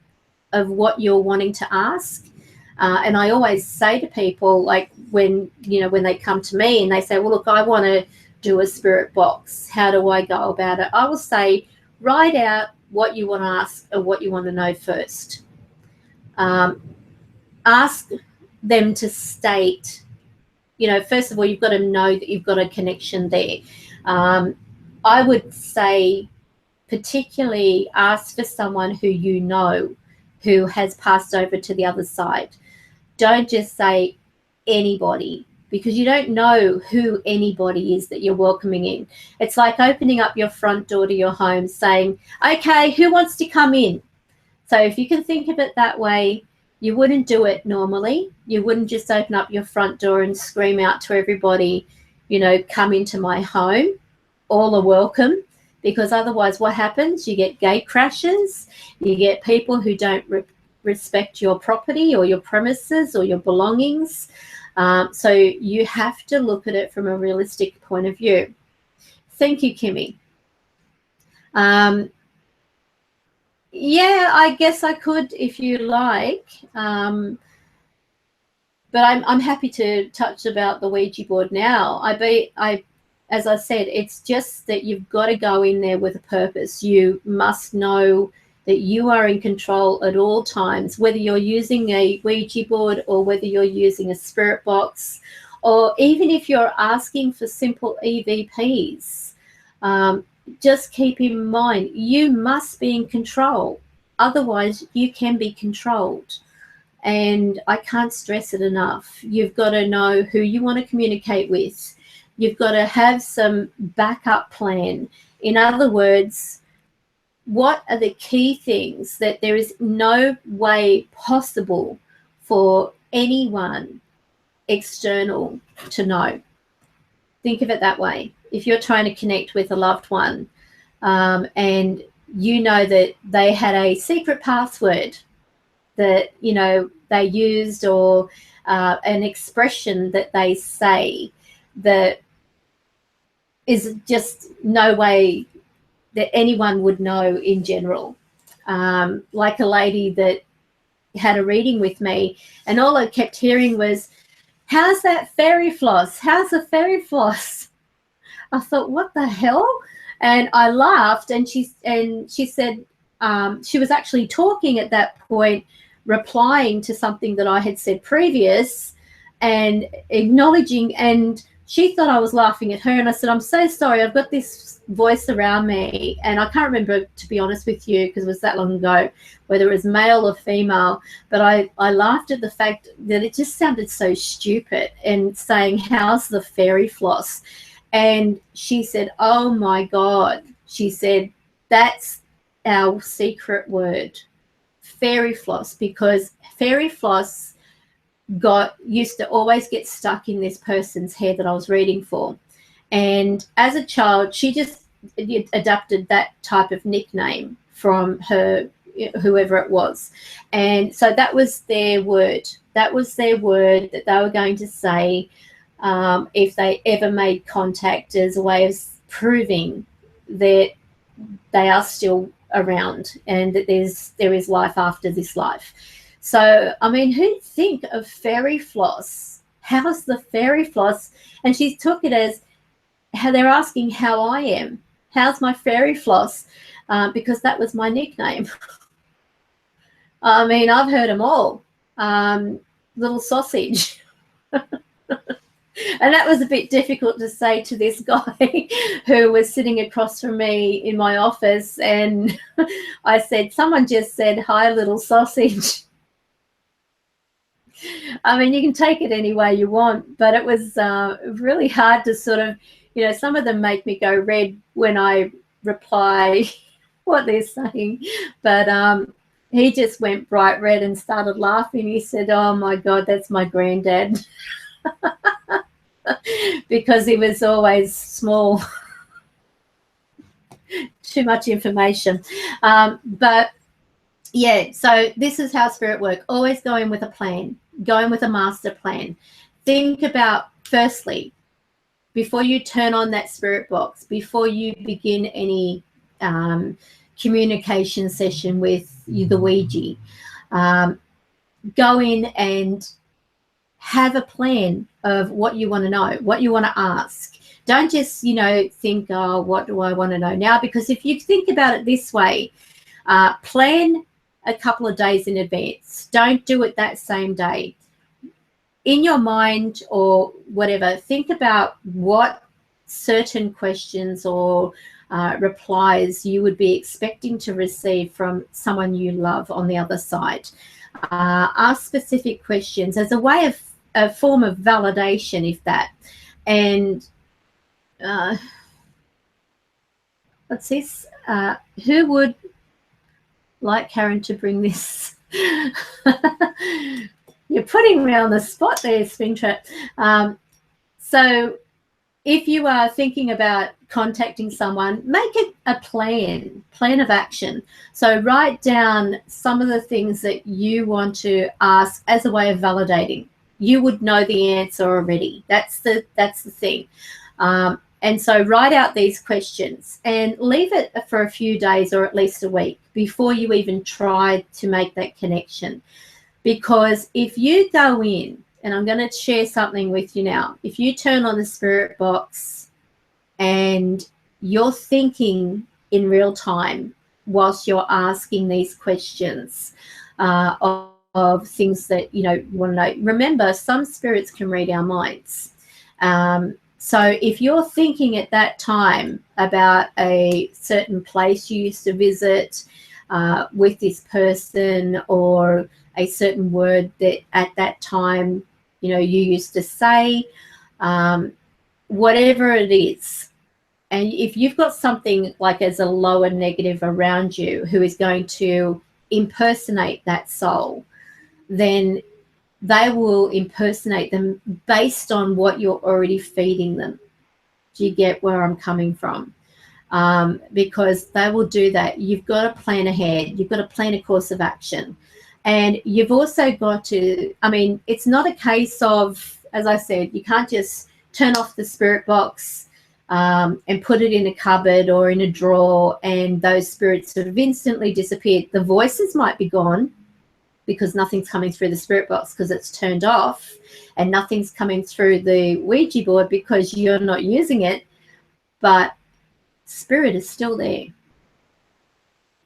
of what you're wanting to ask, and I always say to people, like when they come to me and they say, well, look, I want to do a spirit box, how do I go about it? I will say, write out what you want to ask or what you want to know first. Ask them to state, first of all, you've got to know that you've got a connection there. I would say particularly ask for someone who has passed over to the other side. Don't just say anybody, because you don't know who anybody is that you're welcoming in. It's like opening up your front door to your home saying, okay, who wants to come in? So if you can think of it that way, you wouldn't do it normally. You wouldn't just open up your front door and scream out to everybody, you know, come into my home, all are welcome, because otherwise what happens? You get gate crashes, you get people who don't respect your property or your premises or your belongings. So you have to look at it from a realistic point of view. Thank you, Kimmy. Yeah, I guess I could if you like. But I'm happy to touch about the Ouija board now. As I said, it's just that you've got to go in there with a purpose. You must know that you are in control at all times, whether you're using a Ouija board or whether you're using a spirit box, or even if you're asking for simple EVPs. Just keep in mind, you must be in control. Otherwise, you can be controlled. And I can't stress it enough. You've got to know who you want to communicate with. You've got to have some backup plan. In other words, what are the key things that there is no way possible for anyone external to know? Think of it that way. If you're trying to connect with a loved one, and you know that they had a secret password that, you know, they used, or an expression that they say that is just no way that anyone would know in general. Like a lady that had a reading with me, and all I kept hearing was, how's that fairy floss? How's the fairy floss? I thought, what the hell? And I laughed, and she said, she was actually talking at that point, replying to something that I had said previous and acknowledging, and she thought I was laughing at her. And I said, I'm so sorry, I've got this voice around me, and I can't remember, to be honest with you, because it was that long ago, whether it was male or female, but I laughed at the fact that it just sounded so stupid, and saying, how's the fairy floss? And she said, oh my God, she said, that's our secret word, fairy floss, because fairy floss used to always get stuck in this person's head that I was reading for. And as a child, she just adapted that type of nickname from her, whoever it was. And so that was their word. That was their word that they were going to say if they ever made contact, as a way of proving that they are still around and that there is life after this life. So, I mean, who'd think of fairy floss? How's the fairy floss? And she took it as how they're asking how I am. How's my fairy floss? Because that was my nickname. I mean, I've heard them all. Little sausage. And that was a bit difficult to say to this guy who was sitting across from me in my office. And I said, someone just said, hi, little sausage. I mean, you can take it any way you want, but it was really hard to sort of, you know, some of them make me go red when I reply what they're saying. But he just went bright red and started laughing. He said, oh, my God, that's my granddad. Because he was always small. Too much information. But yeah, so this is how spirit work. Always go in with a plan, go in with a master plan. Think about, firstly, before you turn on that spirit box, before you begin any communication session with the Ouija, go in and have a plan of what you want to know, what you want to ask. Don't just, you know, think, oh, what do I want to know now? Because if you think about it this way, plan a couple of days in advance. Don't do it that same day. In your mind or whatever, think about what certain questions or replies you would be expecting to receive from someone you love on the other side. Ask specific questions as a way of a form of validation, if that. And what's this? Who would like Karen to bring this. You're putting me on the spot there, Springtrap. So if you are thinking about contacting someone, make it a plan of action. So write down some of the things that you want to ask as a way of validating. You would know the answer already. That's the thing. And so write out these questions and leave it for a few days or at least a week before you even try to make that connection. Because if you go in, and I'm going to share something with you now, if you turn on the spirit box and you're thinking in real time whilst you're asking these questions of things that, you want to know. Remember, some spirits can read our minds. So if you're thinking at that time about a certain place you used to visit with this person, or a certain word that at that time, you used to say, whatever it is, and if you've got something like as a lower negative around you who is going to impersonate that soul, then they will impersonate them based on what you're already feeding them. Do you get where I'm coming from? Because they will do that. You've got to plan ahead. You've got to plan a course of action. And you've also got to, it's not a case of, as I said, you can't just turn off the spirit box and put it in a cupboard or in a drawer and those spirits sort of instantly disappear. The voices might be gone because nothing's coming through the spirit box because it's turned off, and nothing's coming through the Ouija board because you're not using it, but spirit is still there.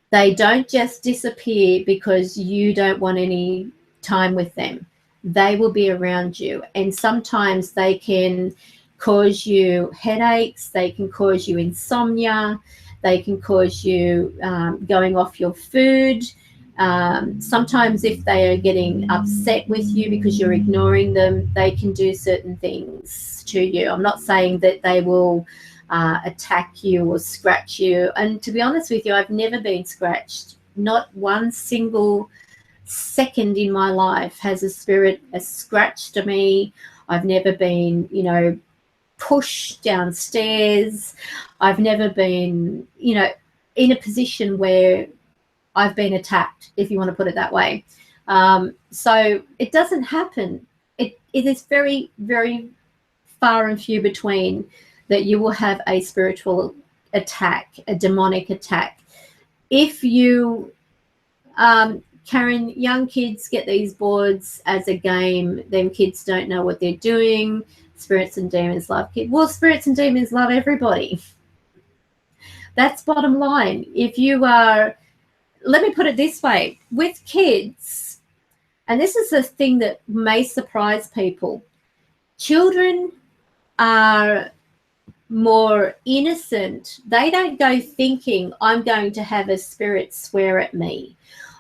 They don't just disappear because you don't want any time with them. They will be around you, and sometimes they can cause you headaches, they can cause you insomnia, they can cause you going off your food. Sometimes if they are getting upset with you because you're ignoring them, they can do certain things to you. I'm not saying that they will attack you or scratch you. And to be honest with you, I've never been scratched. Not one single second in my life has a spirit scratched me. I've never been, pushed downstairs. I've never been, in a position where I've been attacked, if you want to put it that way. So it doesn't happen. It is very, very far and few between that you will have a spiritual attack, a demonic attack. If you, Karen, young kids get these boards as a game. Them kids don't know what they're doing. Spirits and demons love kids. Well, spirits and demons love everybody. That's bottom line. If you are, let me put it this way, with kids, and this is a thing that may surprise people, children are more innocent. They don't go thinking, I'm going to have a spirit swear at me,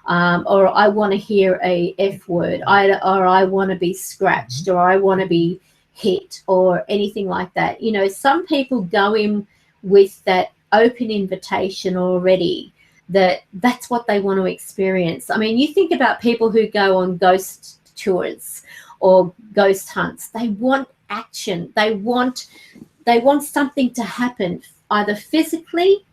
or I want to hear a F word, or I want to be scratched, or I want to be hit, or anything like that. Some people go in with that open invitation already, that's what they want to experience. You think about people who go on ghost tours or ghost hunts. They want action. They want something to happen, either physically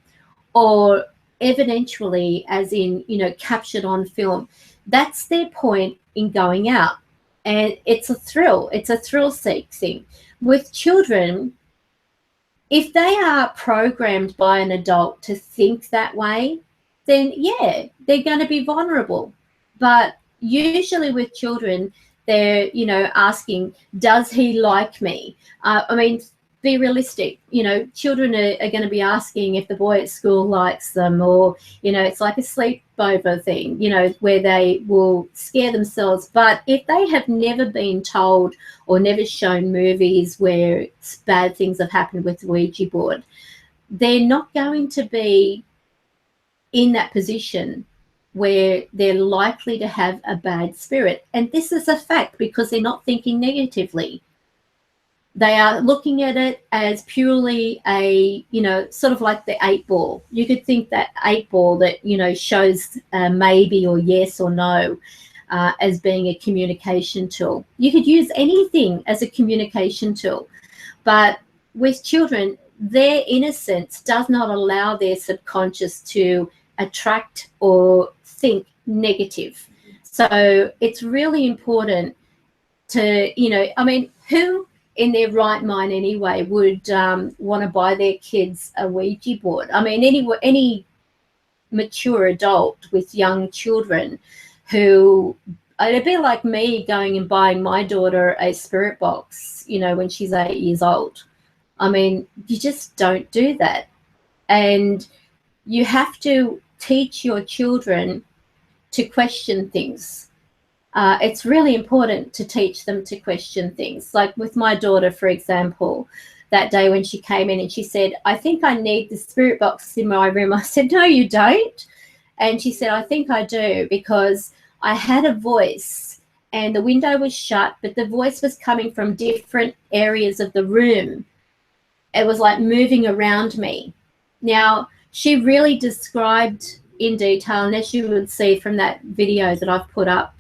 or evidentially, as in, captured on film. That's their point in going out. And it's a thrill. It's a thrill-seeking. With children, if they are programmed by an adult to think that way, then yeah, they're going to be vulnerable. But usually with children, they're, asking, does he like me? Be realistic. Children are going to be asking if the boy at school likes them, or, it's like a sleepover thing, where they will scare themselves. But if they have never been told or never shown movies where bad things have happened with the Ouija board, they're not going to be in that position where they're likely to have a bad spirit. And this is a fact because they're not thinking negatively. They are looking at it as purely a, sort of like the 8-ball. You could think that 8-ball that, shows maybe or yes or no as being a communication tool. You could use anything as a communication tool. But with children, their innocence does not allow their subconscious to attract or think negative. So it's really important to, who in their right mind anyway would want to buy their kids a Ouija board? I mean, any mature adult with young children who, it'd be like me going and buying my daughter a spirit box, when she's 8 years old. I mean, you just don't do that. And you have to teach your children to question things. It's really important to teach them to question things. Like with my daughter, for example, that day when she came in and she said, I think I need the spirit box in my room. I said, no, you don't. And she said, I think I do, because I had a voice and the window was shut, but the voice was coming from different areas of the room. It was like moving around me. Now, she really described in detail, and as you would see from that video that I've put up,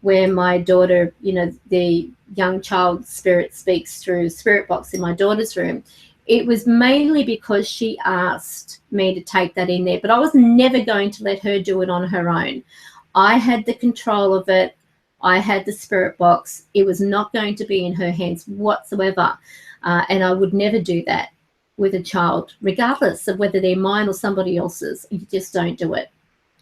where my daughter, the young child spirit speaks through spirit box in my daughter's room, it was mainly because she asked me to take that in there, but I was never going to let her do it on her own. I had the control of it. I had the spirit box. It was not going to be in her hands whatsoever. And I would never do that with a child, regardless of whether they're mine or somebody else's. You just don't do it.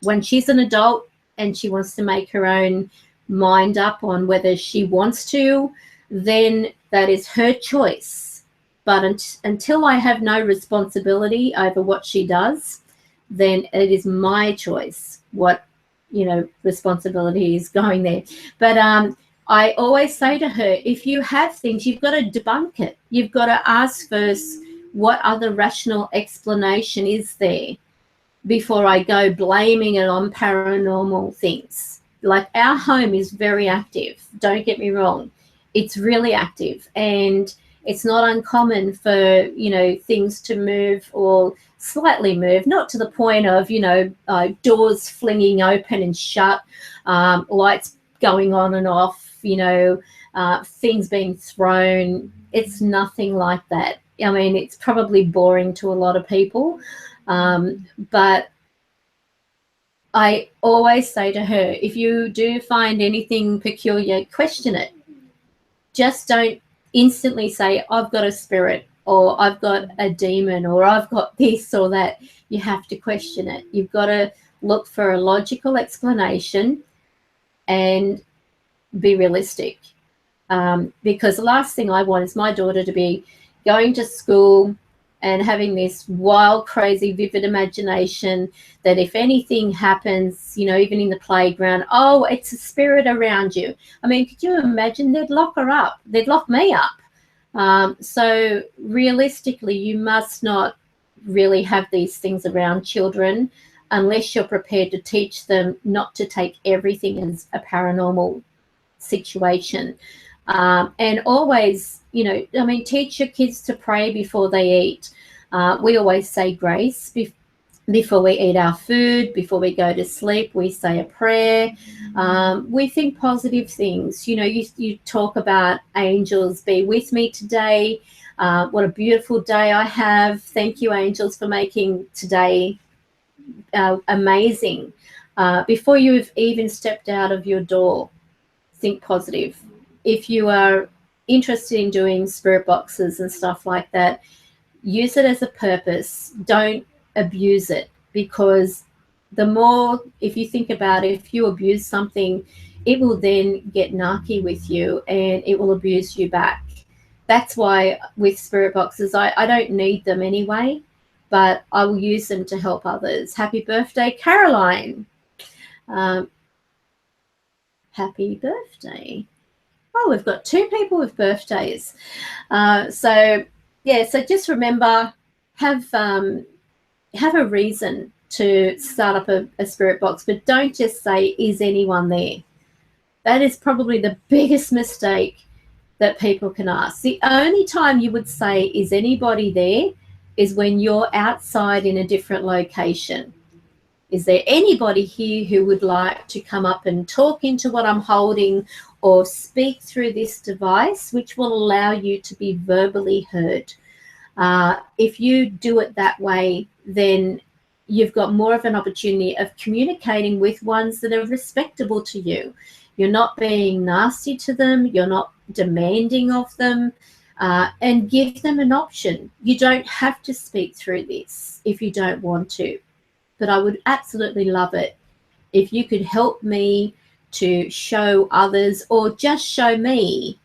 When she's an adult and she wants to make her own mind up on whether she wants to, then that is her choice. But until I have no responsibility over what she does, then it is my choice what, responsibility is going there. But I always say to her, if you have things, you've got to debunk it. You've got to ask first, what other rational explanation is there before I go blaming it on paranormal things. Like, our home is very active. Don't get me wrong. It's really active, and it's not uncommon for, things to move or slightly move, not to the point of, doors flinging open and shut, lights going on and off, things being thrown. It's nothing like that. I mean, it's probably boring to a lot of people, but I always say to her, if you do find anything peculiar, question it. Just don't instantly say, I've got a spirit, or I've got a demon, or I've got this or that. You have to question it. You've got to look for a logical explanation and be realistic. Because the last thing I want is my daughter to be going to school and having this wild, crazy, vivid imagination that if anything happens, even in the playground, oh, it's a spirit around you. I mean, could you imagine? They'd lock her up. They'd lock me up. So realistically, you must not really have these things around children unless you're prepared to teach them not to take everything as a paranormal situation. And always, teach your kids to pray before they eat. We always say grace before we eat our food, before we go to sleep, we say a prayer. We think positive things. You talk about angels be with me today. What a beautiful day I have. Thank you, angels, for making today amazing. Before you've even stepped out of your door, think positive. If you are interested in doing spirit boxes and stuff like that, use it as a purpose. Don't abuse it, because the more, if you think about it, if you abuse something, it will then get narky with you and it will abuse you back. That's why with spirit boxes, I don't need them anyway, but I will use them to help others. Happy birthday, Caroline. Happy birthday. Oh, we've got 2 people with birthdays. So just remember, have a reason to start up a spirit box, but don't just say, is anyone there? That is probably the biggest mistake that people can ask. The only time you would say, is anybody there, is when you're outside in a different location. Is there anybody here who would like to come up and talk into what I'm holding or speak through this device, which will allow you to be verbally heard? If you do it that way, then you've got more of an opportunity of communicating with ones that are respectable to you. You're not being nasty to them. You're not demanding of them, and give them an option. You don't have to speak through this if you don't want to, but I would absolutely love it if you could help me to show others, or just show me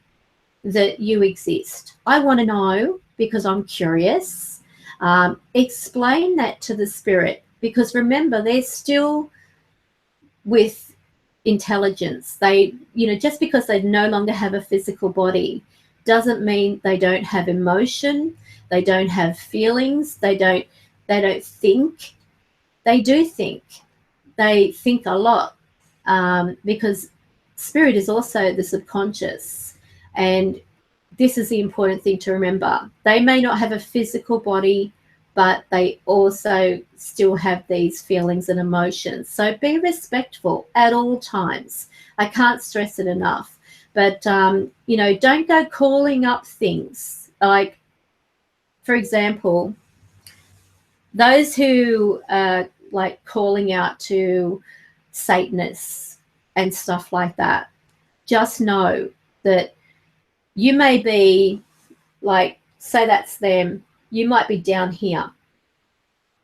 that you exist. I want to know because I'm curious. Explain that to the spirit, because remember, they're still with intelligence. They, just because they no longer have a physical body doesn't mean they don't have emotion. They don't have feelings. They don't think. They do think. They think a lot, because spirit is also the subconscious. And this is the important thing to remember. They may not have a physical body, but they also still have these feelings and emotions. So be respectful at all times. I can't stress it enough. But, don't go calling up things. Like, for example, those who are like calling out to Satanists and stuff like that, just know that you may be like, say that's them, you might be down here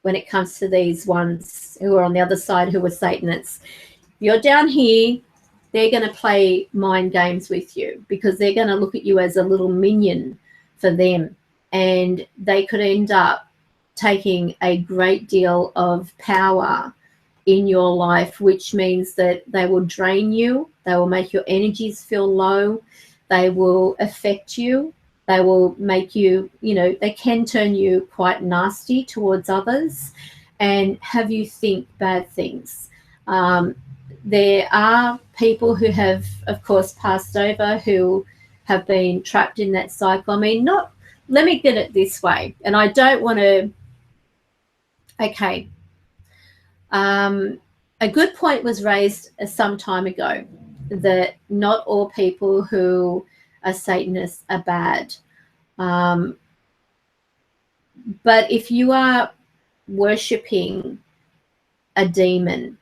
when it comes to these ones who are on the other side who are Satanists. You're down here, they're going to play mind games with you, because they're going to look at you as a little minion for them, and they could end up taking a great deal of power in your life, which means that they will drain you, they will make your energies feel low, they will affect you, they will make you, they can turn you quite nasty towards others and have you think bad things. There are people who have, of course, passed over, who have been trapped in that cycle. I mean, let me get it this way, and I don't want to, okay. A good point was raised some time ago, that not all people who are Satanists are bad. But if you are worshipping a demon,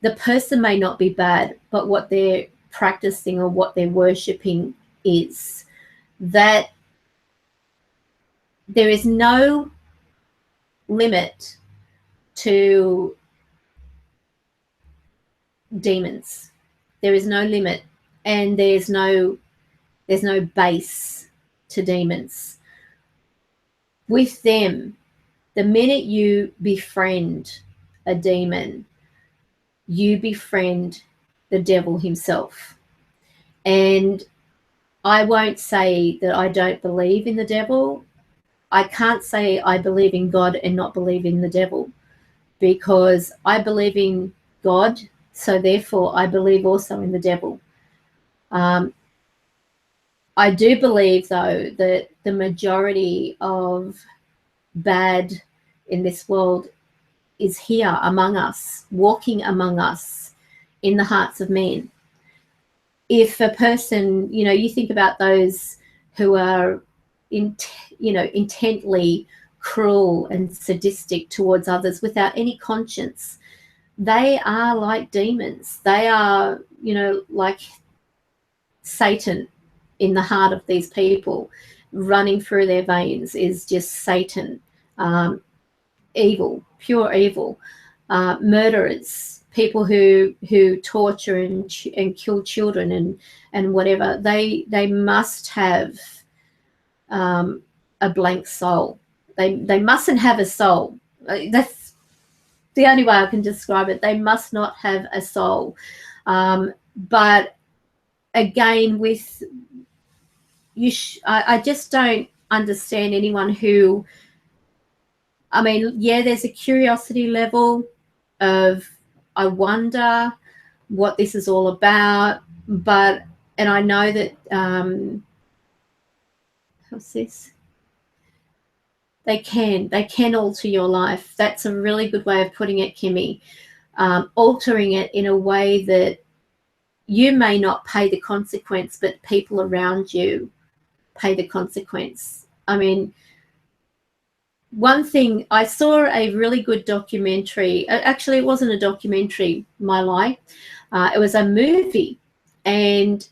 the person may not be bad, but what they're practicing or what they're worshipping is. That there is no limit to demons. There is no limit, and there's no base to demons. With them, the minute you befriend a demon, you befriend the devil himself. And I won't say that I don't believe in the devil. I can't say I believe in God and not believe in the devil, because I believe in God, so therefore I believe also in the devil. I do believe, though, that the majority of bad in this world is here among us, walking among us in the hearts of men. If a person, you think about those who are, intently cruel and sadistic towards others without any conscience, they are like demons. They are, like Satan in the heart of these people. Running through their veins is just Satan. Evil, pure evil. Murderers, people who torture and kill children and whatever. They must have a blank soul. They mustn't have a soul. That's the only way I can describe it. They must not have a soul. But again, with you, I just don't understand anyone who. I mean, yeah, there's a curiosity level of, I wonder what this is all about, but and I know that what's this? They can alter your life. That's a really good way of putting it, Kimmy. Altering it in a way that you may not pay the consequence, but people around you pay the consequence. I mean, one thing, I saw a really good documentary. Actually, it wasn't a documentary, my lie. It was a movie, and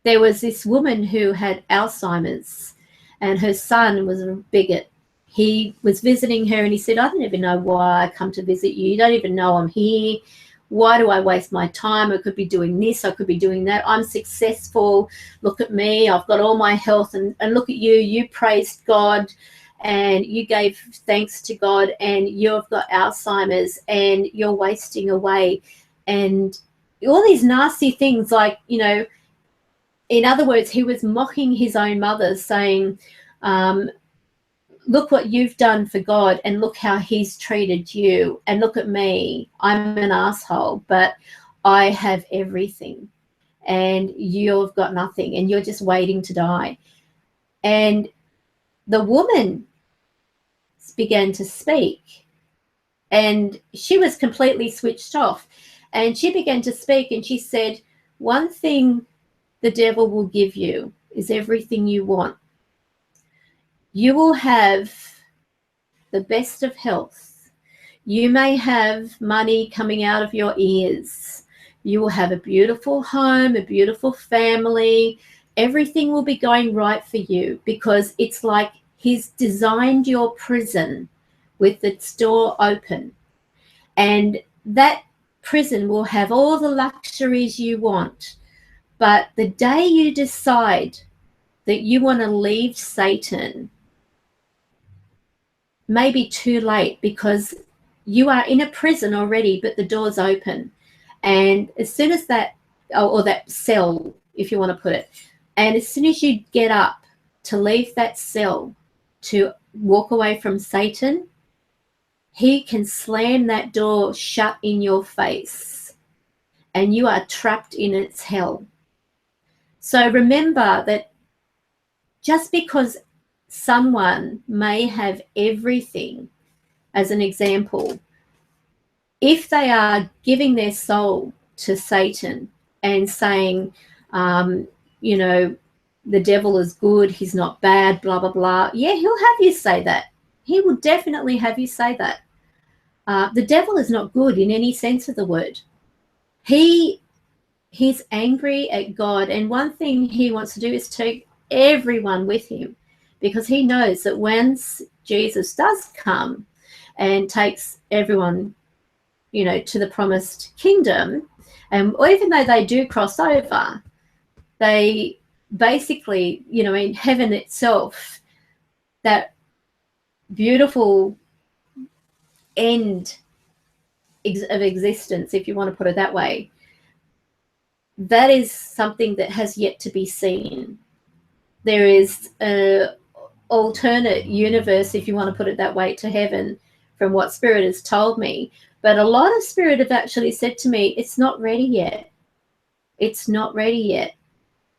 there was this woman who had Alzheimer's, and her son was a bigot. He was visiting her, and he said, I don't even know why I come to visit you. You don't even know I'm here. Why do I waste my time? I could be doing this. I could be doing that. I'm successful. Look at me. I've got all my health. And look at you. You praised God and you gave thanks to God, and you've got Alzheimer's and you're wasting away. And all these nasty things, like, you know, in other words, he was mocking his own mother, saying, look what you've done for God, and look how he's treated you, and look at me. I'm an asshole, but I have everything, and you've got nothing, and you're just waiting to die. And the woman began to speak, and she was completely switched off. And she began to speak, and she said, one thing the devil will give you is everything you want. You will have the best of health. You may have money coming out of your ears. You will have a beautiful home, a beautiful family. Everything will be going right for you, because it's like he's designed your prison with its door open. And that prison will have all the luxuries you want. But the day you decide that you want to leave Satan, may be too late, because you are in a prison already, but the door's open. And as soon as that, or that cell, if you want to put it, and as soon as you get up to leave that cell to walk away from Satan, he can slam that door shut in your face, and you are trapped in its hell. So remember that just because someone may have everything, as an example, if they are giving their soul to Satan and saying, you know, the devil is good, he's not bad, blah, blah, blah, yeah, he'll have you say that. He will definitely have you say that. The devil is not good in any sense of the word. He's angry at God, and one thing he wants to do is take everyone with him, because he knows that once Jesus does come and takes everyone, you know, to the promised kingdom, and even though they do cross over, they basically, you know, in heaven itself, that beautiful end of existence, if you want to put it that way, that is something that has yet to be seen. There is an alternate universe, if you want to put it that way, to heaven, from what Spirit has told me. But a lot of Spirit have actually said to me, it's not ready yet. It's not ready yet.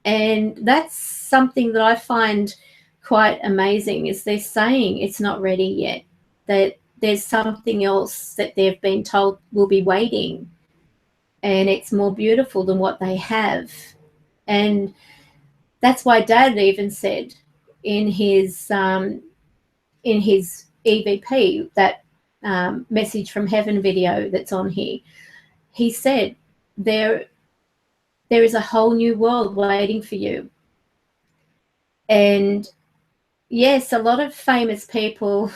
And that's something that I find quite amazing, is they're saying it's not ready yet, that there's something else that they've been told will be waiting, and it's more beautiful than what they have. And that's why Dad even said in his E.V.P, that message from heaven video that's on here, he said there is a whole new world waiting for you. And yes, a lot of famous people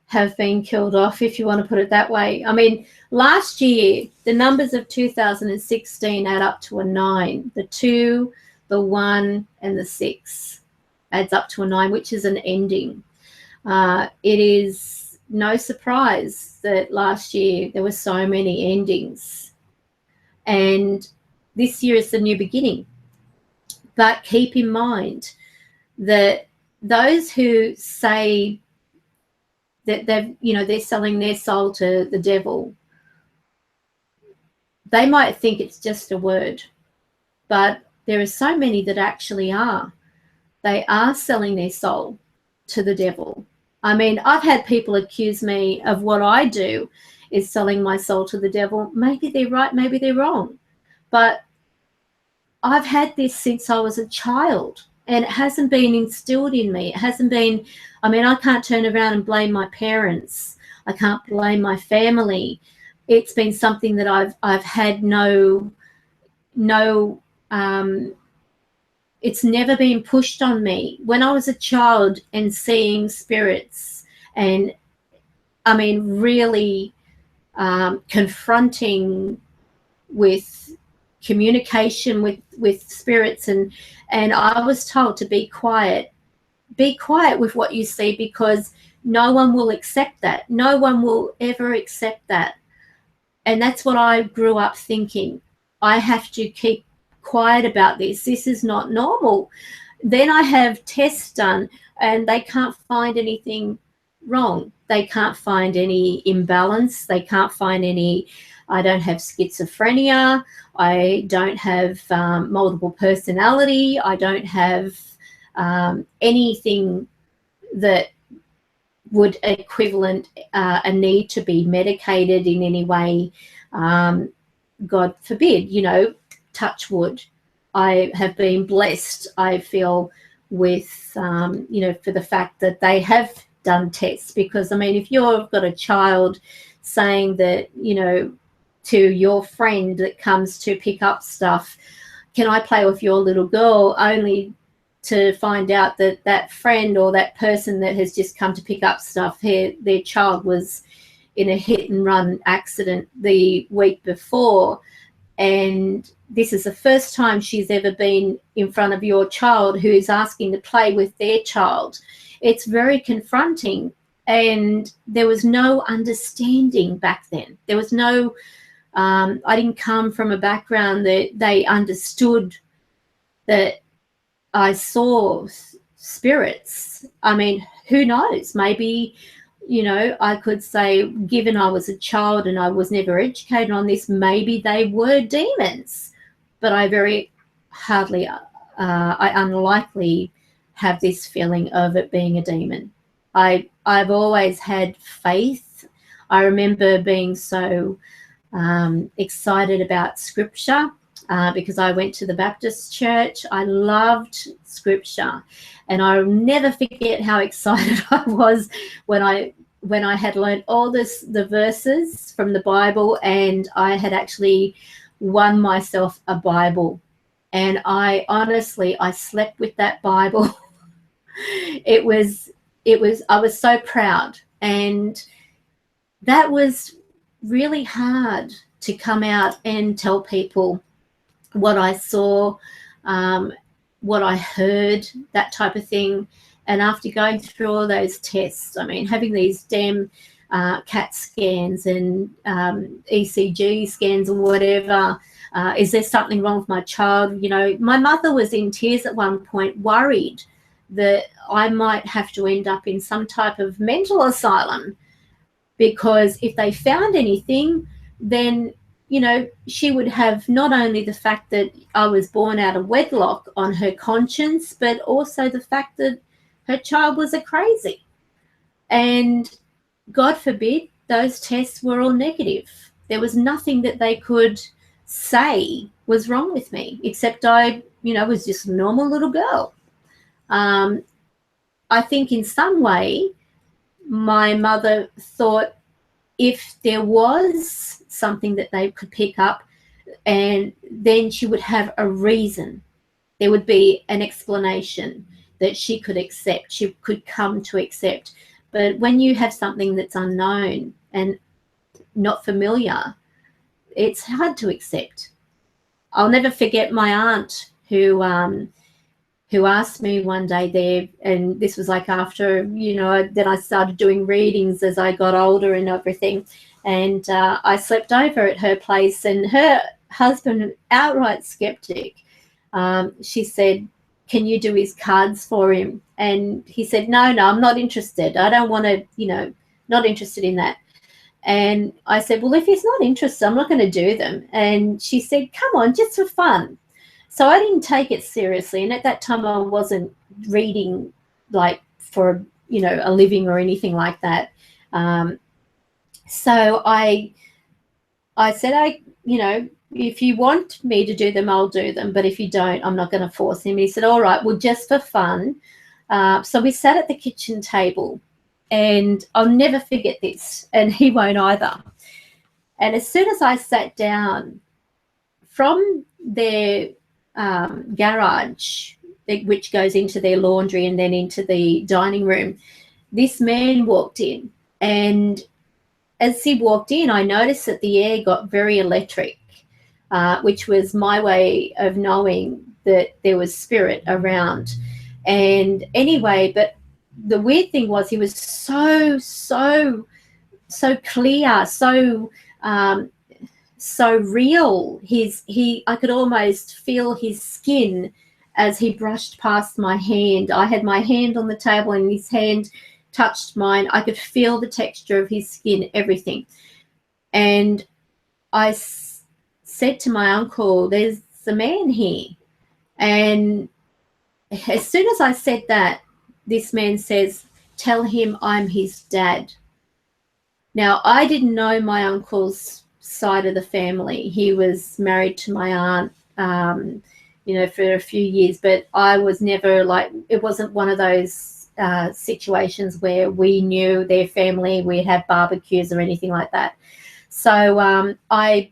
have been killed off, if you want to put it that way. I mean, last year, the numbers of 2016 add up to a 9. The 2, the 1, and the 6 adds up to a 9, which is an ending. It is no surprise that last year there were so many endings. And this year is the new beginning. But keep in mind that those who say that they're selling their soul to the devil, they might think it's just a word, but there are so many that actually are. They are selling their soul to the devil. I mean, I've had people accuse me of what I do is selling my soul to the devil. Maybe they're right, maybe they're wrong. But I've had this since I was a child, and it hasn't been instilled in me. It hasn't been, I mean, I can't turn around and blame my parents. I can't blame my family. It's been something that I've had it's never been pushed on me. When I was a child and seeing spirits and, I mean, really confronting with communication with spirits, and I was told to be quiet with what you see, because no one will accept that. No one will ever accept that. And that's what I grew up thinking. I have to keep quiet about this. This is not normal. Then I have tests done and they can't find anything wrong. They can't find any imbalance. They can't find any, I don't have schizophrenia. I don't have multiple personality. I don't have anything that would equivalent a need to be medicated in any way. God forbid, you know, touch wood. I have been blessed, I feel, with, you know, for the fact that they have done tests. Because, I mean, if you've got a child saying that, you know, to your friend that comes to pick up stuff, can I play with your little girl, only to find out that that friend or that person that has just come to pick up stuff, their child was in a hit and run accident the week before, and this is the first time she's ever been in front of your child who is asking to play with their child. It's very confronting, and there was no understanding back then. There was no, I didn't come from a background that they understood that I saw spirits. I mean, who knows? Maybe, you know, I could say, given I was a child and I was never educated on this, maybe they were demons. But I very hardly, I unlikely have this feeling of it being a demon. I've always had faith. I remember being so excited about scripture. Because I went to the Baptist church. I loved scripture, and I'll never forget how excited I was when I had learned all the verses from the Bible, and I had actually won myself a Bible. And I honestly, I slept with that Bible. I was so proud, and that was really hard to come out and tell people what I saw, what I heard, that type of thing. And after going through all those tests, I mean, having these damn CAT scans and ECG scans or whatever, is there something wrong with my child? You know, my mother was in tears at one point, worried that I might have to end up in some type of mental asylum, because if they found anything, then, you know, she would have not only the fact that I was born out of wedlock on her conscience, but also the fact that her child was a crazy. And God forbid, those tests were all negative. There was nothing that they could say was wrong with me, except I, you know, was just a normal little girl. I think in some way my mother thought if there was something that they could pick up, and then she would have a reason. There would be an explanation that she could accept, she could come to accept. But when you have something that's unknown and not familiar, it's hard to accept. I'll never forget my aunt who asked me one day there, and this was like after, you know, then I started doing readings as I got older and everything, and I slept over at her place, and her husband, an outright skeptic, she said, can you do his cards for him? And he said, no, I'm not interested. I don't want to, you know, not interested in that. And I said, well, if he's not interested, I'm not going to do them. And she said, come on, just for fun. So I didn't take it seriously. And at that time, I wasn't reading like for, you know, a living or anything like that. So I said, you know, if you want me to do them, I'll do them. But if you don't, I'm not going to force him. And he said, all right, well, just for fun. So we sat at the kitchen table, and I'll never forget this, and he won't either. And as soon as I sat down, from their garage, which goes into their laundry and then into the dining room, this man walked in. And as he walked in, I noticed that the air got very electric, which was my way of knowing that there was spirit around. And anyway, but the weird thing was he was so clear, so real. I could almost feel his skin as he brushed past my hand. I had my hand on the table and his hand touched mine. I could feel the texture of his skin, everything. And I said to my uncle, there's a man here. And as soon as I said that, this man says, tell him I'm his dad. Now, I didn't know my uncle's side of the family. He was married to my aunt, you know, for a few years, but I was never like, it wasn't one of those situations where we knew their family, we'd have barbecues or anything like that. So I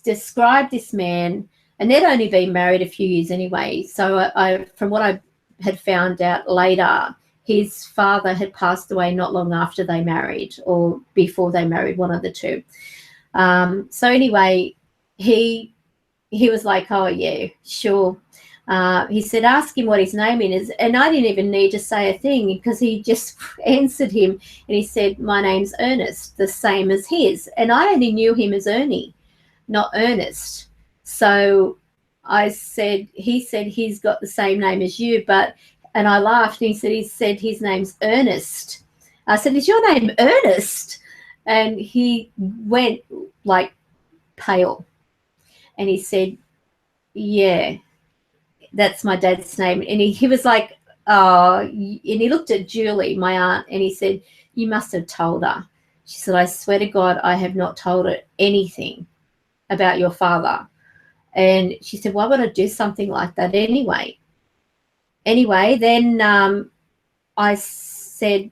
described this man, and they'd only been married a few years anyway. So I from what I had found out later, his father had passed away not long after they married, or before they married, one of the two. So anyway, he was like, oh yeah, sure. He said, ask him what his name is. And I didn't even need to say a thing, because he just answered him, and he said, my name's Ernest, the same as his. And I only knew him as Ernie, not Ernest. So I said, he said he's got the same name as you, and I laughed, and he said his name's Ernest. I said, is your name Ernest? And he went like pale, and he said, yeah, that's my dad's name. And he was like, oh, and he looked at Julie, my aunt, and he said, you must have told her. She said, I swear to God, I have not told her anything about your father. And she said, why would I do something like that anyway? Anyway, then I said,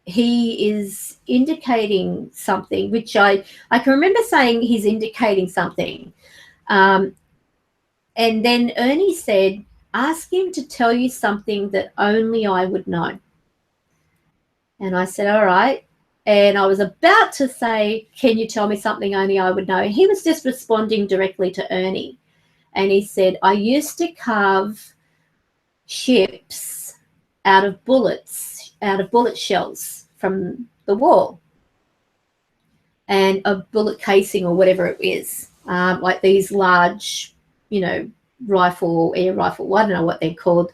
he is indicating something, which I can remember saying he's indicating something. And then Ernie said, ask him to tell you something that only I would know. And I said, all right. And I was about to say, can you tell me something only I would know? He was just responding directly to Ernie. And he said, I used to carve ships out of bullet shells from the war, and a bullet casing or whatever it is, like these large, you know, rifle, air rifle, I don't know what they're called.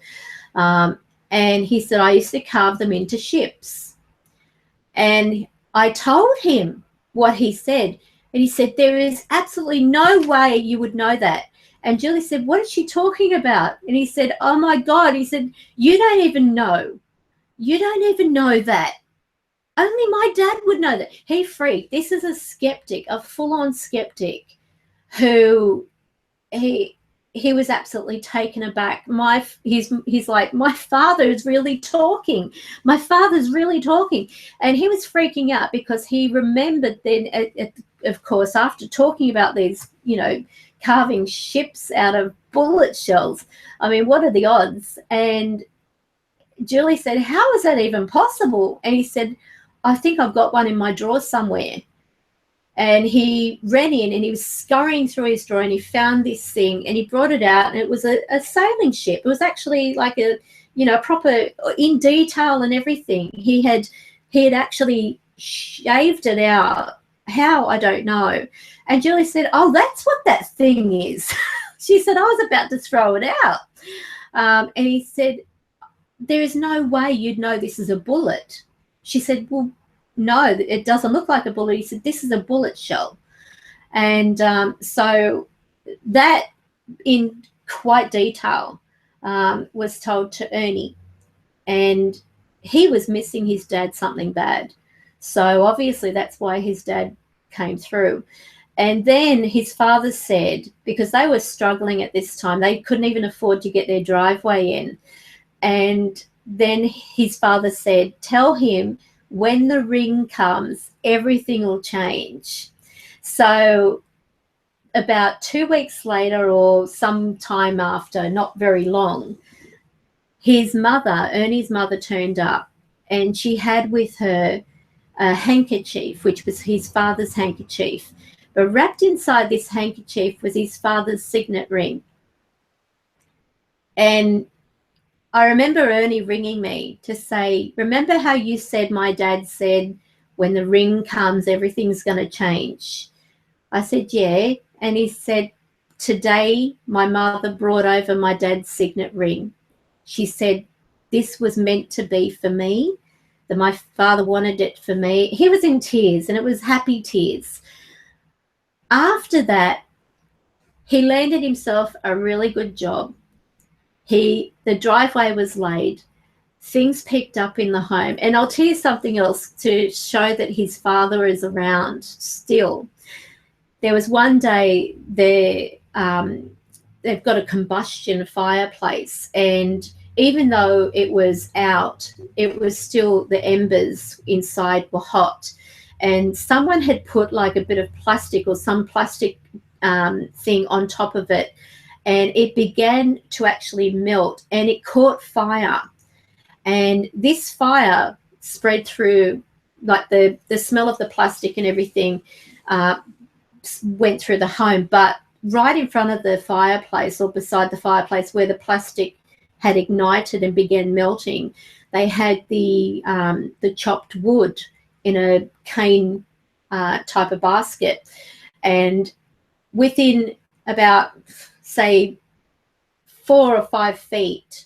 And he said, I used to carve them into ships. And I told him what he said. And he said, there is absolutely no way you would know that. And Julie said, what is she talking about? And he said, oh my God. He said, you don't even know. You don't even know that. Only my dad would know that. He freaked. This is a skeptic, a full-on skeptic, who he was absolutely taken aback. He's like, my father is really talking. My father's really talking. And he was freaking out, because he remembered then, of course, after talking about these, you know, carving ships out of bullet shells. I mean, what are the odds? And Julie said, how is that even possible? And he said, I think I've got one in my drawer somewhere. And he ran in, and he was scurrying through his drawer, and he found this thing, and he brought it out, and it was a sailing ship. It was actually like a, you know, proper, in detail and everything. He had actually shaved it out. How, I don't know. And Julie said, oh, that's what that thing is. She said, I was about to throw it out. And he said, there is no way you'd know this is a bullet. She said, well, no, it doesn't look like a bullet. He said, this is a bullet shell. And so that in quite detail, was told to Ernie, and he was missing his dad something bad. So obviously that's why his dad came through. And then his father said, because they were struggling at this time, they couldn't even afford to get their driveway in. And then his father said, tell him when the ring comes, everything will change. So about 2 weeks later, or some time after, not very long, his mother, Ernie's mother, turned up, and she had with her a handkerchief, which was his father's handkerchief. But wrapped inside this handkerchief was his father's signet ring. And I remember Ernie ringing me to say, remember how you said my dad said, when the ring comes, everything's going to change? I said, yeah. And he said, today my mother brought over my dad's signet ring. She said, this was meant to be for me, that my father wanted it for me. He was in tears, and it was happy tears. After that, he landed himself a really good job. The driveway was laid. Things picked up in the home. And I'll tell you something else to show that his father is around still. There was one day they've got a combustion fireplace, and even though it was out, it was still, the embers inside were hot. And someone had put like a bit of plastic or some plastic thing on top of it, and it began to actually melt, and it caught fire. And this fire spread through, like the smell of the plastic and everything went through the home. But right in front of the fireplace, or beside the fireplace where the plastic had ignited and began melting, they had the chopped wood in a cane type of basket. And within about, say, 4 or 5 feet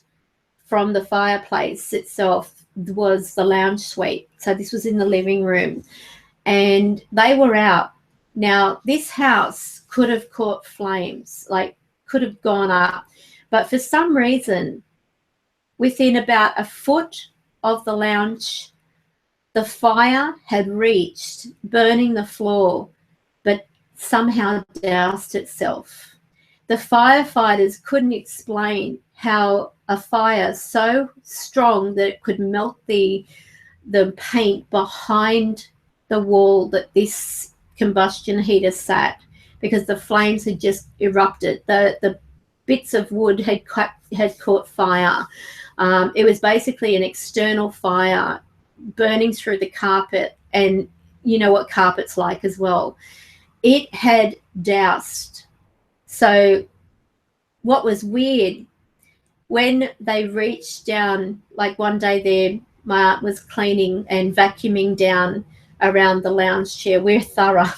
from the fireplace itself was the lounge suite. So this was in the living room, and they were out. Now, this house could have caught flames, like could have gone up, but for some reason, within about a foot of the lounge, the fire had reached, burning the floor, but somehow doused itself. The firefighters couldn't explain how a fire so strong that it could melt the paint behind the wall that this combustion heater sat, because the flames had just erupted. The bits of wood had caught fire. It was basically an external fire burning through the carpet, and you know what carpet's like as well. It had doused. So what was weird, when they reached down, like one day there, my aunt was cleaning and vacuuming down around the lounge chair. We're thorough.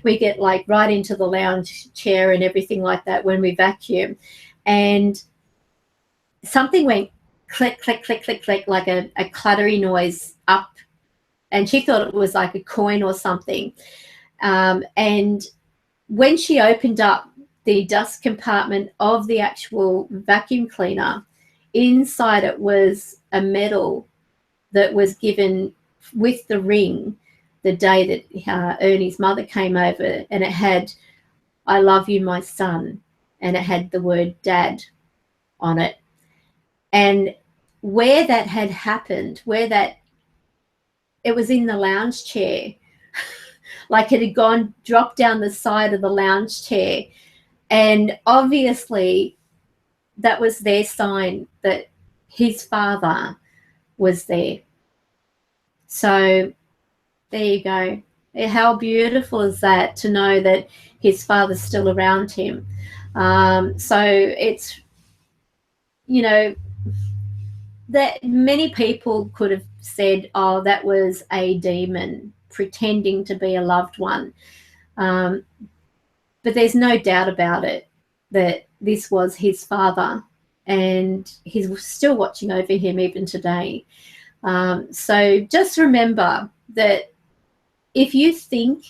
We get like right into the lounge chair and everything like that when we vacuum. And something went click, click, click, click, click, like a cluttery noise up. And she thought it was like a coin or something. And when she opened up the dust compartment of the actual vacuum cleaner, inside it was a medal that was given with the ring the day that Ernie's mother came over, and it had, "I love you, my son," and it had the word dad on it. And where that had happened, it was in the lounge chair, like it had dropped down the side of the lounge chair. And obviously that was their sign that his father was there. So there you go. How beautiful is that, to know that his father's still around him. So it's, you know, that many people could have said, oh, that was a demon pretending to be a loved one. But there's no doubt about it that this was his father, and he's still watching over him even today. So just remember that if you think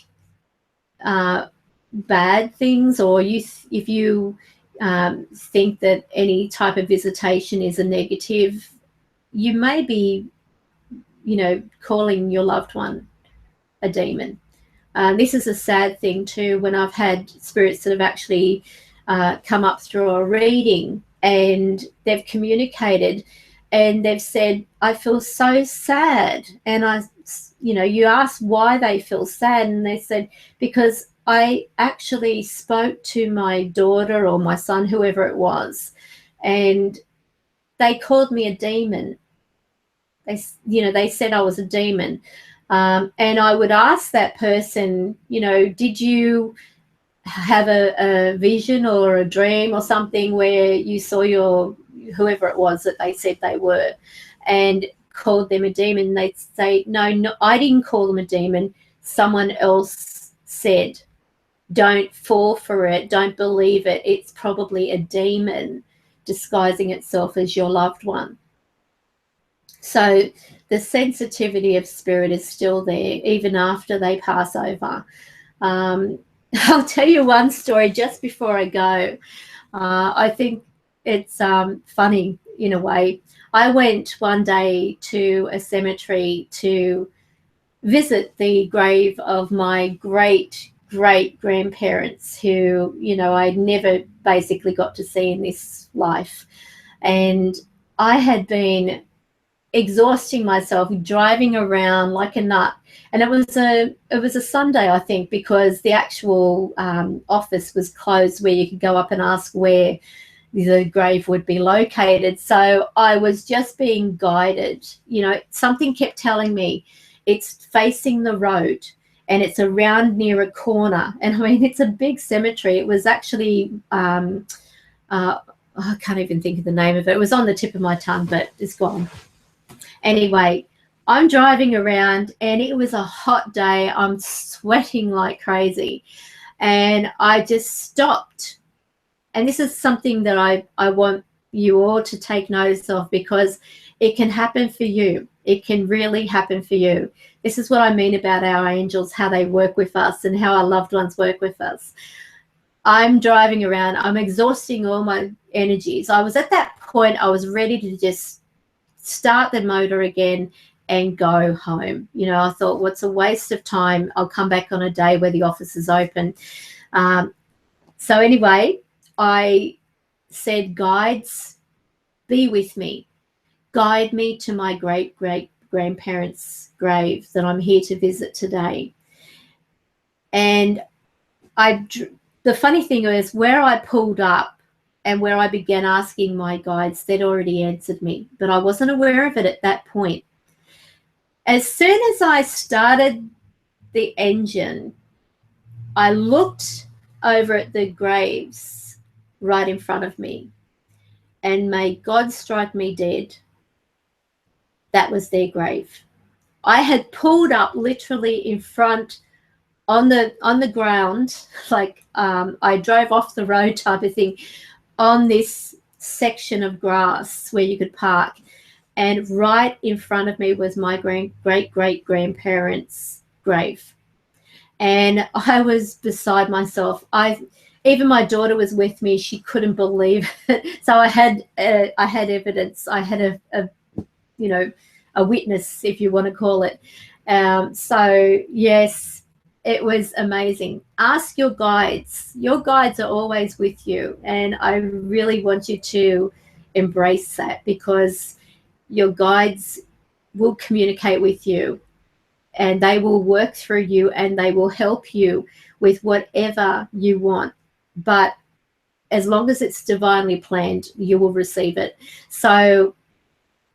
bad things, or if you think that any type of visitation is a negative, you may be, you know, calling your loved one a demon. This is a sad thing too, when I've had spirits that have actually come up through a reading and they've communicated and they've said, I feel so sad. And you know, you ask why they feel sad, and they said, because I actually spoke to my daughter or my son, whoever it was, and they called me a demon. They said I was a demon. And I would ask that person, you know, did you have a vision or a dream or something where you saw whoever it was that they said they were, and called them a demon? They'd say, no, I didn't call them a demon. Someone else said, don't fall for it. Don't believe it. It's probably a demon disguising itself as your loved one. So the sensitivity of spirit is still there even after they pass over. I'll tell you one story just before I go. I think it's funny in a way. I went one day to a cemetery to visit the grave of my great-great-grandparents who, you know, I never basically got to see in this life. And I had been exhausting myself driving around like a nut, and it was a Sunday, I think, because the actual office was closed where you could go up and ask where the grave would be located. So I was just being guided. You know, something kept telling me it's facing the road and it's around near a corner. And I mean, it's a big cemetery. It was actually I can't even think of the name of it. It was on the tip of my tongue, but it's gone. Anyway, I'm driving around and it was a hot day. I'm sweating like crazy. And I just stopped. And this is something that I want you all to take notice of, because it can happen for you. It can really happen for you. This is what I mean about our angels, how they work with us and how our loved ones work with us. I'm driving around. I'm exhausting all my energies. I was at that point, I was ready to just start the motor again and go home. You know, I thought, what's a waste of time? I'll come back on a day where the office is open. So anyway, I said, guides, be with me. Guide me to my great-great-grandparents' grave that I'm here to visit today. And the funny thing is, where I pulled up and where I began asking my guides, they'd already answered me, but I wasn't aware of it at that point. As soon as I started the engine, I looked over at the graves right in front of me, and may God strike me dead, that was their grave. I had pulled up literally in front on the ground, like I drove off the road type of thing, on this section of grass where you could park, and right in front of me was my great-great-grandparents' grave. And I was beside myself. Even my daughter was with me. She couldn't believe it. So I had evidence. I had a witness, if you want to call it. So yes, it was amazing. Ask your guides. Your guides are always with you, and I really want you to embrace that, because your guides will communicate with you, and they will work through you, and they will help you with whatever you want. But as long as it's divinely planned, you will receive it. So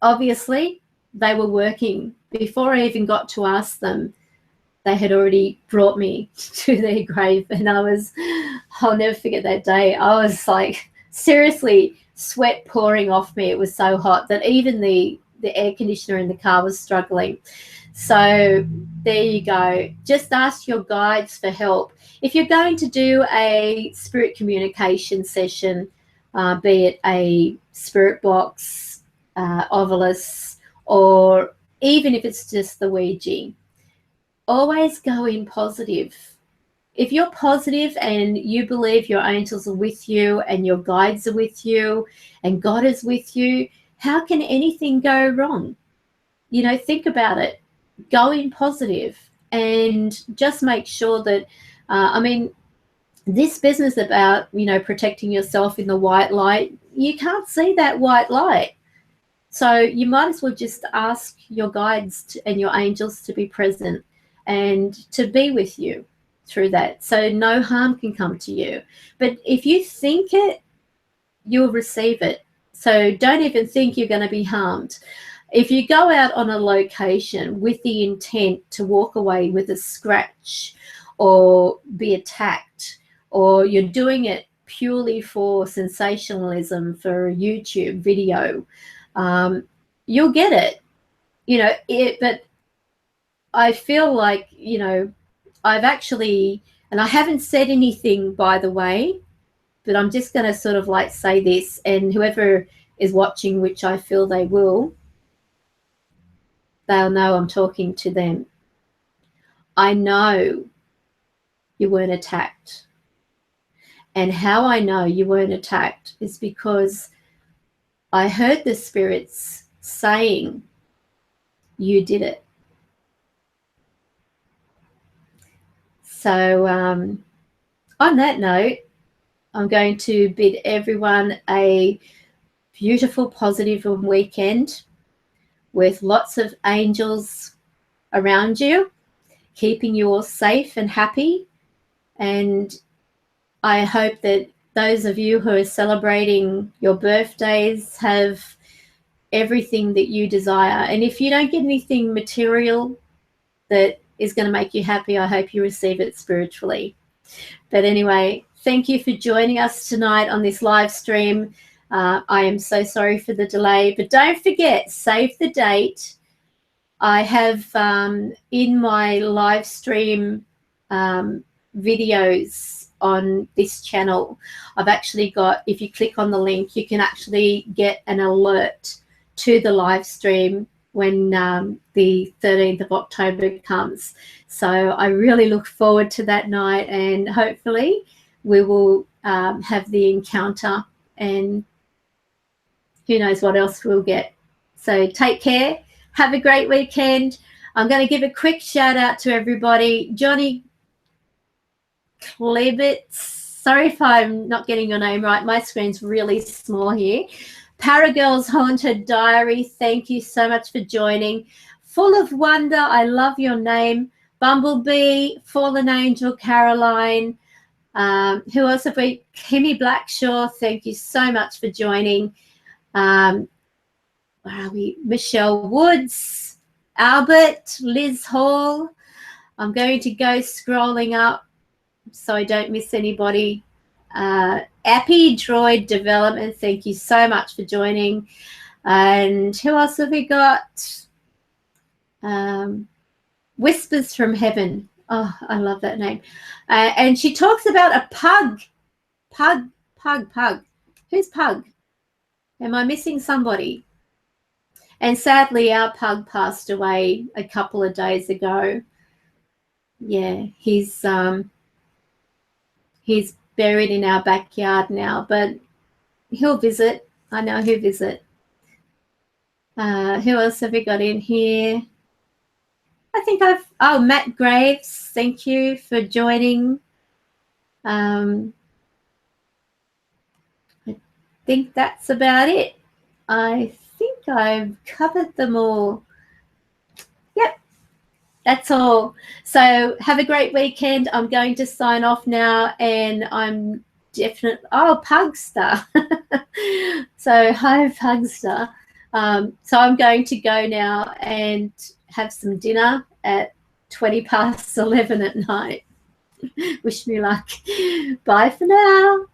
obviously they were working before I even got to ask them. They had already brought me to their grave, and I'll never forget that day. I was like, seriously, sweat pouring off me. It was so hot that even the air conditioner in the car was struggling. So there you go. Just ask your guides for help. If you're going to do a spirit communication session, be it a spirit box, Ovilus, or even if it's just the Ouija, always go in positive. if you're positive and you believe your angels are with you and your guides are with you and God is with you, how can anything go wrong? You know, think about it. Go in positive and just make sure that, I mean, this business about, you know, protecting yourself in the white light, you can't see that white light. So you might as well just ask your guides and your angels to be present and to be with you through that, so no harm can come to you. But if you think it, you'll receive it. So don't even think you're going to be harmed. If you go out on a location with the intent to walk away with a scratch or be attacked, or you're doing it purely for sensationalism for a YouTube video, you'll get it. You know, but I feel like, you know, I've actually, and I haven't said anything, by the way, but I'm just going to sort of like say this, and whoever is watching, which I feel they will, they'll know I'm talking to them. I know you weren't attacked. And how I know you weren't attacked is because I heard the spirits saying you did it. So on that note, I'm going to bid everyone a beautiful, positive weekend with lots of angels around you, keeping you all safe and happy. And I hope that those of you who are celebrating your birthdays have everything that you desire. And if you don't get anything material that is going to make you happy, I hope you receive it spiritually. But anyway, thank you for joining us tonight on this live stream. I am so sorry for the delay, but don't forget, save the date. I have in my live stream videos on this channel, I've actually got, if you click on the link, you can actually get an alert to the live stream when the 13th of October comes. So I really look forward to that night, and hopefully we will have the encounter, and who knows what else we'll get. So take care. Have a great weekend. I'm going to give a quick shout out to everybody. Johnny Klebitz, sorry if I'm not getting your name right. My screen's really small here. Paragirl's Haunted Diary, thank you so much for joining. Full of Wonder, I love your name. Bumblebee, Fallen Angel, Caroline. Who else have we? Kimmy Blackshaw, thank you so much for joining. Where are we? Michelle Woods, Albert, Liz Hall. I'm going to go scrolling up so I don't miss anybody. Appy Droid Development, thank you so much for joining. And who else have we got? Whispers from Heaven. Oh, I love that name. And she talks about a pug. Pug. Who's Pug? Am I missing somebody? And sadly, our pug passed away a couple of days ago. Yeah, he's buried in our backyard now, but he'll visit. I know he'll visit. Who else have we got in here? I think Matt Graves, thank you for joining. I think that's about it. I think I've covered them all. Yep, that's all. So have a great weekend. I'm going to sign off now, and I'm definitely, Pugster. So hi, Pugster. So I'm going to go now and have some dinner at 11:20 at night. Wish me luck. Bye for now.